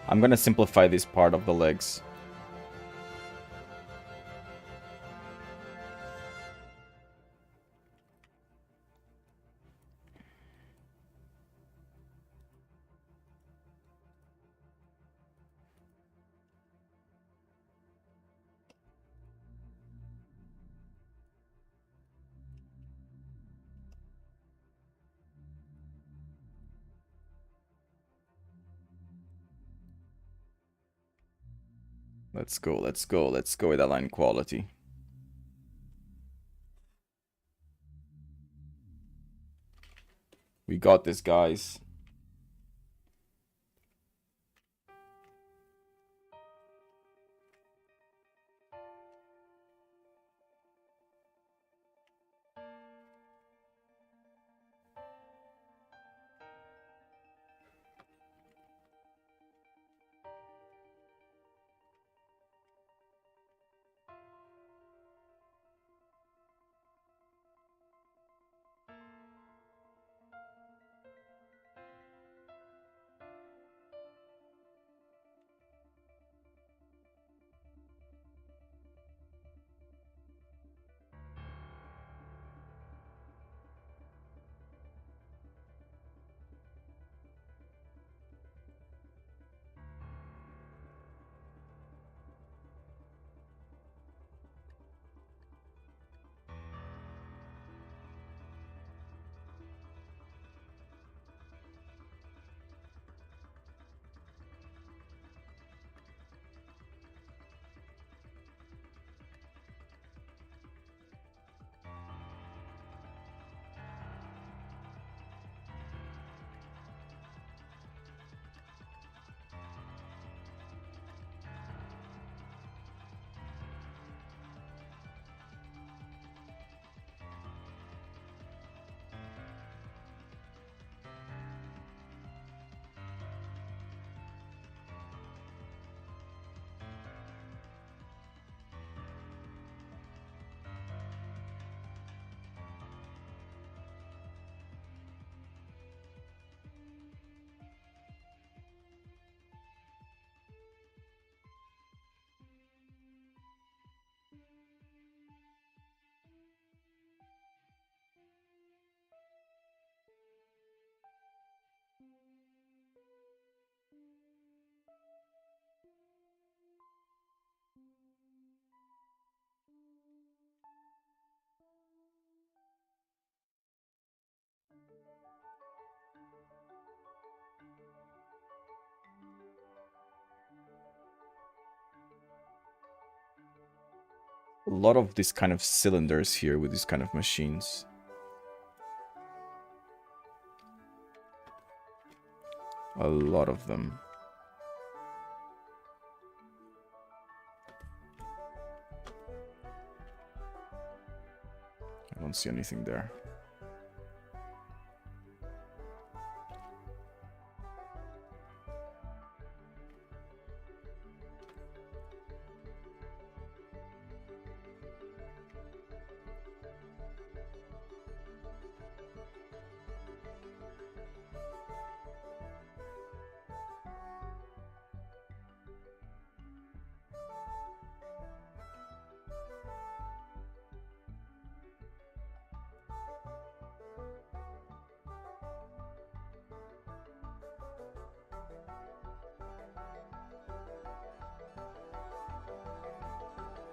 I'm gonna simplify this part of the legs. Let's go, let's go, let's go with align quality. We got this, guys. A lot of these kind of cylinders here with these kind of machines. A lot of them. I don't see anything there.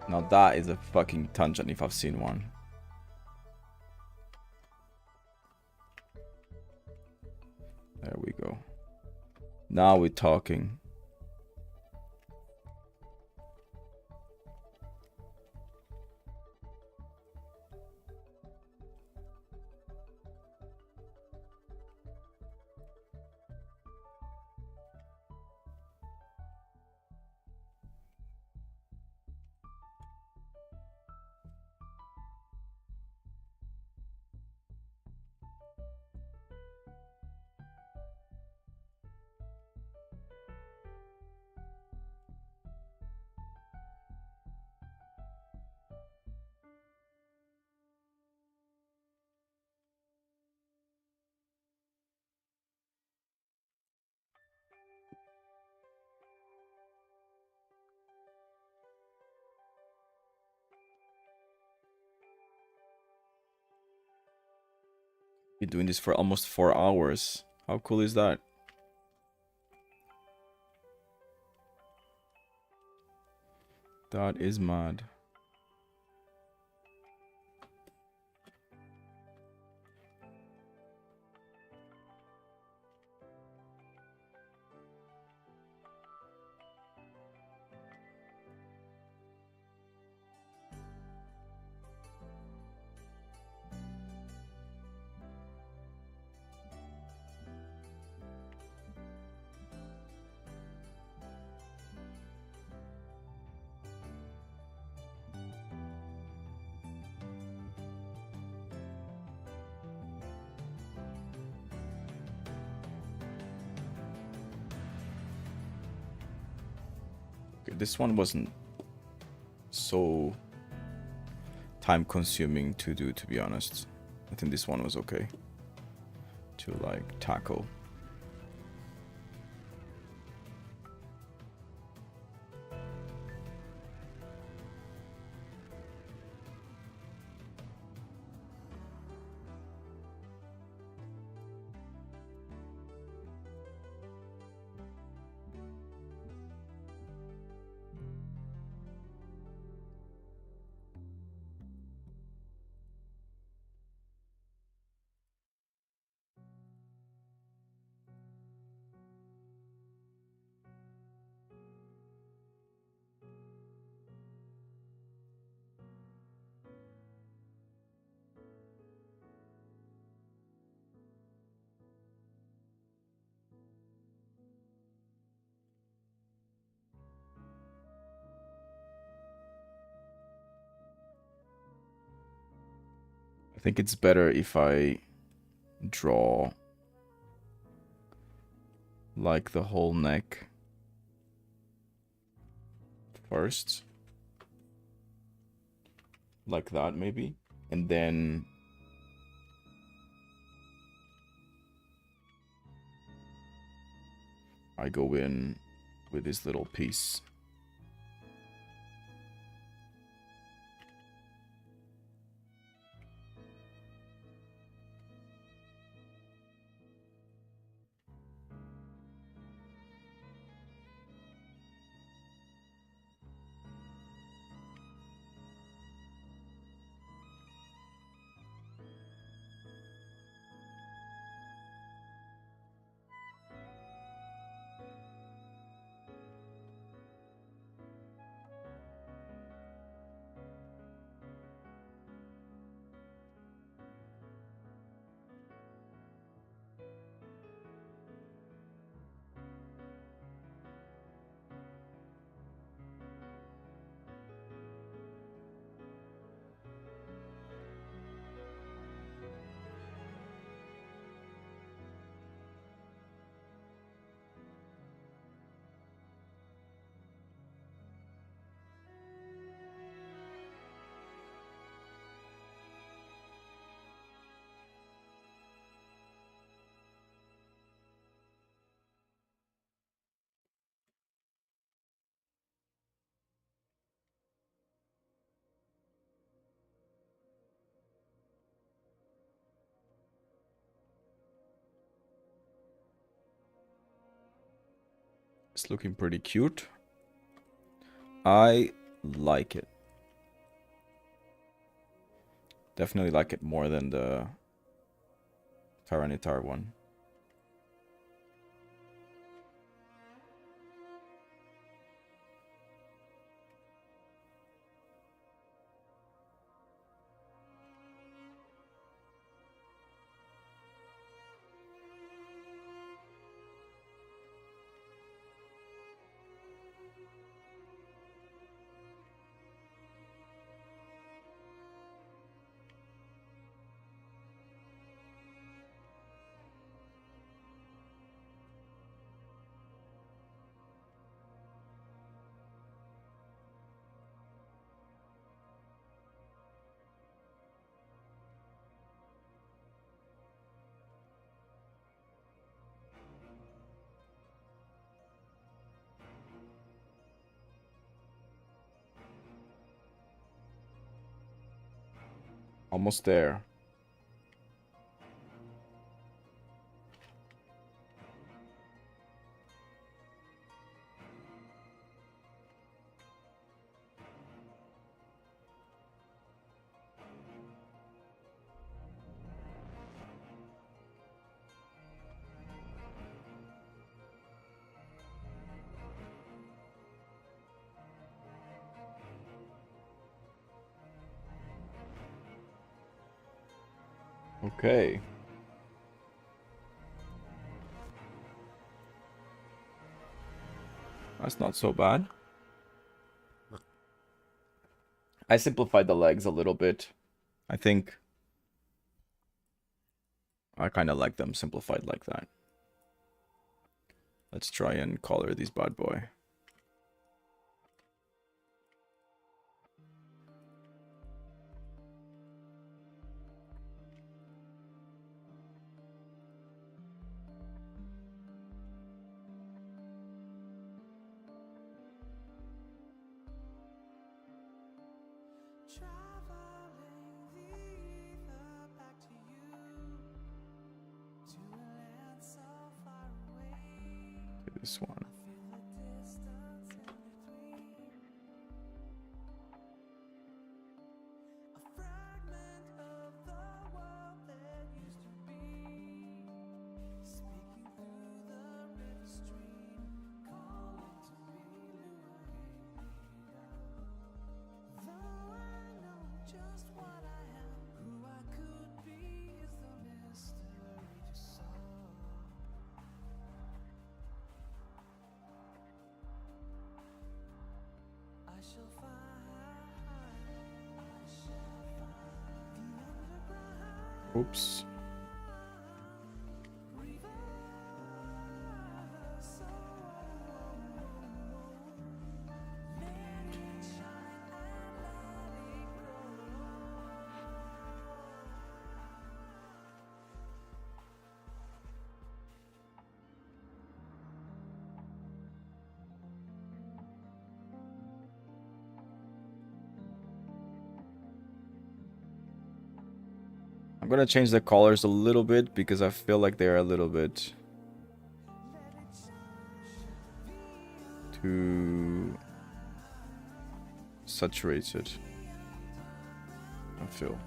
Now that is a fucking tangent if I've seen one. There we go. Now we're talking. Been doing this for almost 4 hours. How cool is that? That is mad. This one wasn't so time consuming to do, to be honest. I think this one was okay to like tackle. I think it's better if I draw like the whole neck first. Like that, maybe. And then I go in with this little piece. It's looking pretty cute. I like it. Definitely like it more than the Tyranitar one. Almost there. Okay. That's not so bad. I simplified the legs a little bit. I think I kind of like them simplified like that. Let's try and color these bad boy. This one. Oops. I'm gonna change the colors a little bit because I feel like they're a little bit too saturated, I feel.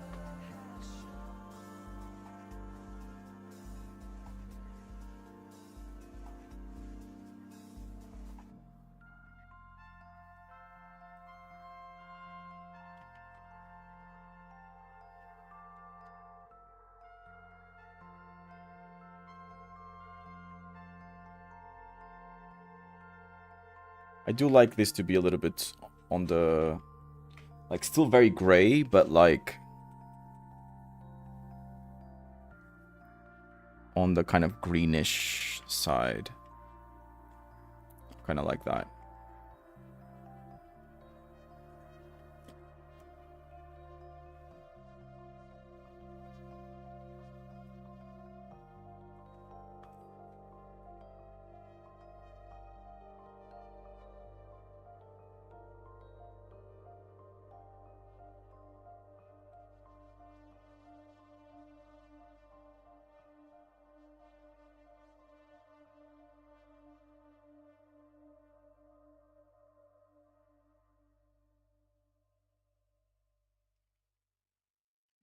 I do like this to be a little bit on the, like, still very gray, but like on the kind of greenish side. Kind of like that.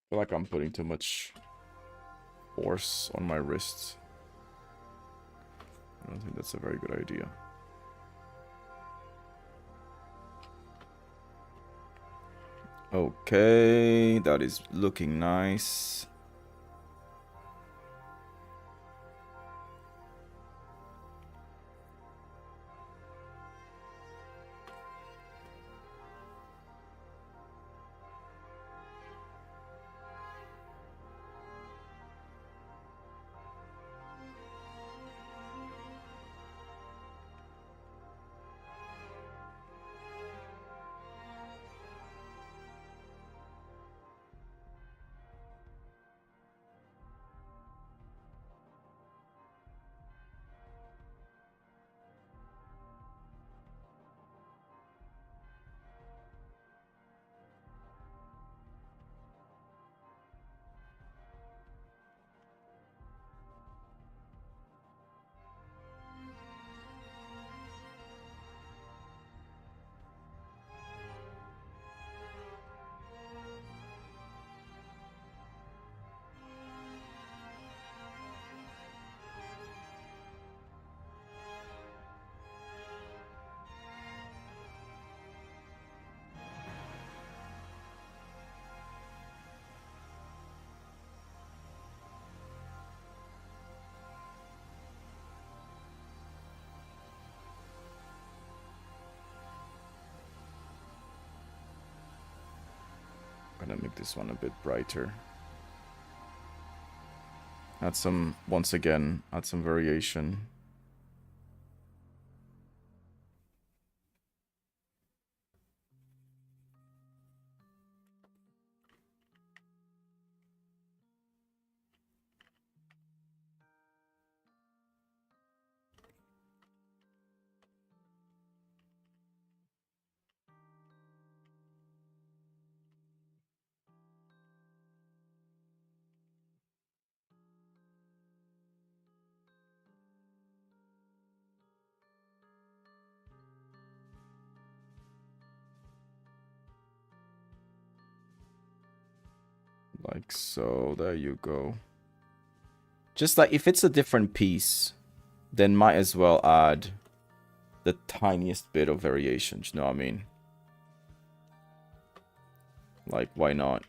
I feel like I'm putting too much force on my wrists. I don't think that's a very good idea. Okay, that is looking nice. I'm gonna make this one a bit brighter. Add some, once again, add some variation. Like so, there you go. Just like, if it's a different piece, then might as well add the tiniest bit of variation, do you know what I mean? Like, why not?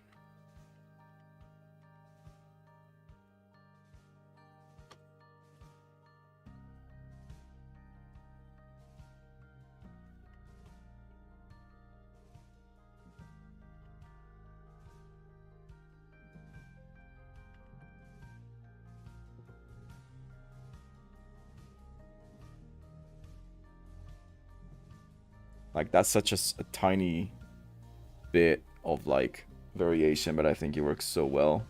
Like, that's such a tiny bit of, like, variation, but I think it works so well.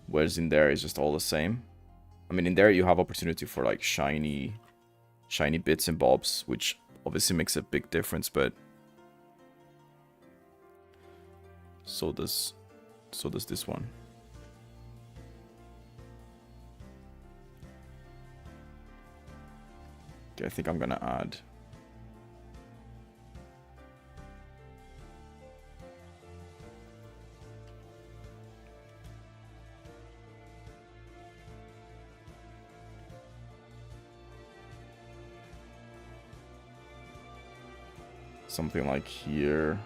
Whereas in there, it's just all the same. I mean, in there, you have opportunity for, like, shiny bits and bobs, which obviously makes a big difference, but so does this one. Okay, I think I'm gonna add something like here.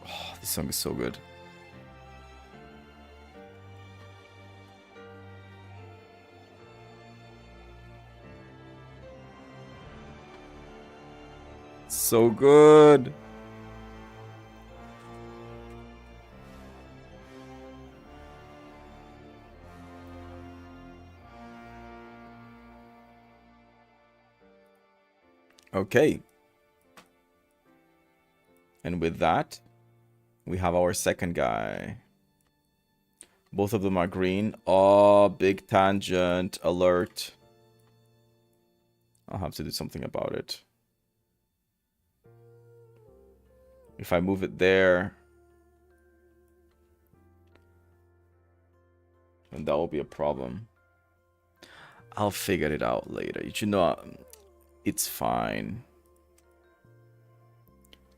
Oh, this song is so good. So good. Okay. And with that, we have our second guy. Both of them are green. Oh, big tangent alert. I'll have to do something about it. If I move it there, then that will be a problem. I'll figure it out later. You know, it's fine.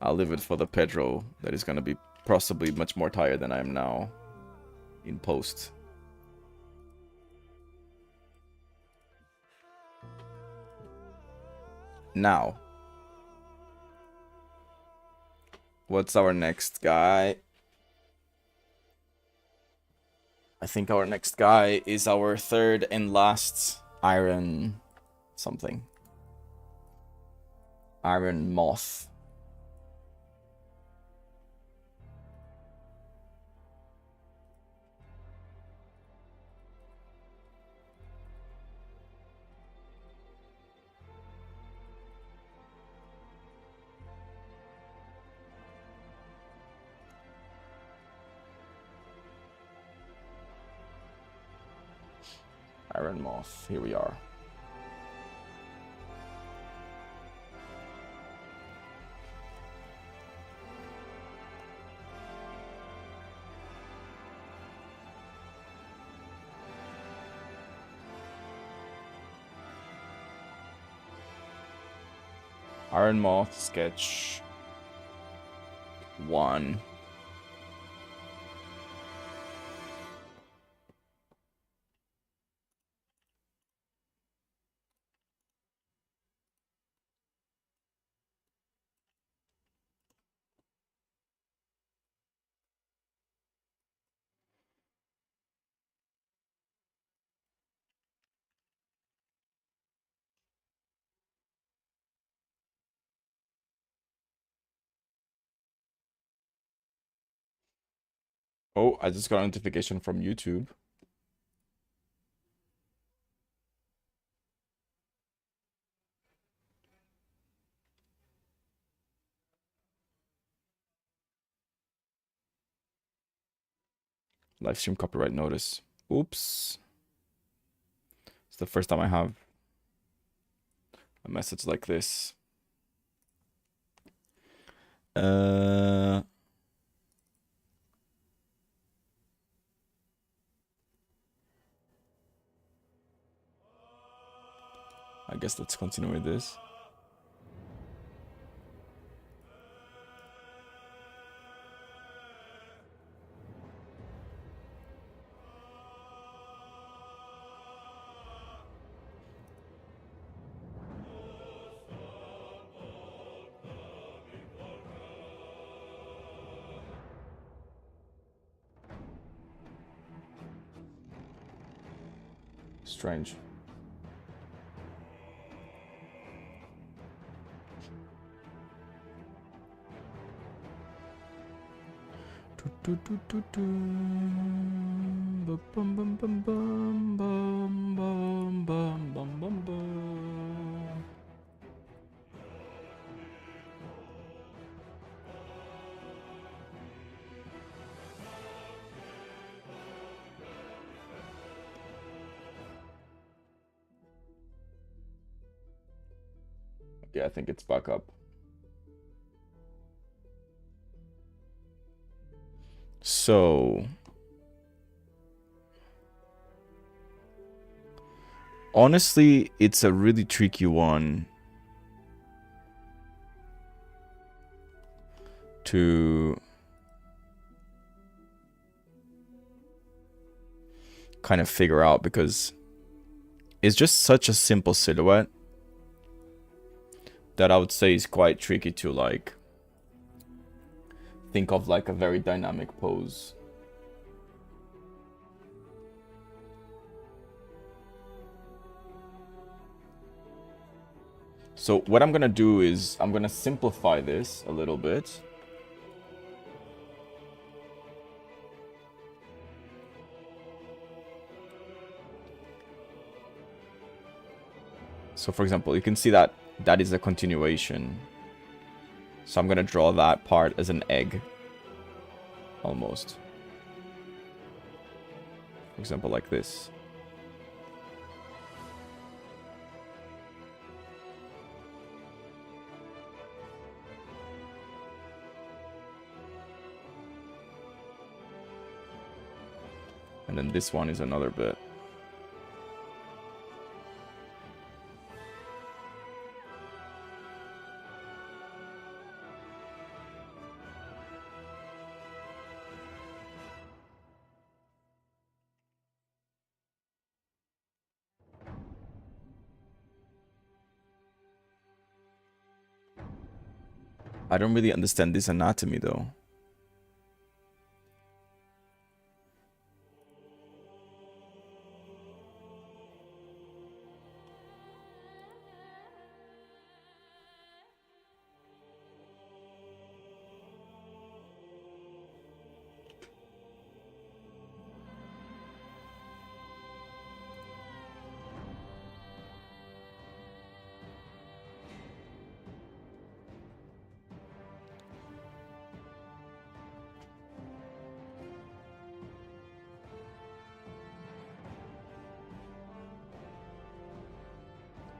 I'll leave it for the Pedro that is going to be possibly much more tired than I am now in post. Now, what's our next guy? I think our next guy is our third and last Iron something. Iron Moth. Iron Moth, here we are. Iron Moth sketch 1. Oh, I just got a notification from YouTube. Livestream copyright notice. Oops. It's the first time I have a message like this. I guess let's continue with this. Strange. Bum, bum, bum, bum, bum, bum, bum, bum, bum, bum. Yeah, I think it's back up. So, honestly, it's a really tricky one to kind of figure out because it's just such a simple silhouette that I would say is quite tricky to like think of like a very dynamic pose. So what I'm gonna do is I'm gonna simplify this a little bit. So for example, you can see that that is a continuation. So I'm gonna draw that part as an egg. Almost. For example, like this. And then this one is another bit. I don't really understand this anatomy though.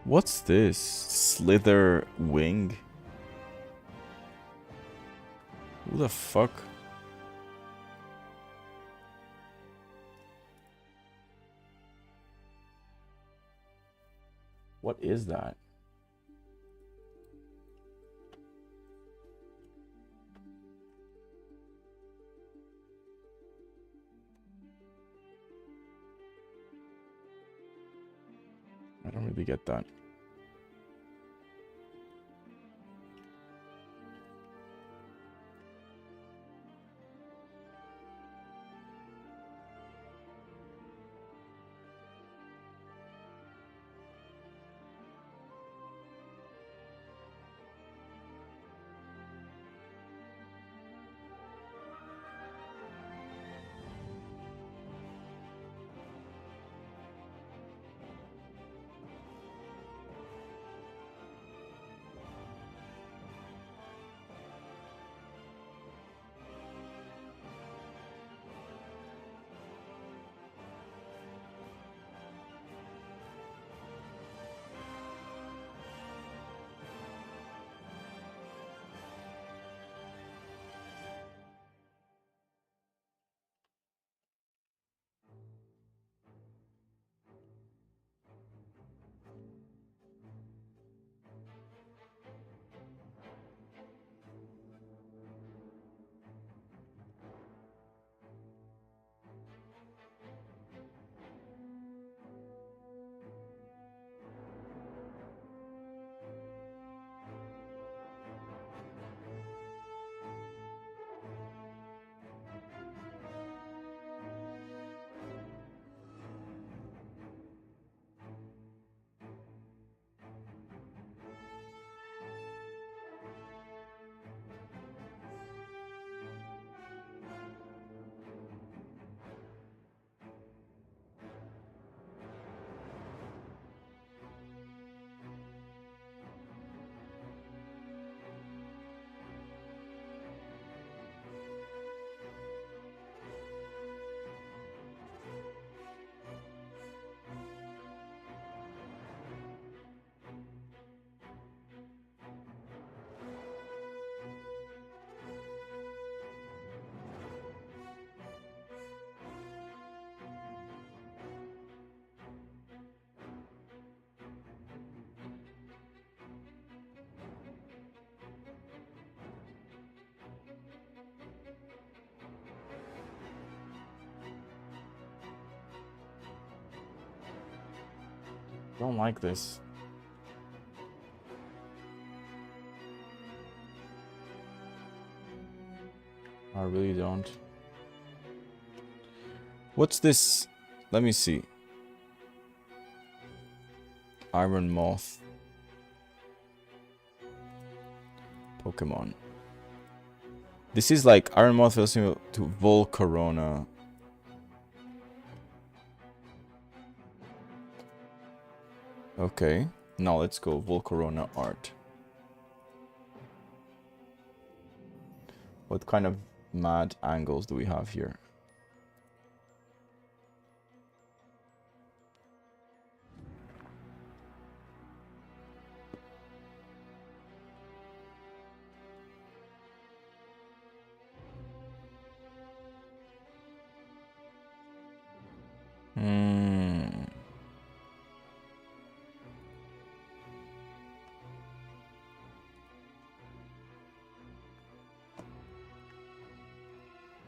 What's this? Slither wing? Who the fuck? What is that? I don't really get that. Don't like this. I really don't. What's this? Let me see. Iron Moth. Pokemon. This is like Iron Moth is similar to Volcarona. Okay. Now let's go Volcarona art. What kind of mad angles do we have here?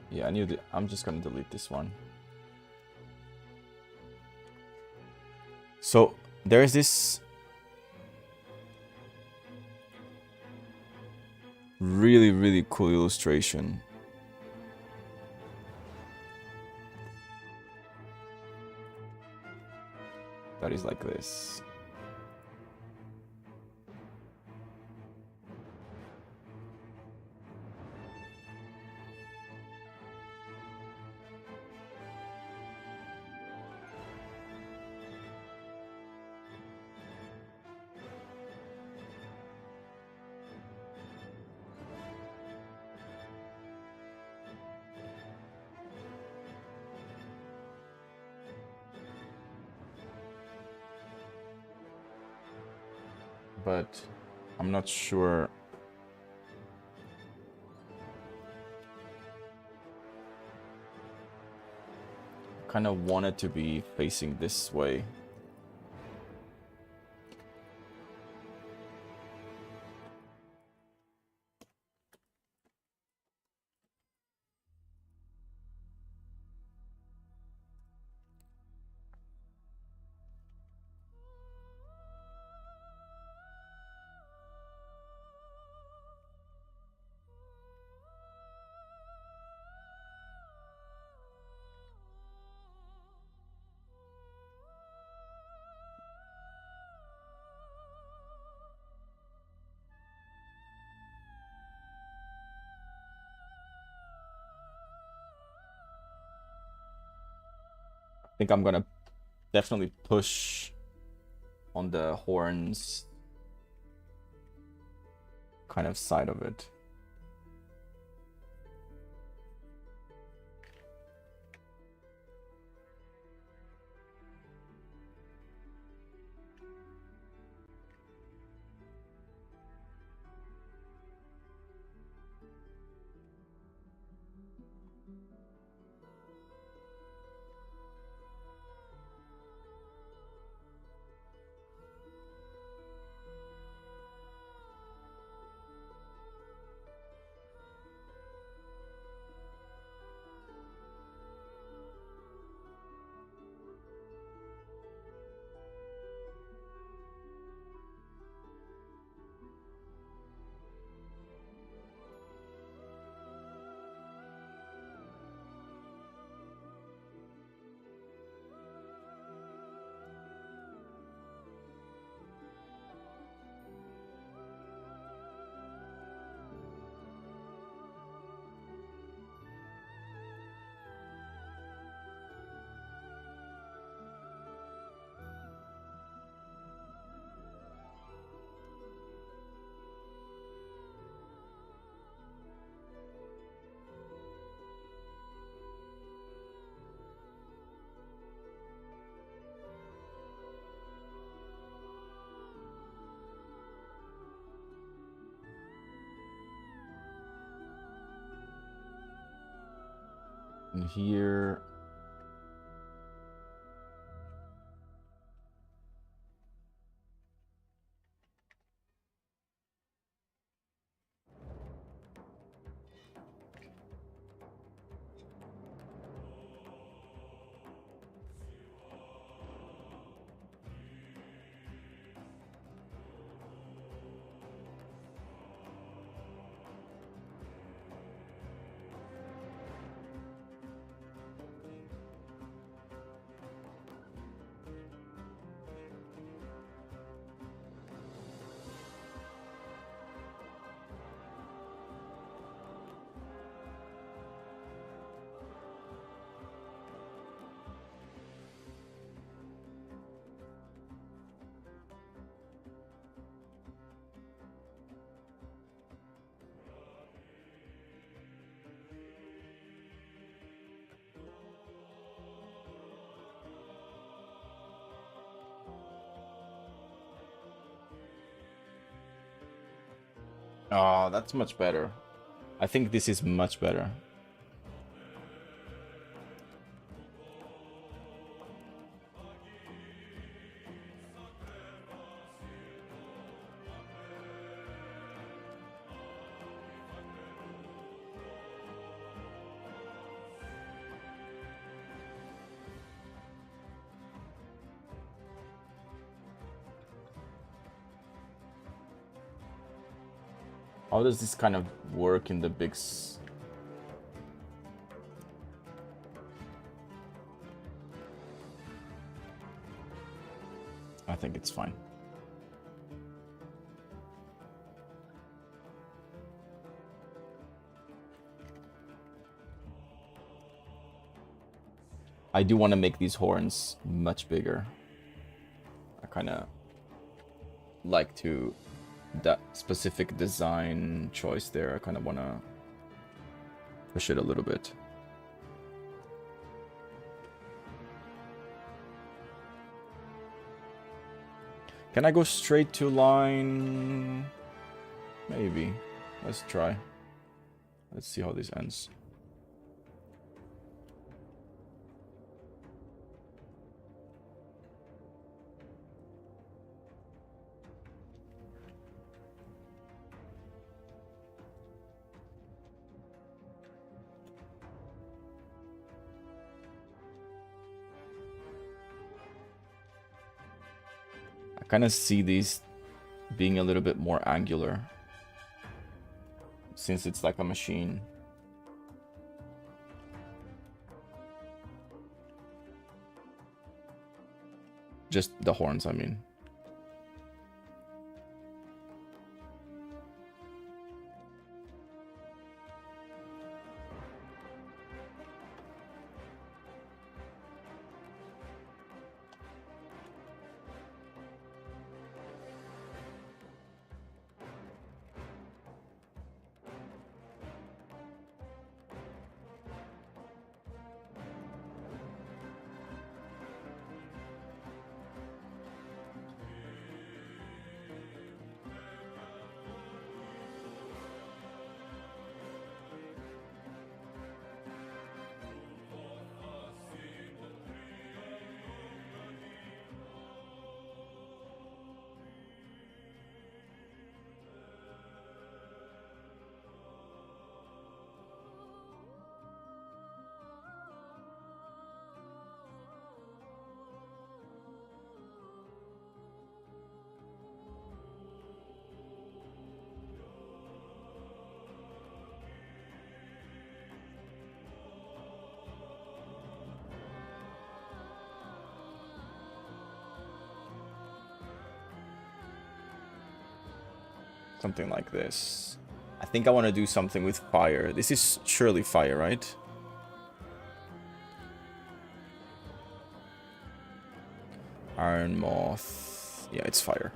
Yeah, I knew that. I'm just gonna delete this one. So there's this really cool illustration. That is like this. But I'm not sure. I kind of want it to be facing this way. I think I'm gonna definitely push on the horns kind of side of it. And here. Oh, that's much better. I think this is much better. How does this kind of work in the I think it's fine. I do want to make these horns much bigger. I kind of like to that specific design choice there. I kind of want to push it a little bit. Can I go straight to line? Maybe. Let's try. Let's see how this ends. I kind of see these being a little bit more angular since it's like a machine. Just the horns, I mean. Something like this. I think I want to do something with fire. This is surely fire, right? Iron Moth. Yeah, it's fire.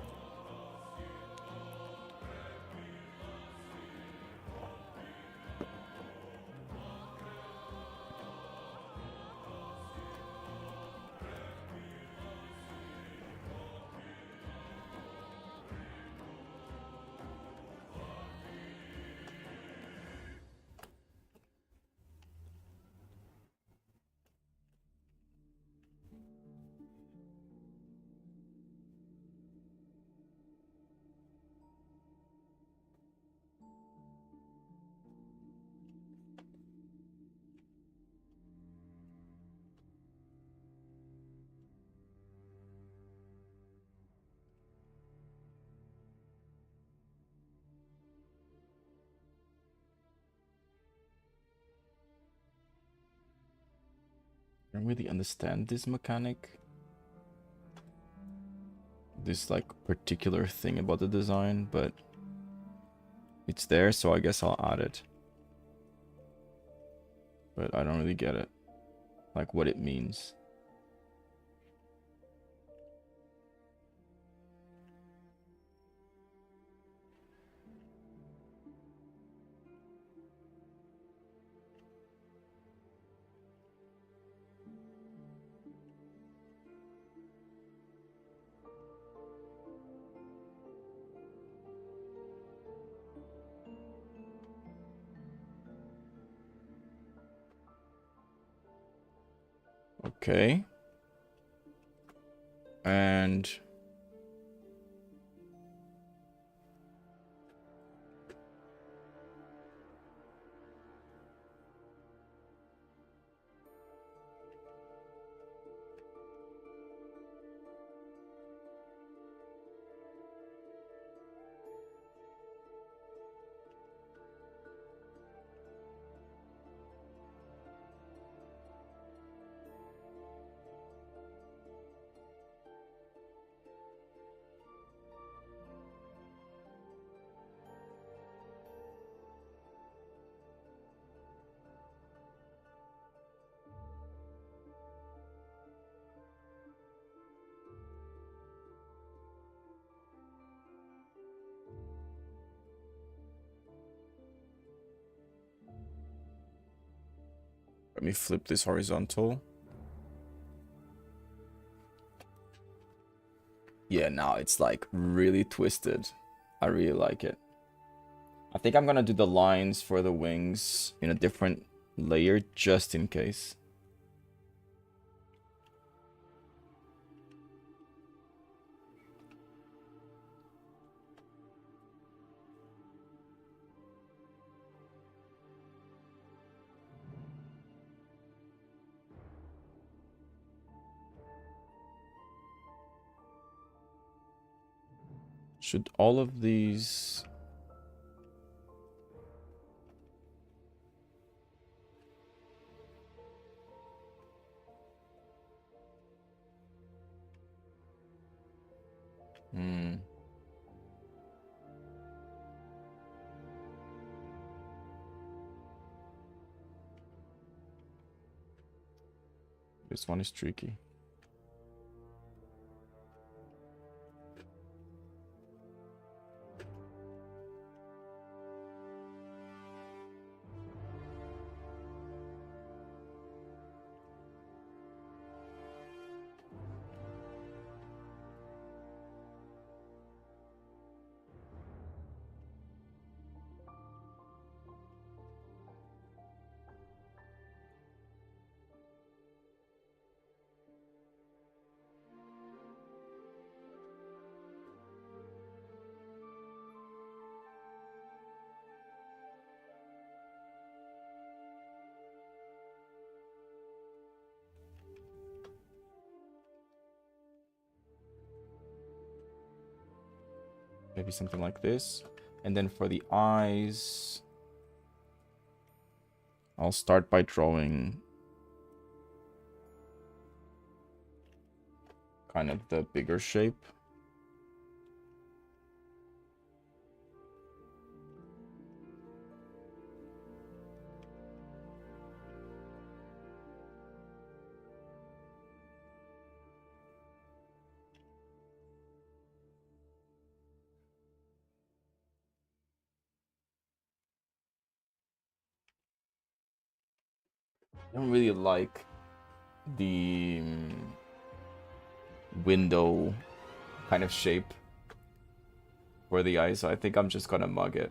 I don't really understand this mechanic. This like particular thing about the design, but it's there, so I guess I'll add it. But I don't really get it. Like what it means. Okay. And let me flip this horizontal. Yeah, now it's like really twisted. I really like it. I think I'm gonna do the lines for the wings in a different layer just in case. Should all of these... This one is tricky. Maybe something like this. And then for the eyes, I'll start by drawing kind of the bigger shape. I don't really like the window kind of shape for the eyes, so I think I'm just gonna mug it.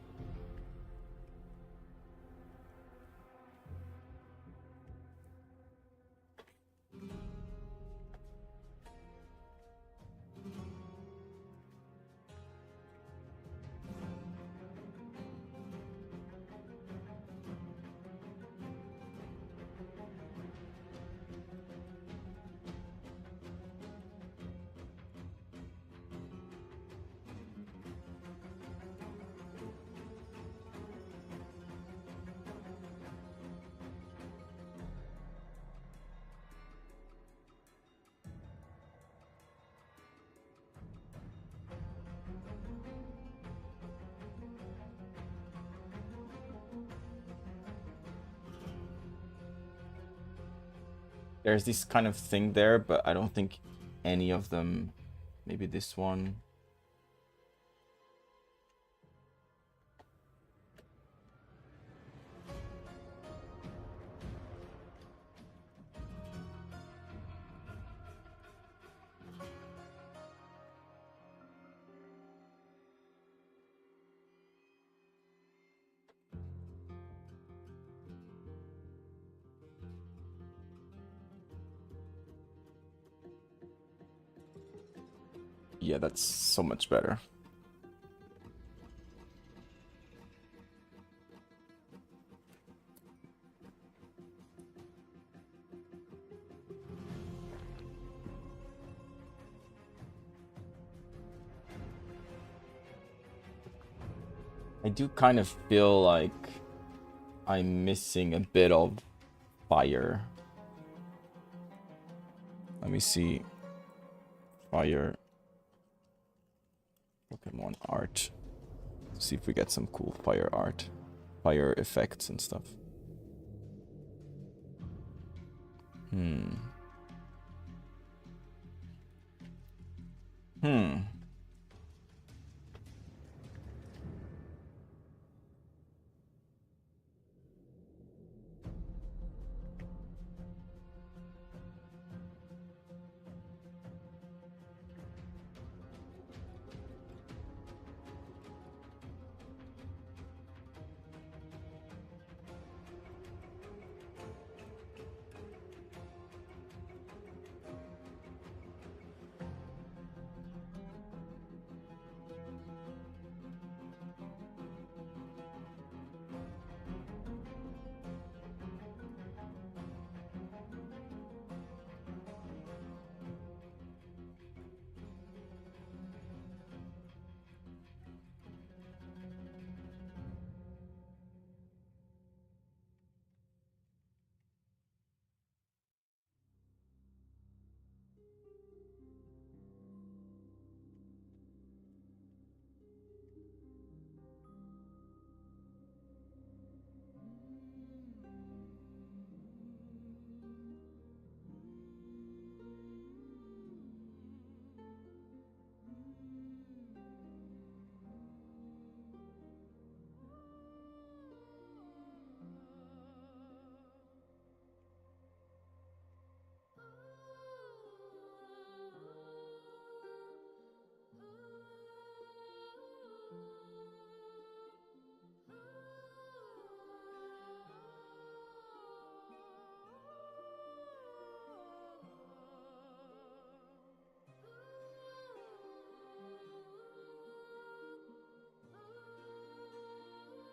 There's this kind of thing there, but I don't think any of them... Maybe this one. Yeah, that's so much better. I do kind of feel like I'm missing a bit of fire. Let me see. Fire. Pokemon art. See if we get some cool fire art. Fire effects and stuff. Hmm.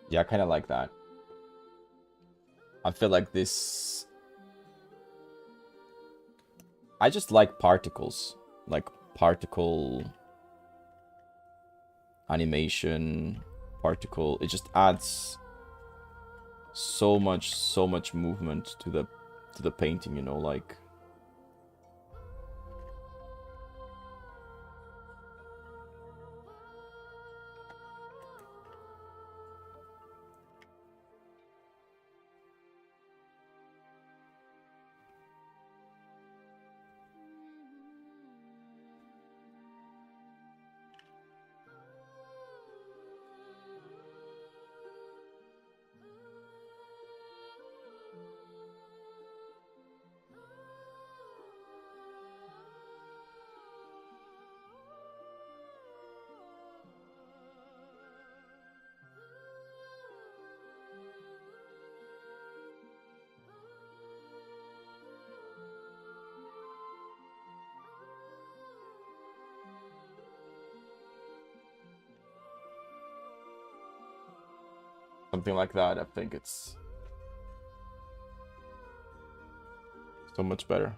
Yeah, I kind of like that. I feel like this... I just like particles. Like particle animation, particle. It just adds so much movement to the painting, you know, like... Something like that, I think it's so much better.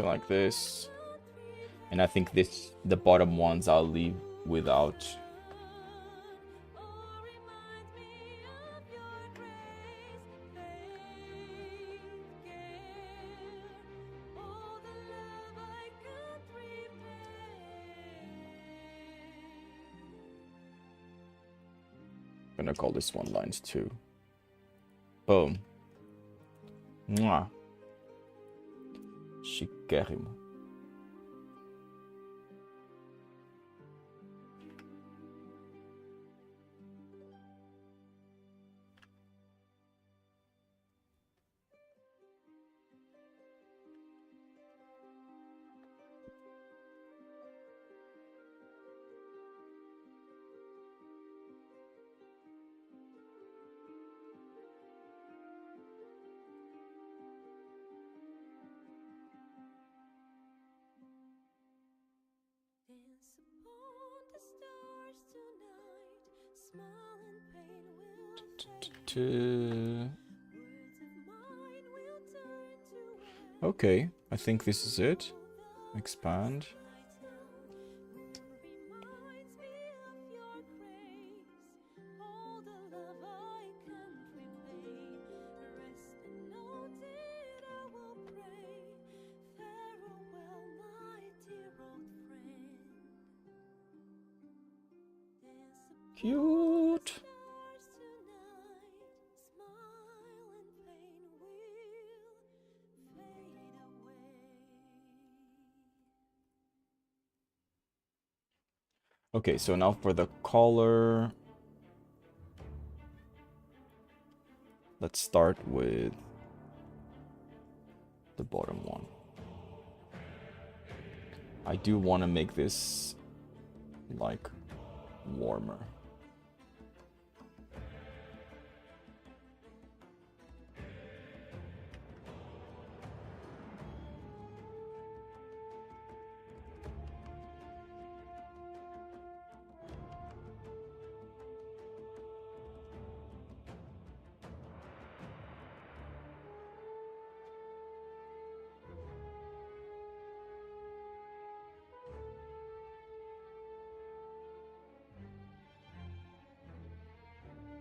something like this. And I think the bottom ones I'll leave without. I'm gonna call this one lines 2. Boom. Mwah. Chiquérrimo. Okay, I think this is it. Expand. Cute. Okay, so now for the color. Let's start with the bottom one. I do want to make this like warmer.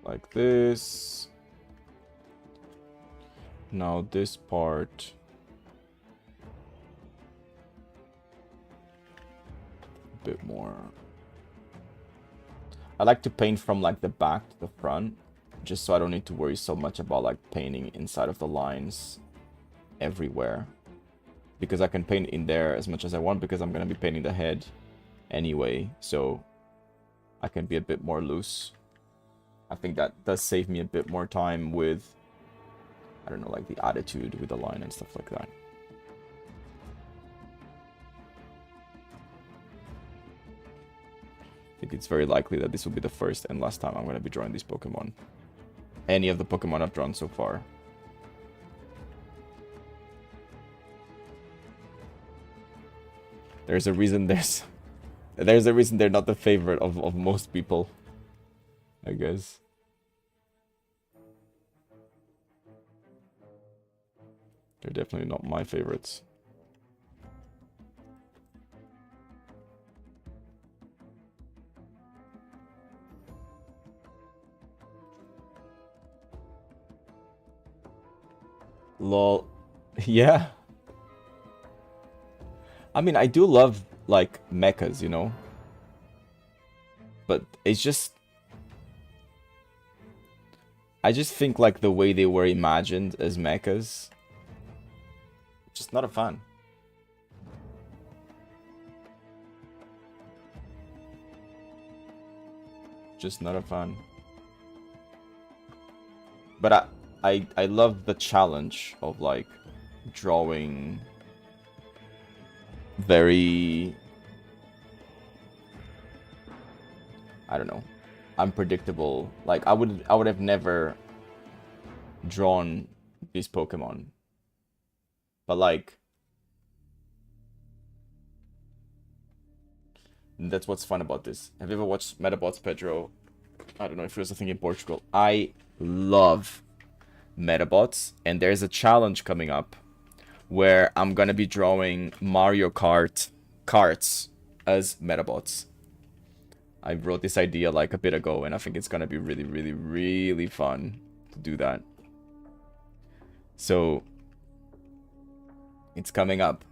Like this. Now this part. A bit more. I like to paint from like the back to the front, just so I don't need to worry so much about like painting inside of the lines everywhere. Because I can paint in there as much as I want because I'm gonna be painting the head anyway, so I can be a bit more loose. I think that does save me a bit more time with, I don't know, like the attitude with the line and stuff like that. I think it's very likely that this will be the first and last time I'm going to be drawing these Pokemon. Any of the Pokemon I've drawn so far. There's a reason there's a reason they're not the favorite of most people, I guess. They're definitely not my favorites. Lol. Yeah. I mean, I do love, like, mechas, you know? But it's just... I just think, like, the way they were imagined as mechas... Just not a fan. Just not a fan. But I love the challenge of, like, drawing very, I don't know, unpredictable. Like I would have never drawn these Pokemon. But like that's what's fun about this. Have you ever watched Metabots, Pedro? I don't know if it was a thing in Portugal. I love Metabots, and there's a challenge coming up where I'm gonna be drawing Mario Kart carts as Metabots. I wrote this idea like a bit ago, and I think it's gonna be really, really, really fun to do that. So, it's coming up.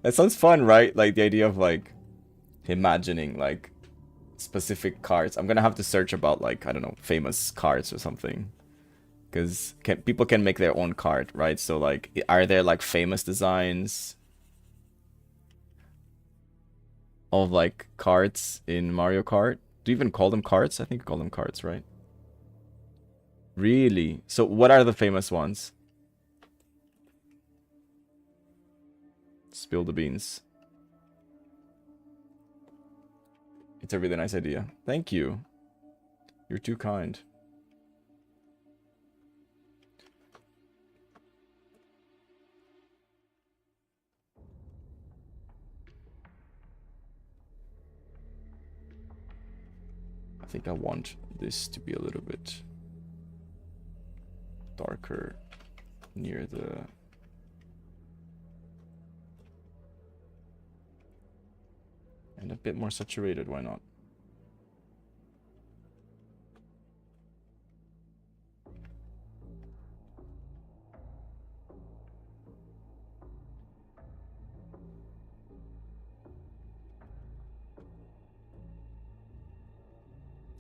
That sounds fun, right? Like the idea of like imagining like specific cards. I'm gonna have to search about like, I don't know, famous cards or something. Because people can make their own card, right? So like, are there like famous designs of like cards in Mario Kart? Do you even call them cards? I think you call them cards, right? Really? So what are the famous ones? Spill the beans. It's a really nice idea. Thank you. You're too kind. I think I want this to be a little bit darker near the... And a bit more saturated, why not?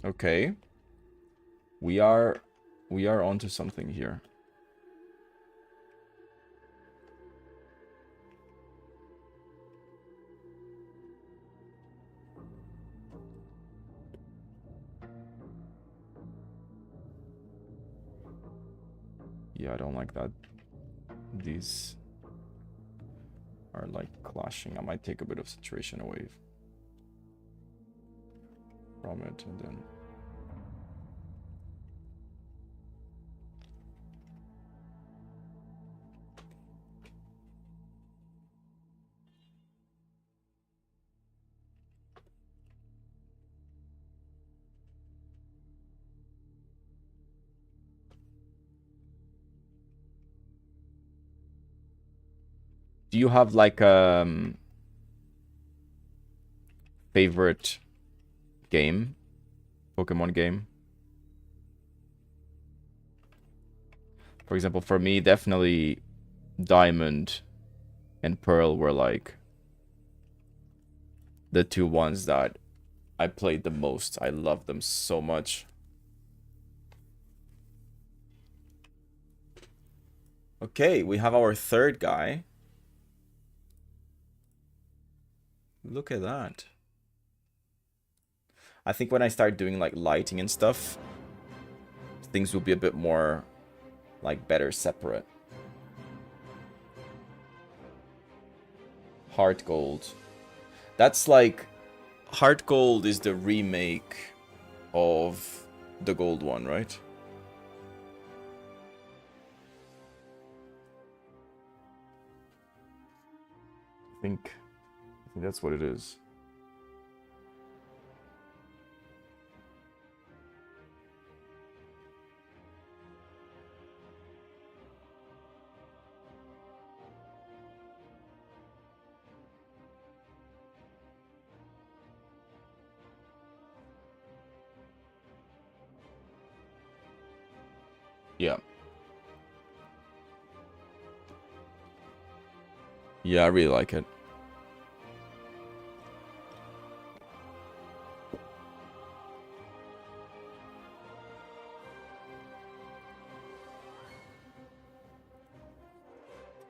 Okay. We are onto something here. Yeah, I don't like that. These are like clashing. I might take a bit of saturation away from it and then... Do you have like favorite game? Pokemon game? For example, for me, definitely Diamond and Pearl were like the two ones that I played the most. I love them so much. Okay, we have our third guy. Look at that. I think when I start doing like lighting and stuff, things will be a bit more like better separate. Heart Gold. That's like... Heart Gold is the remake of the gold one, right? I think that's what it is. Yeah. Yeah, I really like it.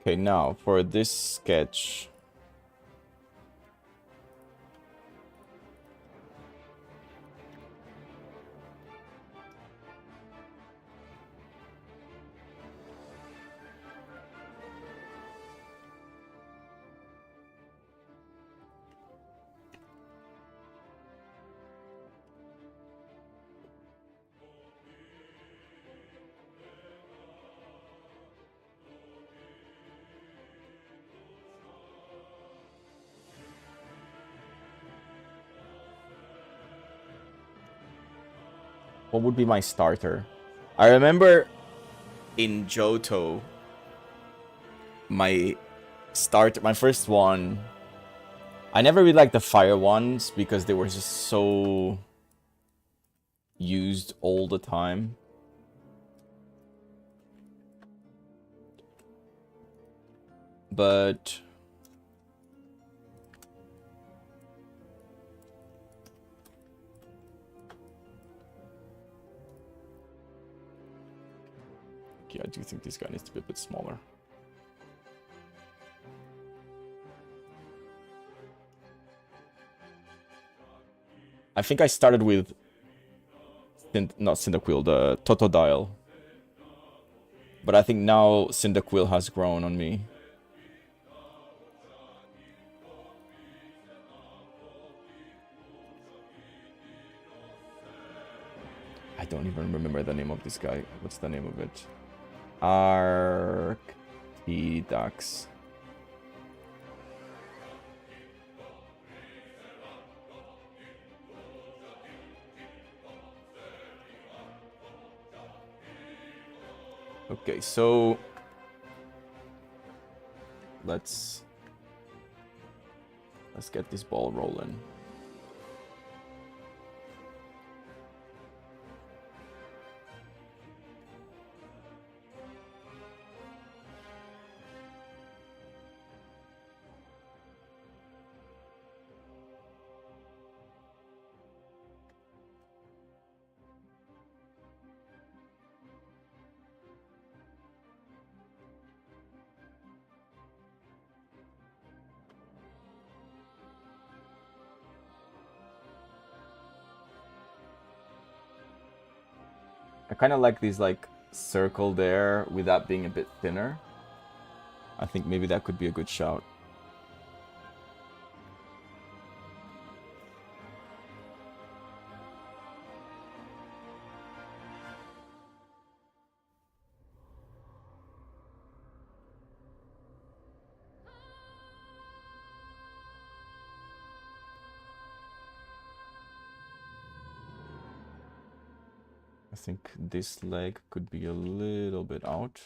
Okay, now for this sketch... What would be my starter? I remember in Johto, my first one, I never really liked the fire ones because they were just so used all the time. But okay, I do think this guy needs to be a bit smaller. I think I started with not Cyndaquil, the Totodile. But I think now Cyndaquil has grown on me. I don't even remember the name of this guy. What's the name of it? Arctidax. Okay, so let's get this ball rolling. I kind of like this like circle there with that being a bit thinner. I think maybe that could be a good shout. I think this leg could be a little bit out.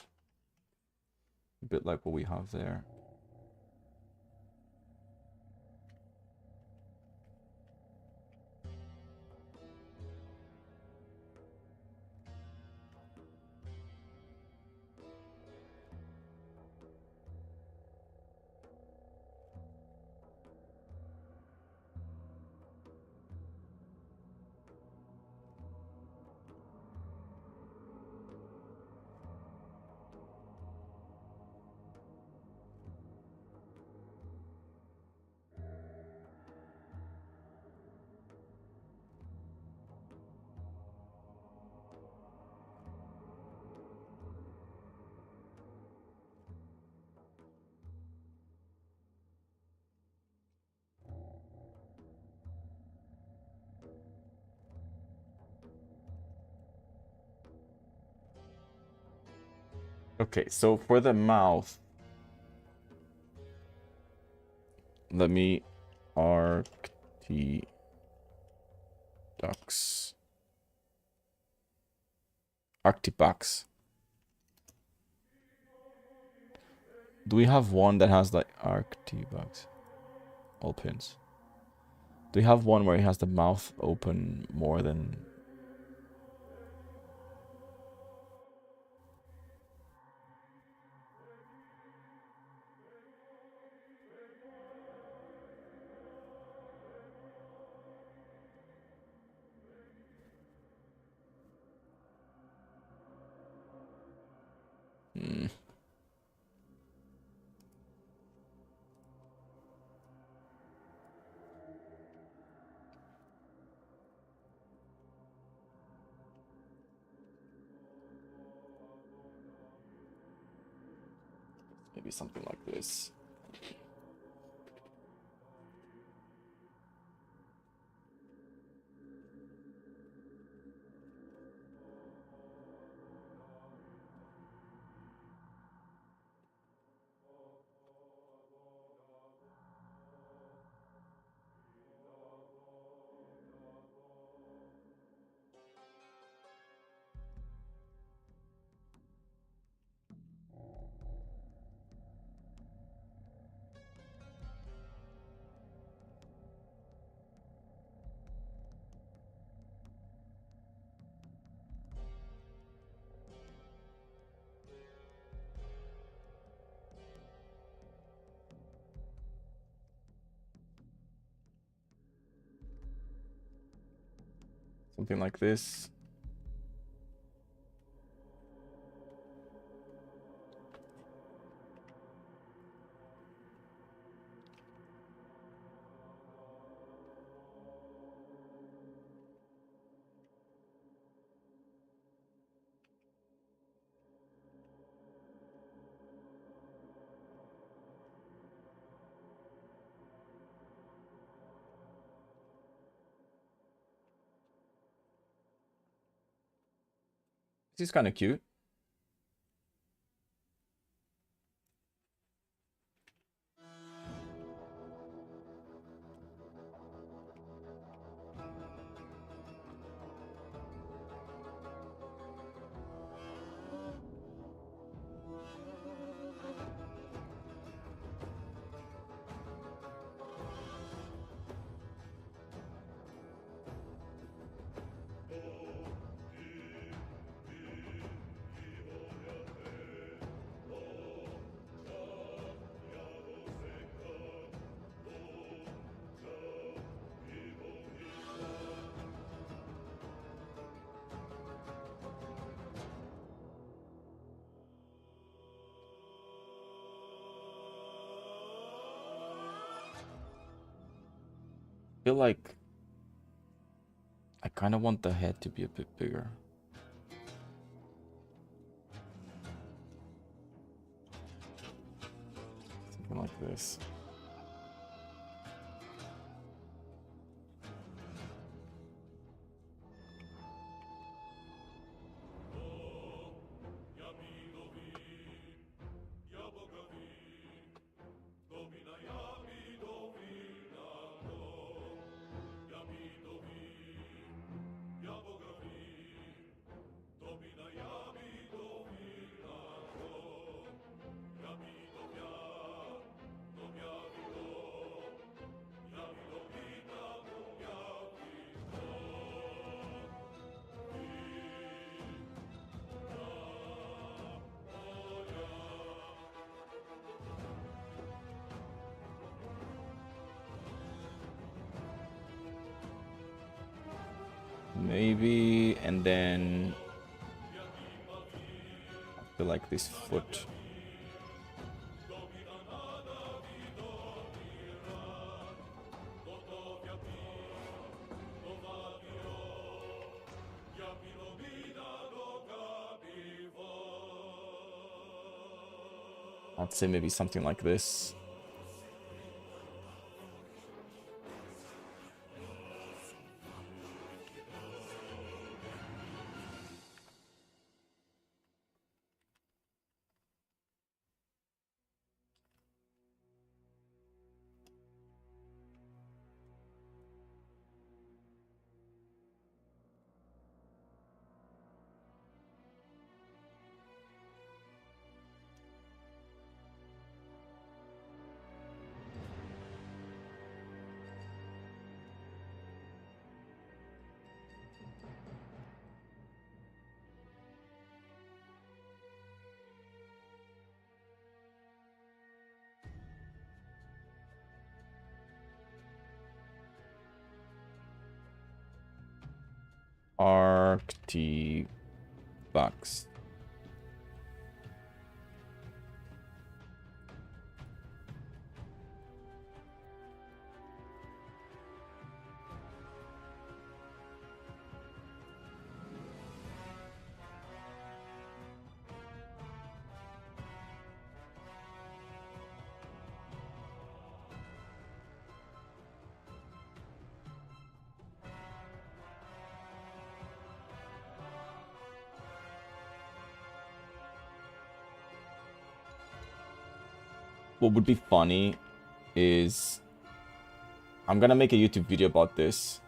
A bit like what we have there. Okay, so for the mouth, let me Arctidax. Arctibax. Do we have one that has like Arctibax? All pins. Do we have one where he has the mouth open more than... Hmm. Maybe something like this. Something like this. This is kind of cute. Feel like I kind of want the head to be a bit bigger. Something like this. Maybe, and then I feel like this foot. I'd say maybe something like this. Arctibucks. What would be funny is I'm gonna make a YouTube video about this.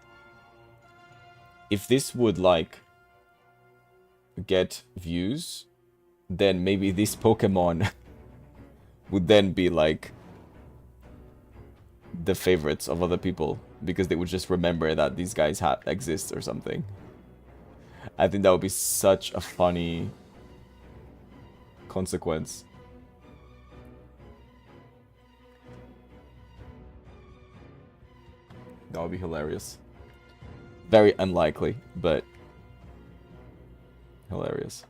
If this would like get views, then maybe this Pokemon would then be like the favorites of other people because they would just remember that these guys exist or something. I think that would be such a funny consequence. That would be hilarious. Very unlikely, but hilarious.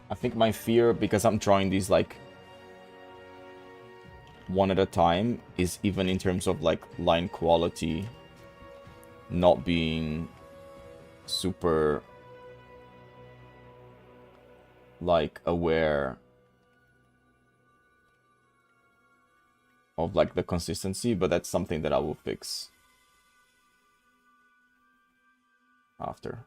I think my fear, because I'm drawing these like one at a time, is even in terms of like line quality not being super like aware of like the consistency, but that's something that I will fix after.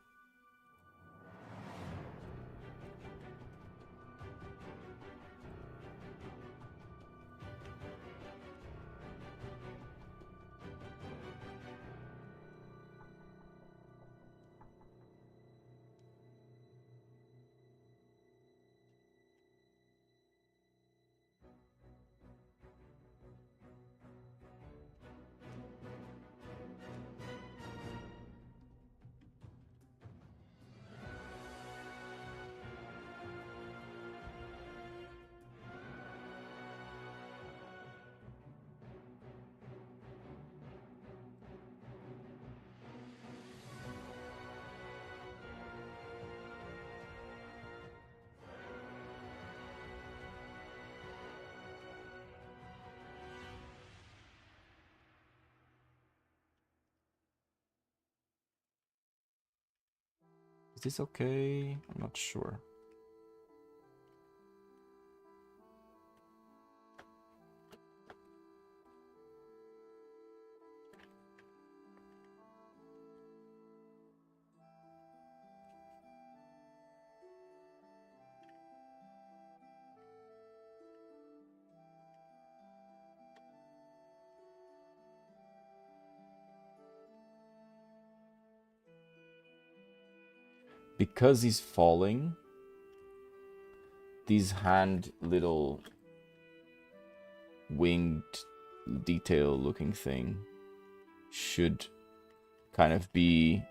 Is this okay? I'm not sure. Because he's falling, these hand little winged detail looking thing should kind of be,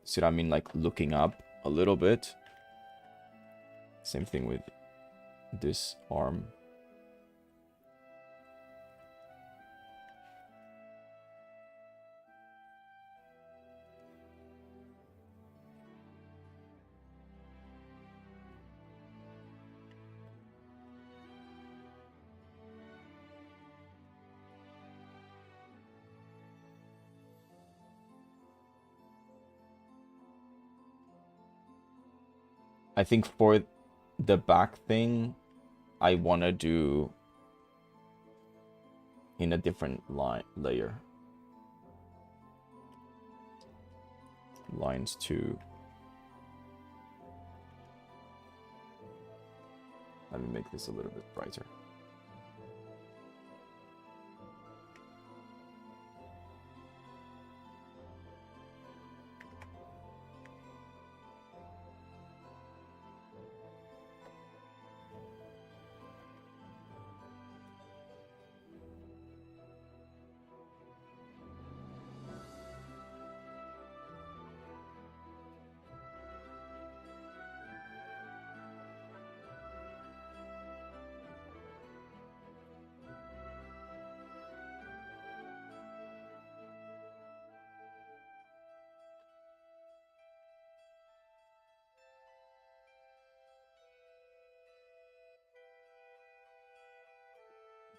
see what I mean, like looking up a little bit. Same thing with this arm. I think for the back thing, I want to do in a different layer. Lines 2. Let me make this a little bit brighter.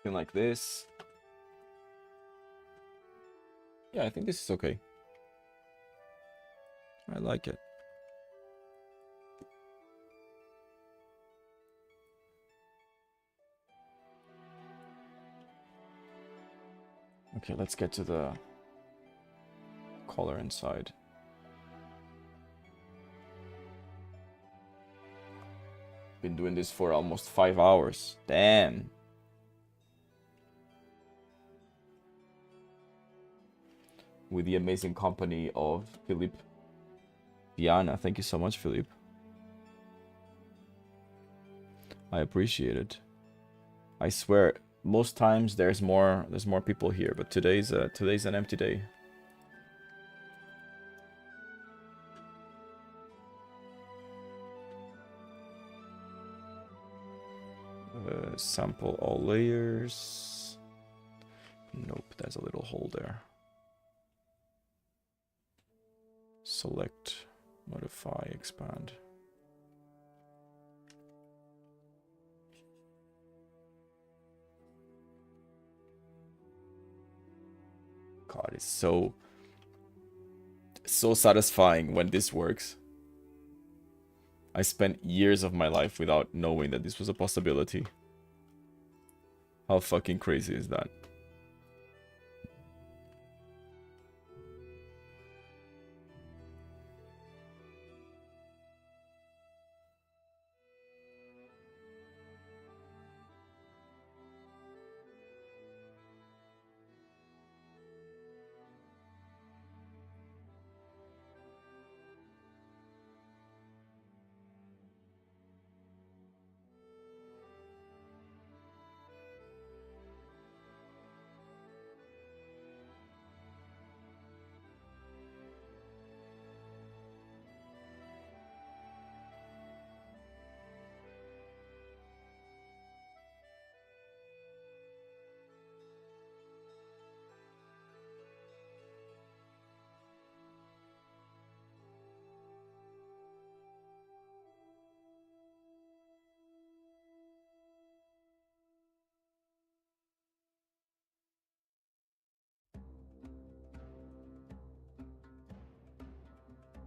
Something like this. Yeah, I think this is okay. I like it. Okay, let's get to the color inside. Been doing this for almost 5 hours. Damn. With the amazing company of Philippe Viana. Thank you so much, Philippe. I appreciate it. I swear, most times there's more people here, but today's an empty day. Sample all layers. Nope, there's a little hole there. Select, modify, expand. God, it's so satisfying when this works. I spent years of my life without knowing that this was a possibility. How fucking crazy is that?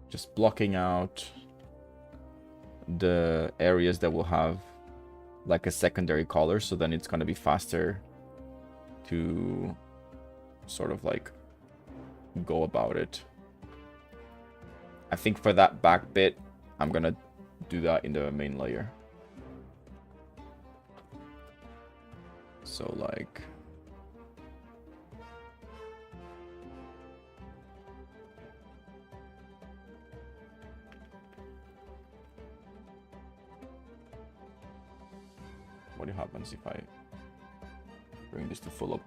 Just blocking out the areas that will have like a secondary color, so then it's gonna be faster to sort of like go about it. I think for that back bit, I'm gonna do that in the main layer. So like... what happens if I bring this to full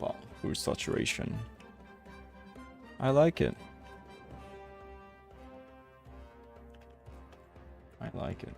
saturation? I like it. I like it.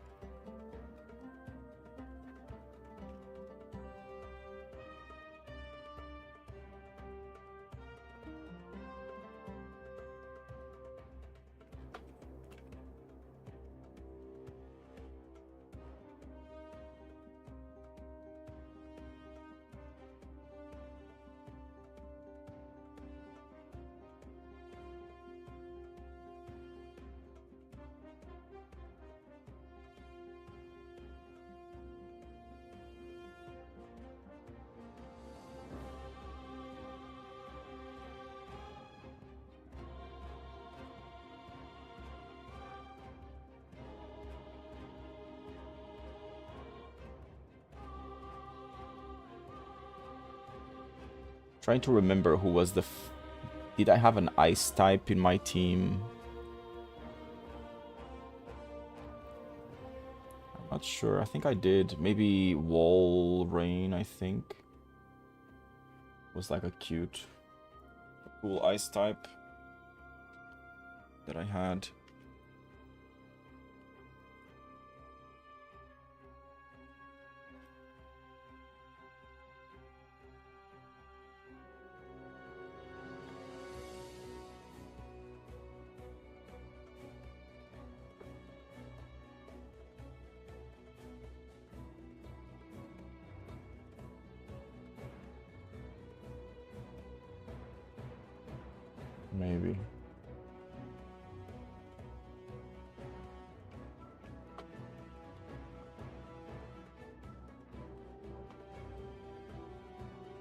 Trying to remember who was the... Did I have an ice type in my team? I'm not sure. I think I did. Maybe Wall Rain, I think. Was like a cute, cool ice type that I had.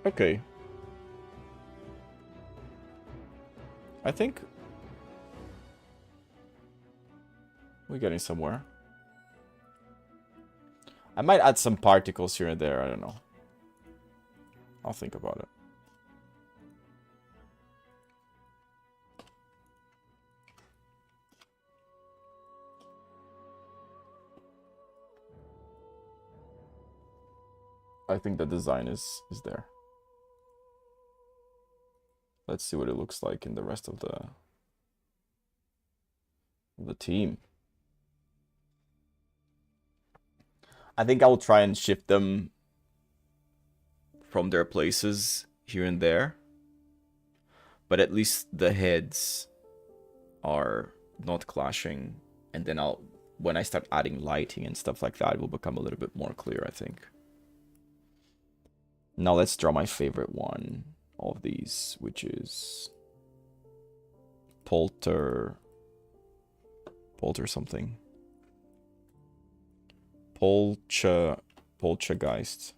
Okay. I think we're getting somewhere. I might add some particles here and there, I don't know. I'll think about it. I think the design is there. Let's see what it looks like in the rest of the team. I think I will try and shift them from their places here and there. But at least the heads are not clashing. And then when I start adding lighting and stuff like that, it will become a little bit more clear, I think. Now let's draw my favorite one of these, which is Poltergeist. Poltergeist.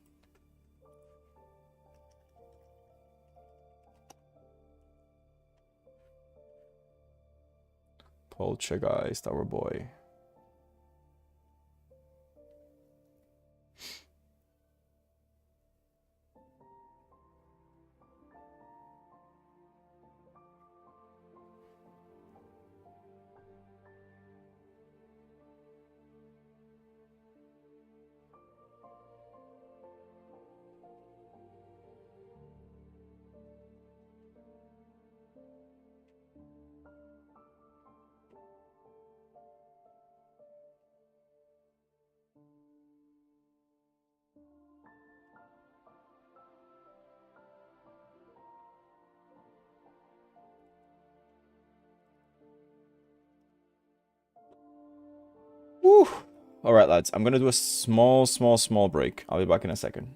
Poltergeist, our boy. Woo! Alright, lads. I'm gonna do a small break. I'll be back in a second.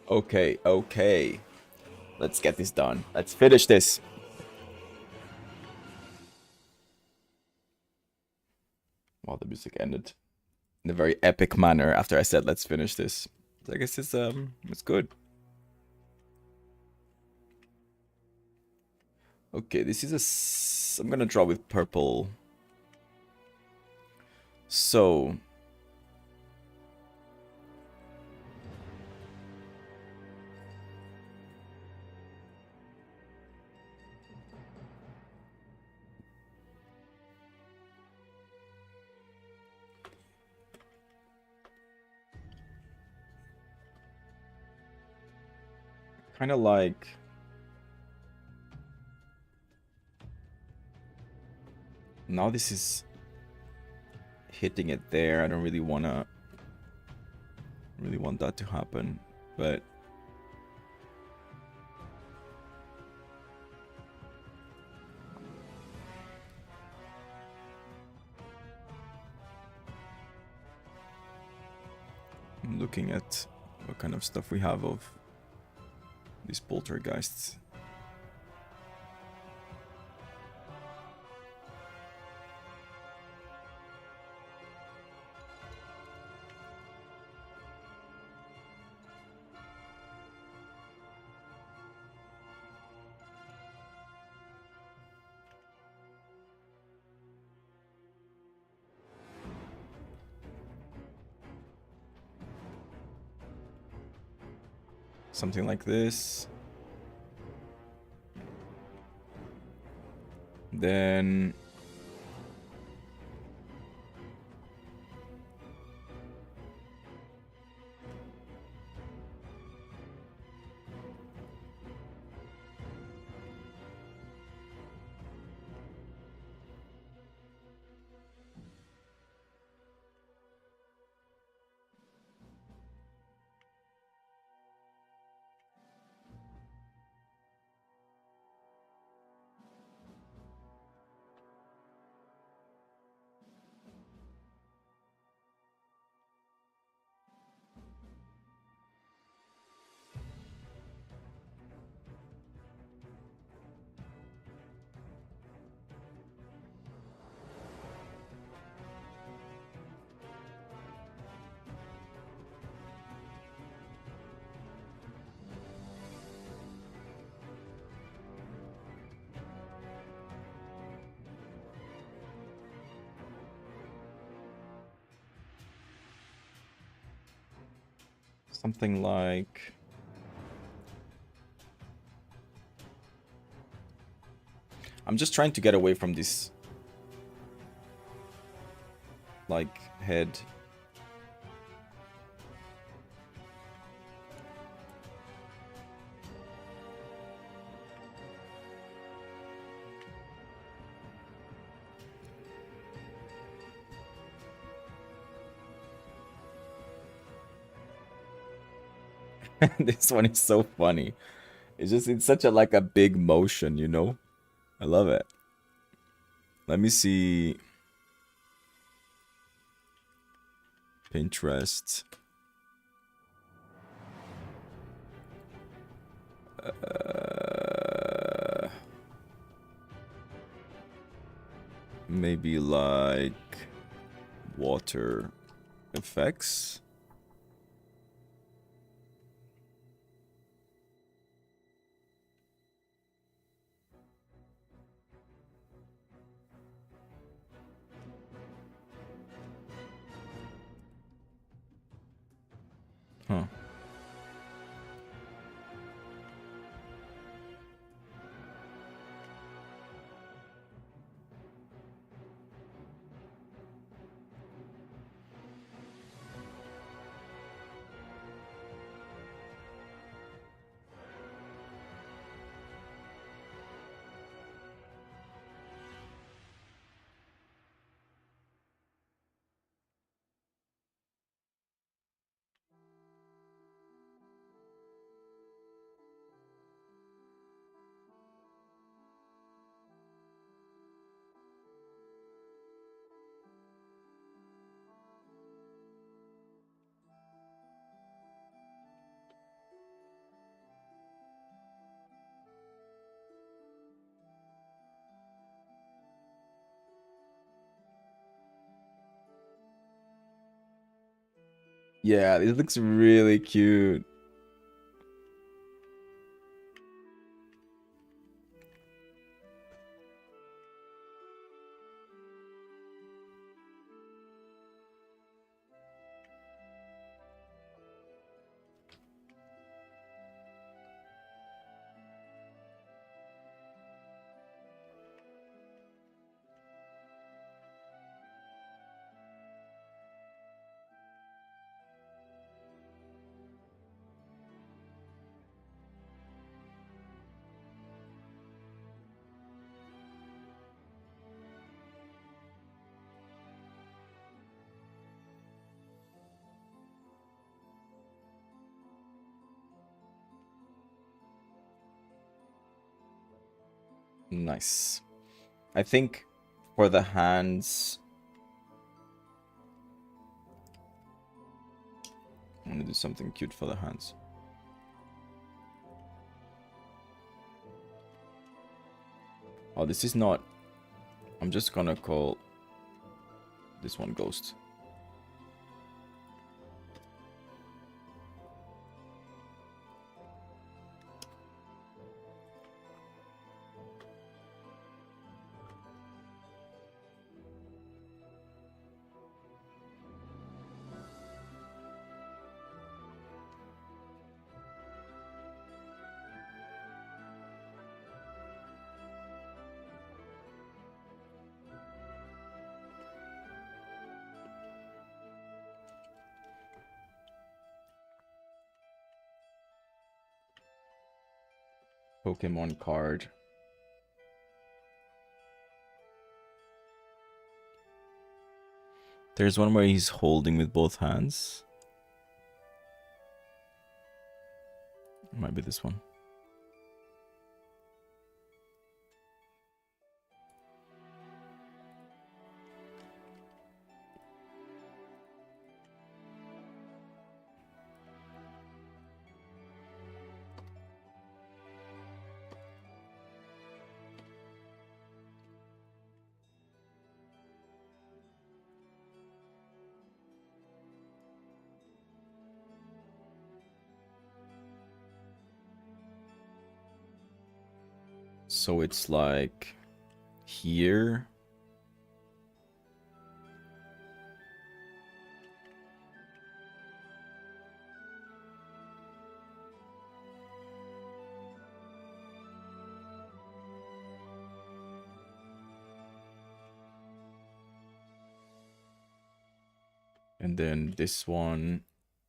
Okay, okay. Let's get this done. Let's finish this. Well, the music ended in a very epic manner after I said let's finish this. So I guess it's good. Okay, this is I'm gonna draw with purple. So kind of like now this is hitting it there. I don't really want that to happen, but I'm looking at what kind of stuff we have of these poltergeists. Something like this. Then something like I'm just trying to get away from this like head. This one is so funny. It's such a like a big motion, you know? I love it. Let me see Pinterest. Maybe like water effects. Huh. Yeah, it looks really cute. Nice. I think for the hands, I'm gonna do something cute for the hands. Oh, this is not... I'm just gonna call this one Ghost. Pokemon card. There's one where he's holding with both hands. It might be this one. So it's like here. And then this one,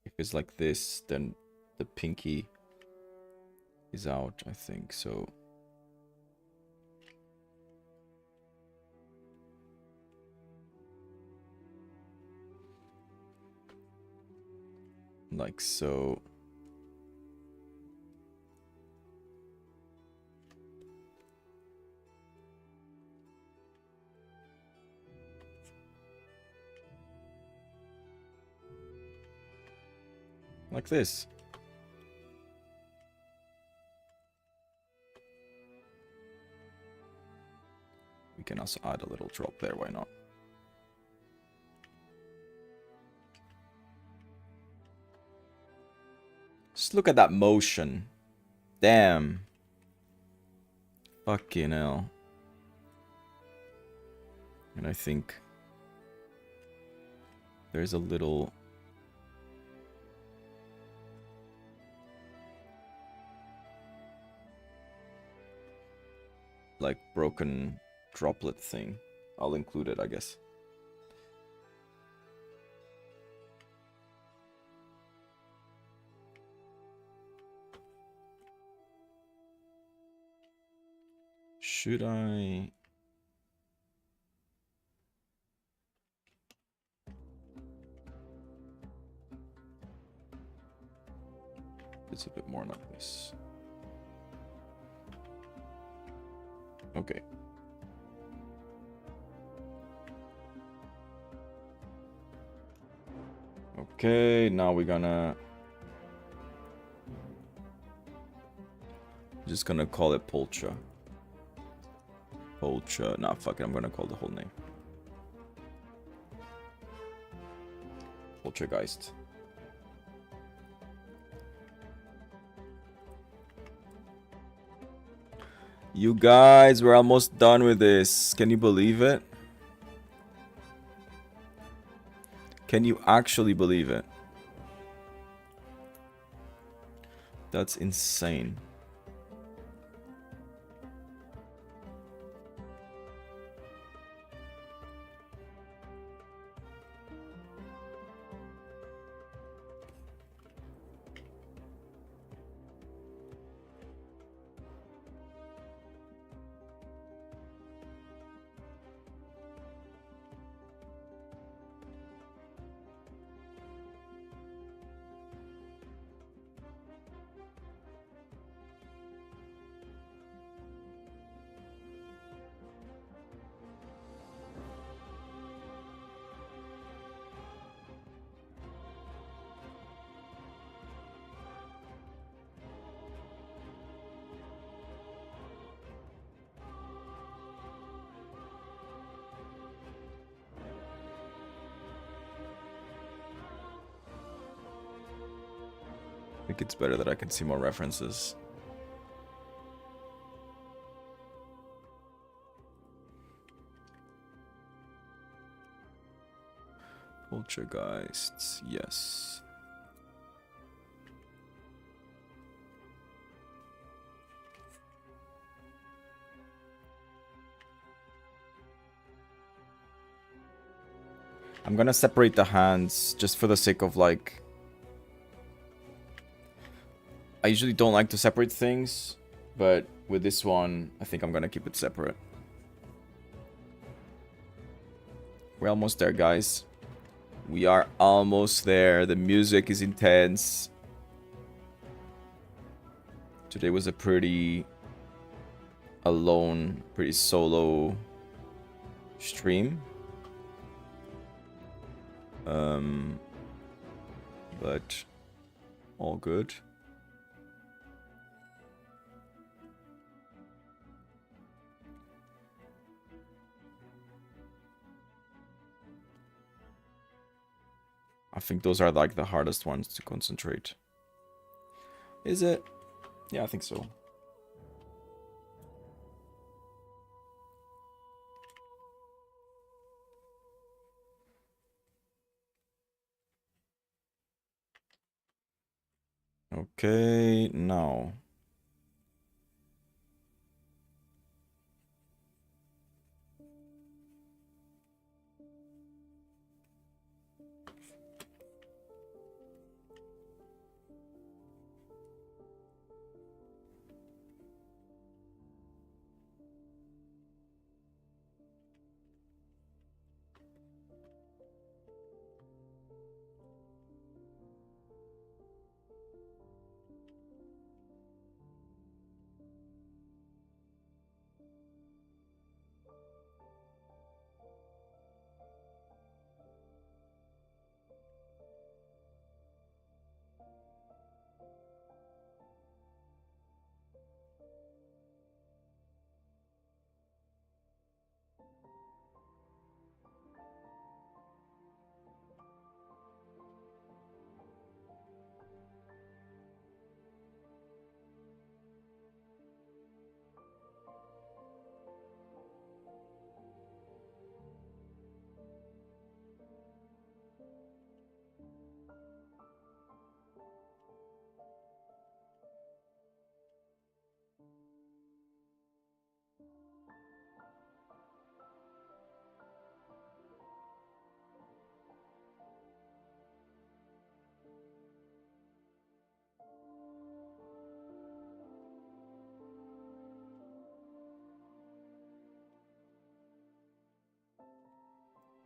if it's like this, then the pinky is out, I think. So like so. Like this. We can also add a little drop there, why not? Just look at that motion. Damn. Fucking hell. And I think there's a little... like broken droplet thing. I'll include it, I guess. Should I... It's a bit more like this. Okay. Okay, now we're gonna... just gonna call it Polcha. Polcha. Nah, fuck it, I'm gonna call the whole name. Poltergeist. You guys, we're almost done with this. Can you believe it? Can you actually believe it? That's insane. I think it's better that I can see more references. Poltergeists, yes. I'm gonna separate the hands just for the sake of like... I usually don't like to separate things, but with this one, I think I'm gonna keep it separate. We're almost there, guys. We are almost there. The music is intense. Today was a pretty alone, pretty solo stream. But all good. I think those are like the hardest ones to concentrate. Is it? Yeah, I think so. Okay, now.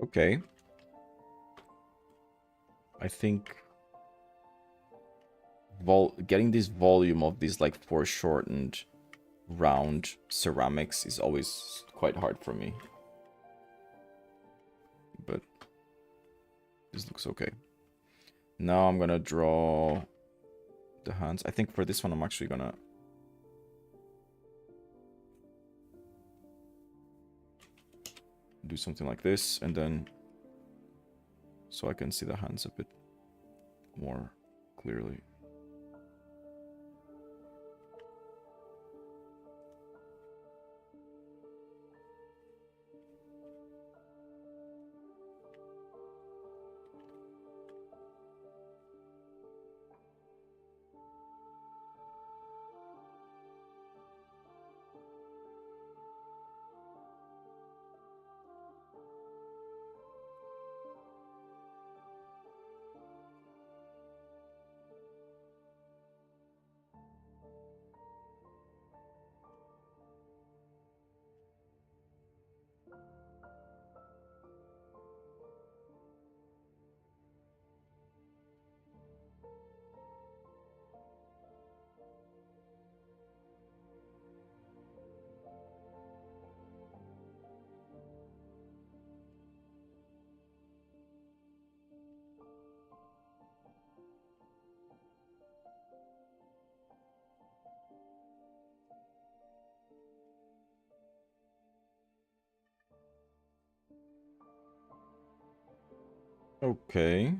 Okay. I think getting this volume of these like foreshortened round ceramics is always quite hard for me. But this looks okay. Now I'm gonna draw the hands. I think for this one I'm actually gonna do something like this, and then so I can see the hands a bit more clearly. Okay.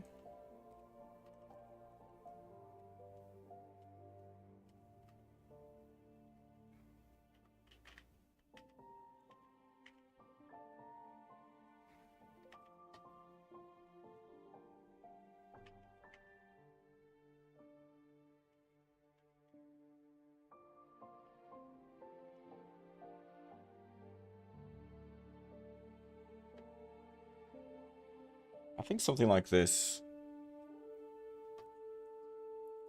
I think something like this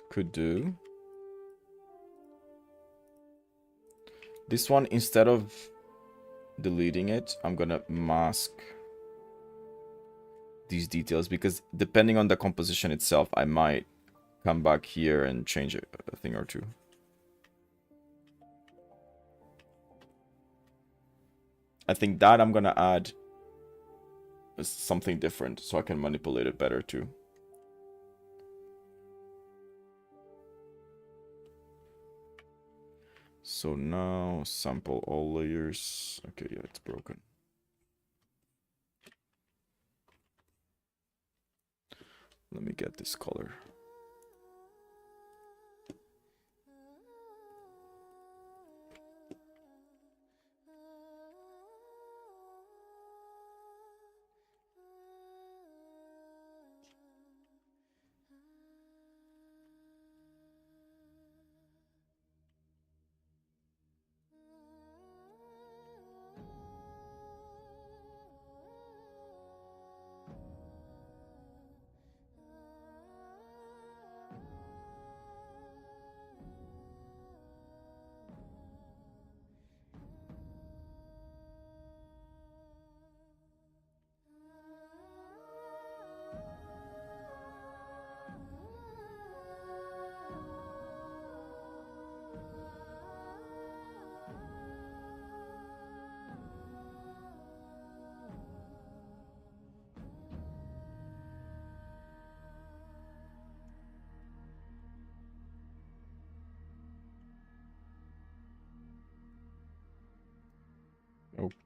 could do. This one, instead of deleting it, I'm gonna mask these details, because depending on the composition itself, I might come back here and change a thing or two. I think that I'm gonna add something different so I can manipulate it better too. So now sample all layers. Okay, yeah, it's broken. Let me get this color.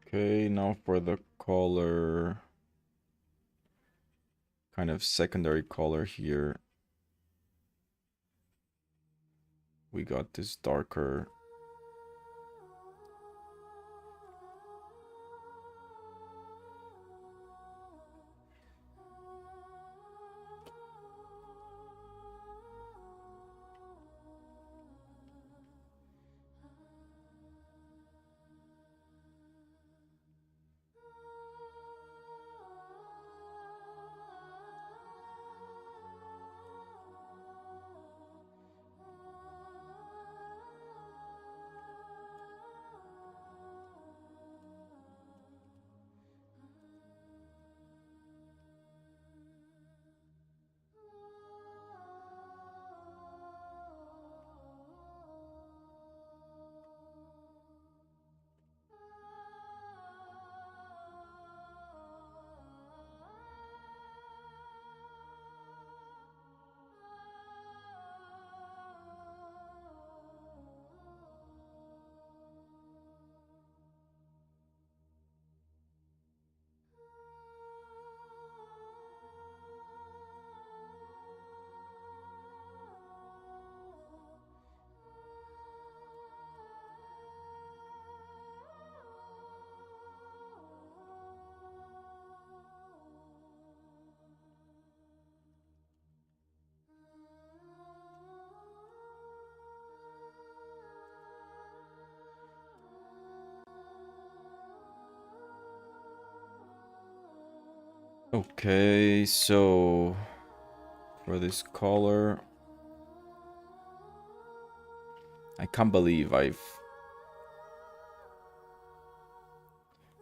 Okay, now for the color, kind of secondary color here. We got this darker. Okay, so for this color, I can't believe I've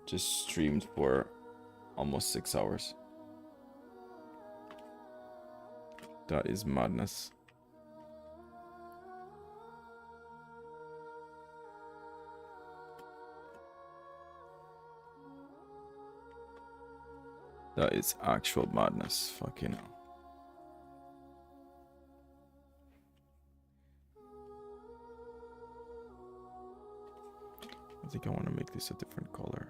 just streamed for almost 6 hours. That is madness. That is actual madness. Fucking hell. I think I want to make this a different color.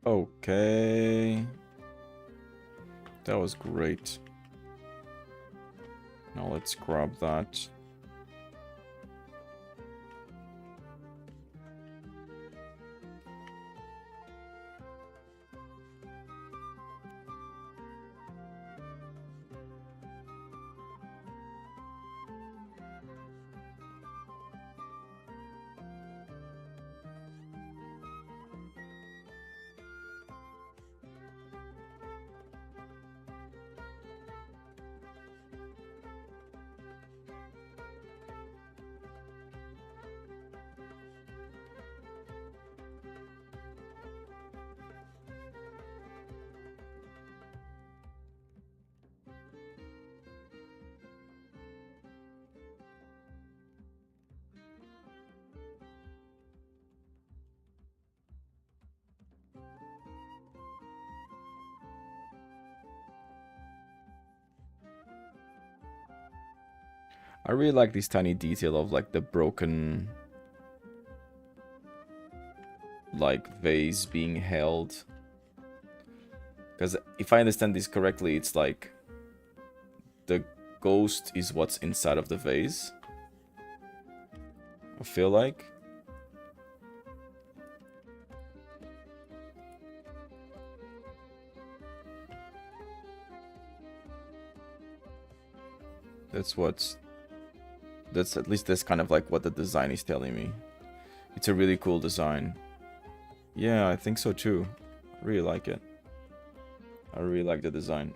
Okay. That was great. Now let's grab that. I really like this tiny detail of like the broken like vase being held. Because if I understand this correctly, it's like the ghost is what's inside of the vase. I feel like. That's at least that's kind of like what the design is telling me. It's a really cool design. Yeah, I think so too. I really like it. I really like the design.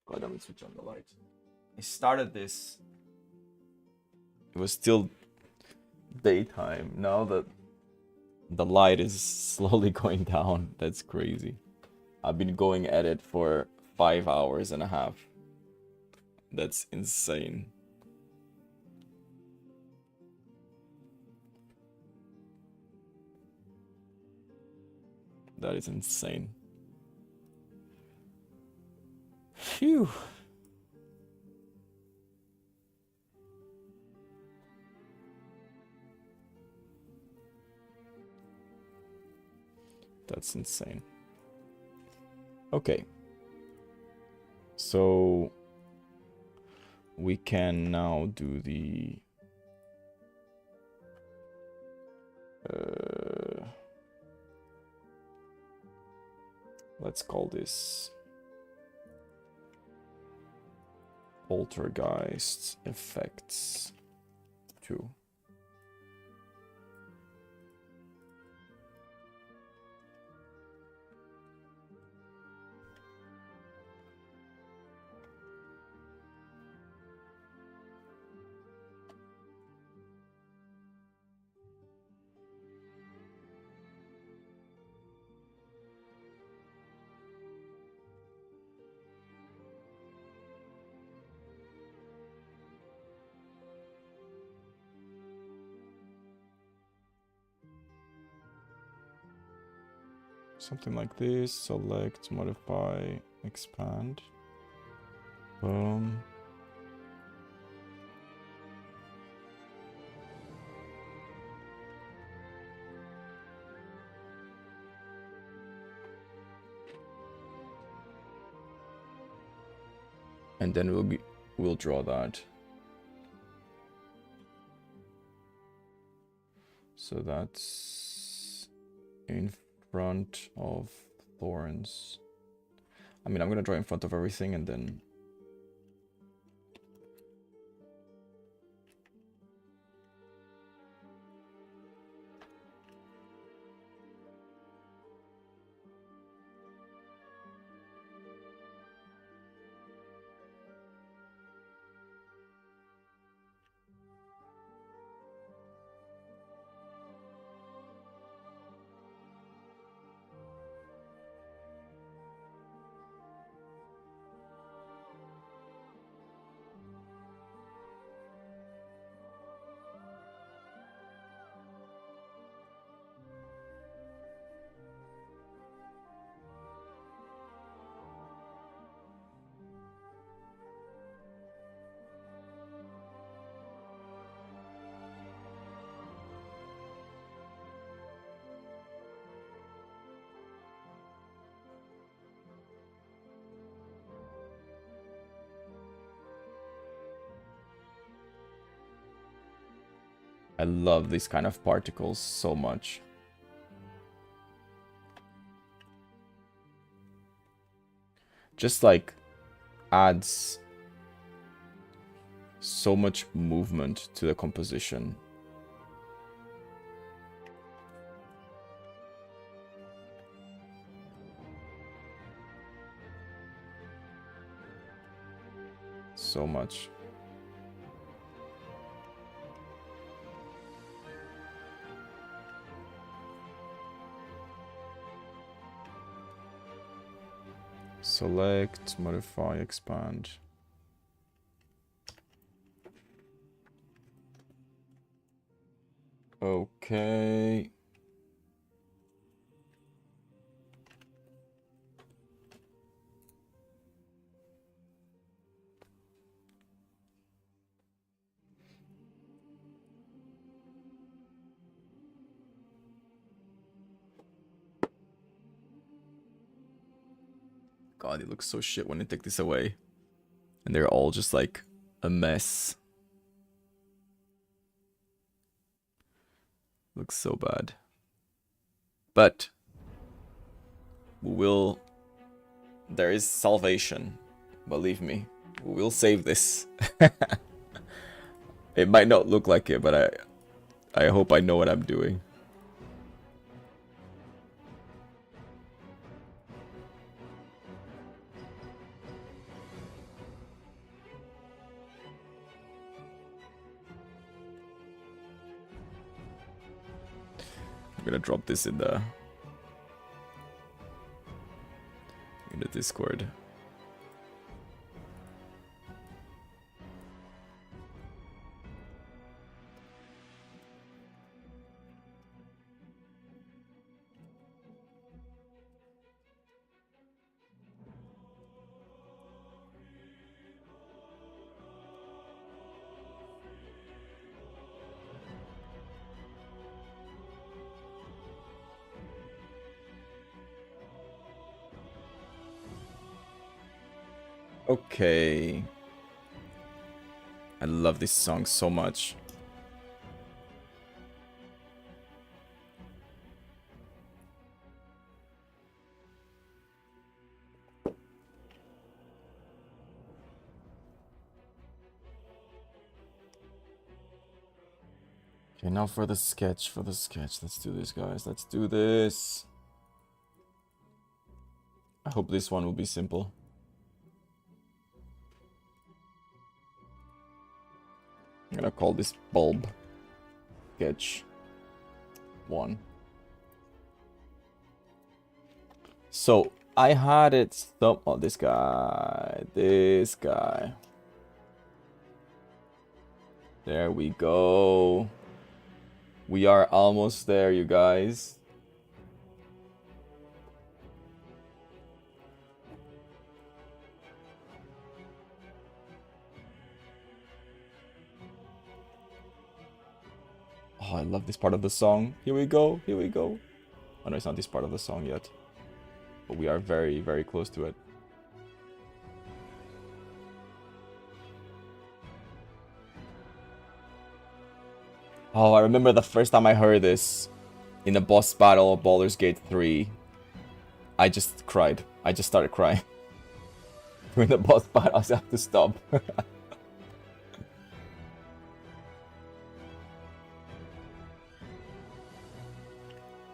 God, let me switch on the light. I started this. It was still daytime. Now that the light is slowly going down, that's crazy. I've been going at it for 5 hours and a half. That's insane. That is insane. Phew. That's insane. Okay. So we can now do the let's call this Poltergeist effects 2. Something like this. Select, modify, expand. Boom. And then we'll draw that. So that's in front of thorns. I mean, I'm gonna draw in front of everything and then I love these kind of particles so much. Just like adds so much movement to the composition. So much. Select, modify, expand. Okay. God, it looks so shit when I take this away. And they're all just like a mess. Looks so bad. But we will... There is salvation. Believe me. We will save this. It might not look like it, but I hope I know what I'm doing. I'm gonna drop this in the Discord. Okay. I love this song so much. Okay, now for the sketch, Let's do this, guys. Let's do this. I hope this one will be simple. I'm gonna call this bulb sketch 1. So I had it oh, this guy. There we go. We are almost there, you guys. Oh, I love this part of the song. Here we go. Oh no, it's not this part of the song yet. But we are very, very close to it. Oh, I remember the first time I heard this in the boss battle of Baldur's Gate 3. I just cried. I just started crying. During the boss battle, I have to stop.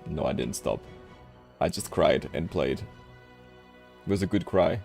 No, I didn't stop. I just cried and played. It was a good cry.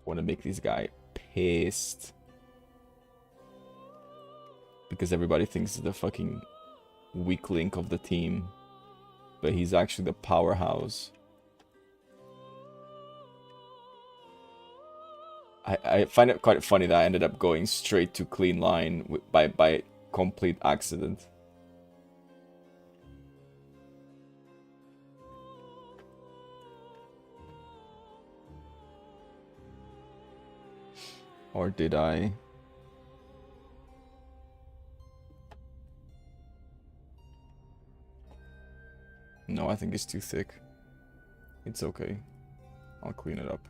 Want to make this guy pissed. Because everybody thinks he's the fucking weak link of the team. But he's actually the powerhouse. I find it quite funny that I ended up going straight to clean line by complete accident. Or did I? No, I think it's too thick. It's okay. I'll clean it up.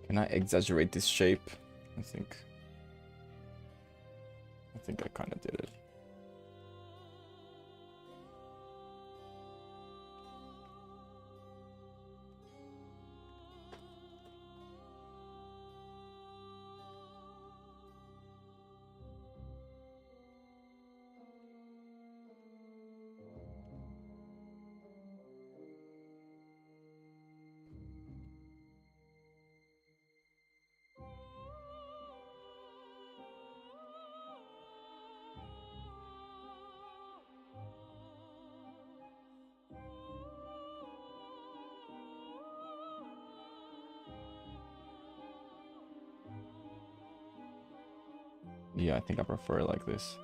Can I exaggerate this shape? I think I kind of did it. Yeah, I think I prefer it like this.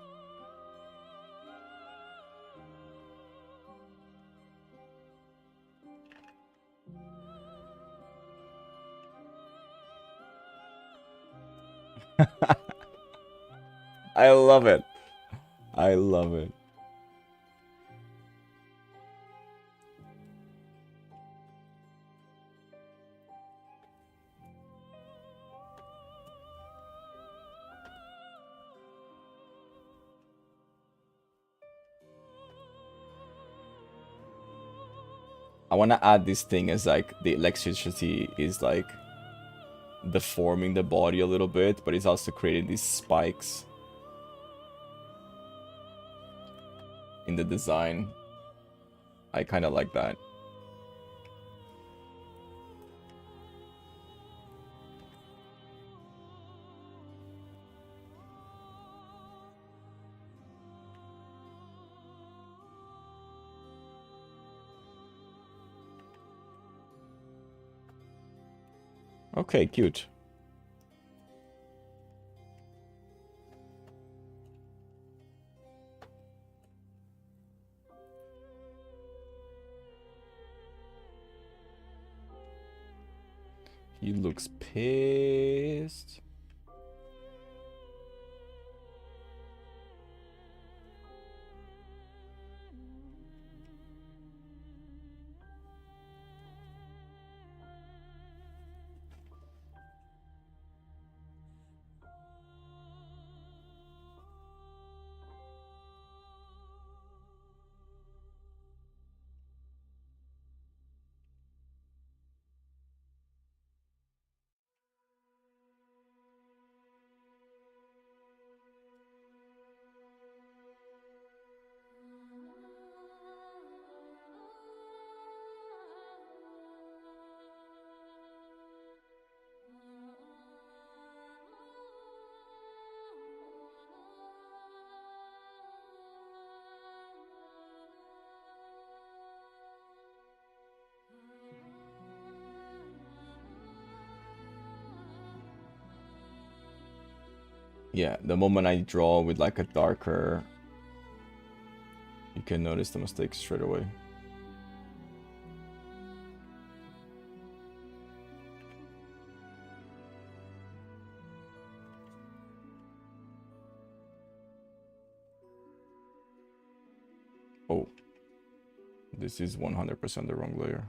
I love it. I love it. I want to add this thing as like the electricity is like deforming the body a little bit, but it's also creating these spikes in the design. I kind of like that. Okay, cute. He looks pissed. Yeah, the moment I draw with like a darker, you can notice the mistake straight away. This is 100% the wrong layer.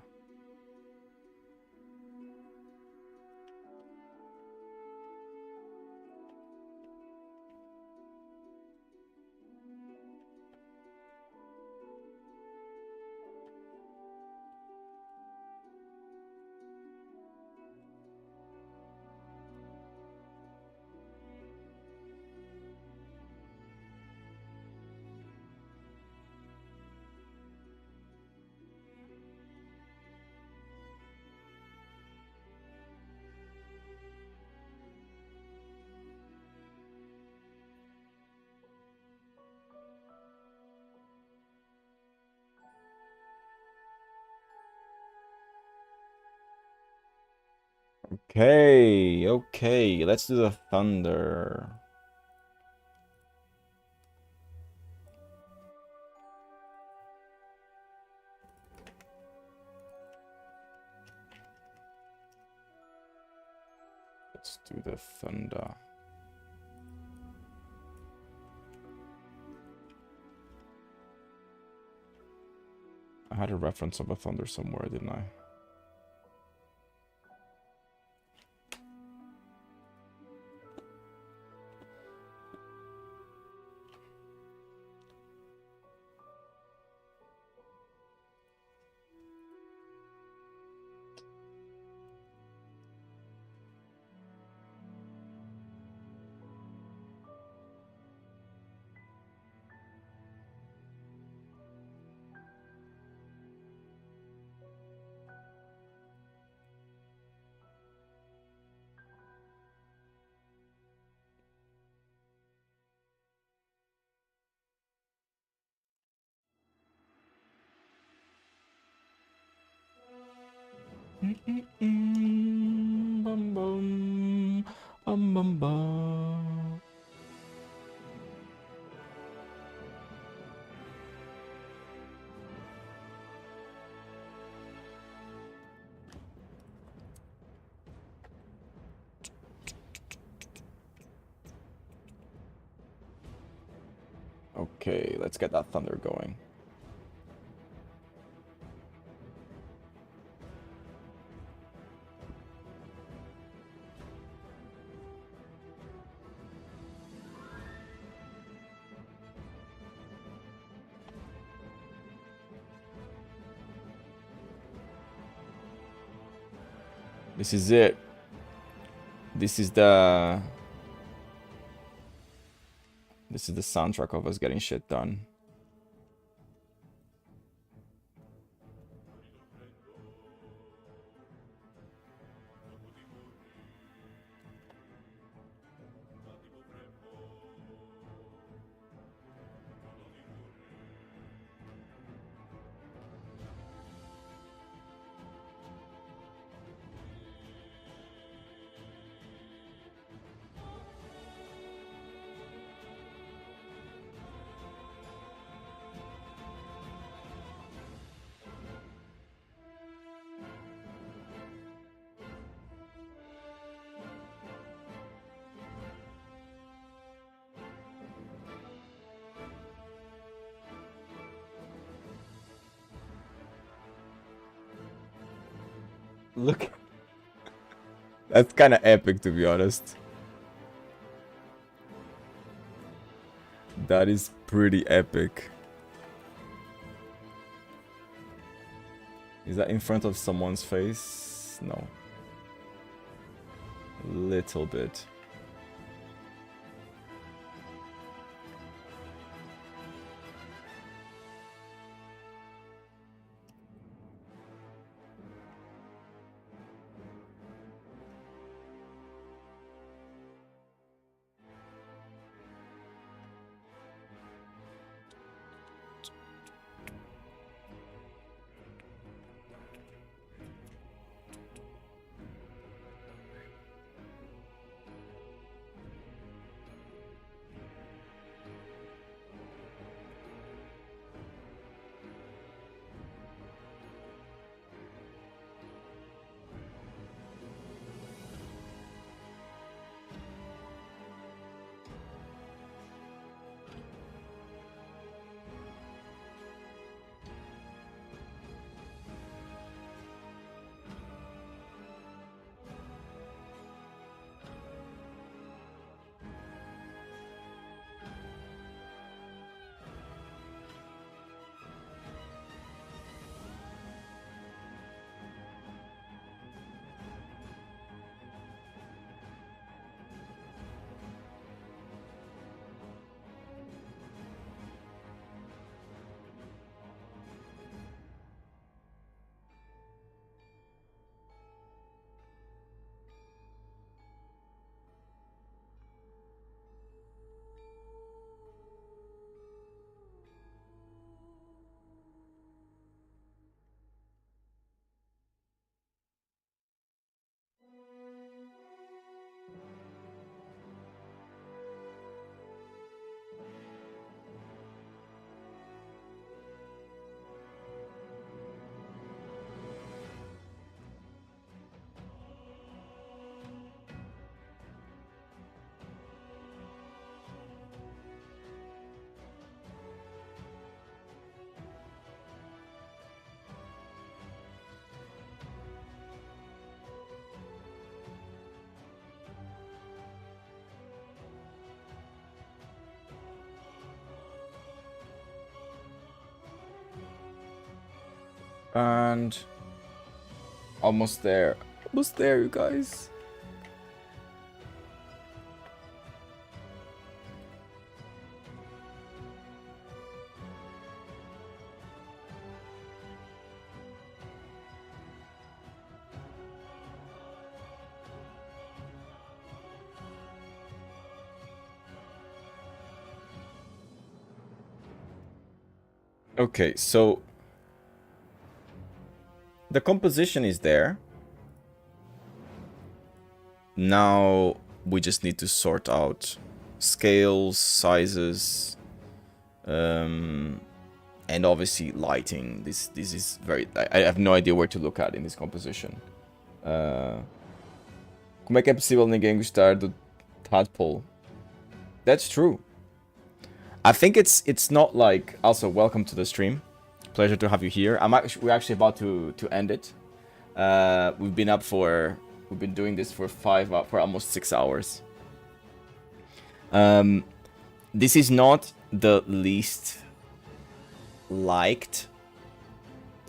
Okay, okay, let's do the thunder. Let's do the thunder. I had a reference of a thunder somewhere, didn't I? Bum bum, bum bum. Okay, let's get that thunder going. This is it. This is the soundtrack of us getting shit done. Look. That's kind of epic, to be honest. That is pretty epic. Is that in front of someone's face? No. Little bit. And almost there. Almost there, you guys. Okay, so the composition is there. Now we just need to sort out scales, sizes, and obviously lighting. This is very... I have no idea where to look at in this composition. Como é que é possível ninguém gostar do Tadpole? That's true. I think it's not like... Also, welcome to the stream. Pleasure to have you here. We're actually about to end it. We've been doing this for almost 6 hours. This is not the least liked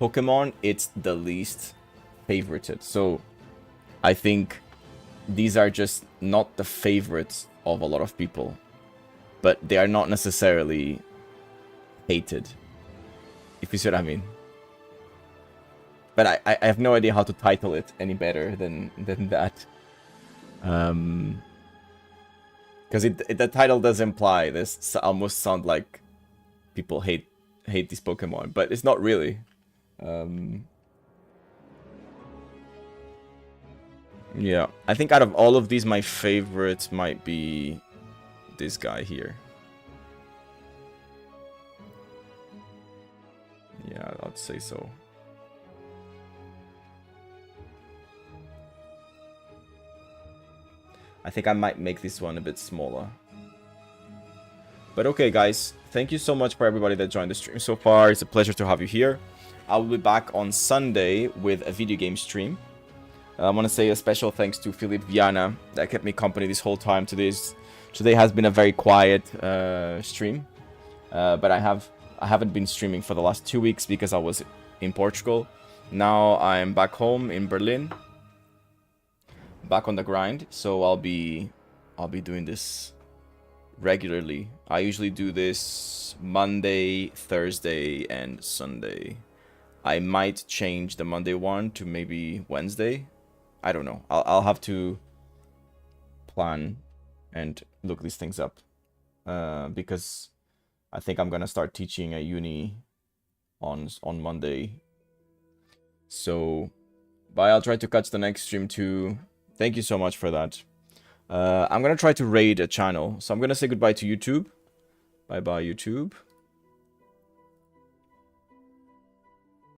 Pokemon, it's the least favorited. So I think these are just not the favorites of a lot of people, but they are not necessarily hated, if you see what I mean. But I have no idea how to title it any better than that. Because the title does imply this almost sound like people hate these Pokemon, but it's not really. Yeah, I think out of all of these, my favorite might be this guy here. Yeah, I'd say so. I think I might make this one a bit smaller. But okay, guys, thank you so much for everybody that joined the stream so far. It's a pleasure to have you here. I will be back on Sunday with a video game stream. I want to say a special thanks to Philip Viana that kept me company this whole time. Today has been a very quiet stream, but I haven't been streaming for the last 2 weeks because I was in Portugal. Now I'm back home in Berlin, back on the grind. So I'll be doing this regularly. I usually do this Monday, Thursday, and Sunday. I might change the Monday one to maybe Wednesday. I don't know. I'll have to plan and look these things up, because I think I'm gonna start teaching at uni on Monday. So, but I'll try to catch the next stream too. Thank you so much for that. I'm gonna try to raid a channel, so I'm gonna say goodbye to YouTube. Bye bye YouTube.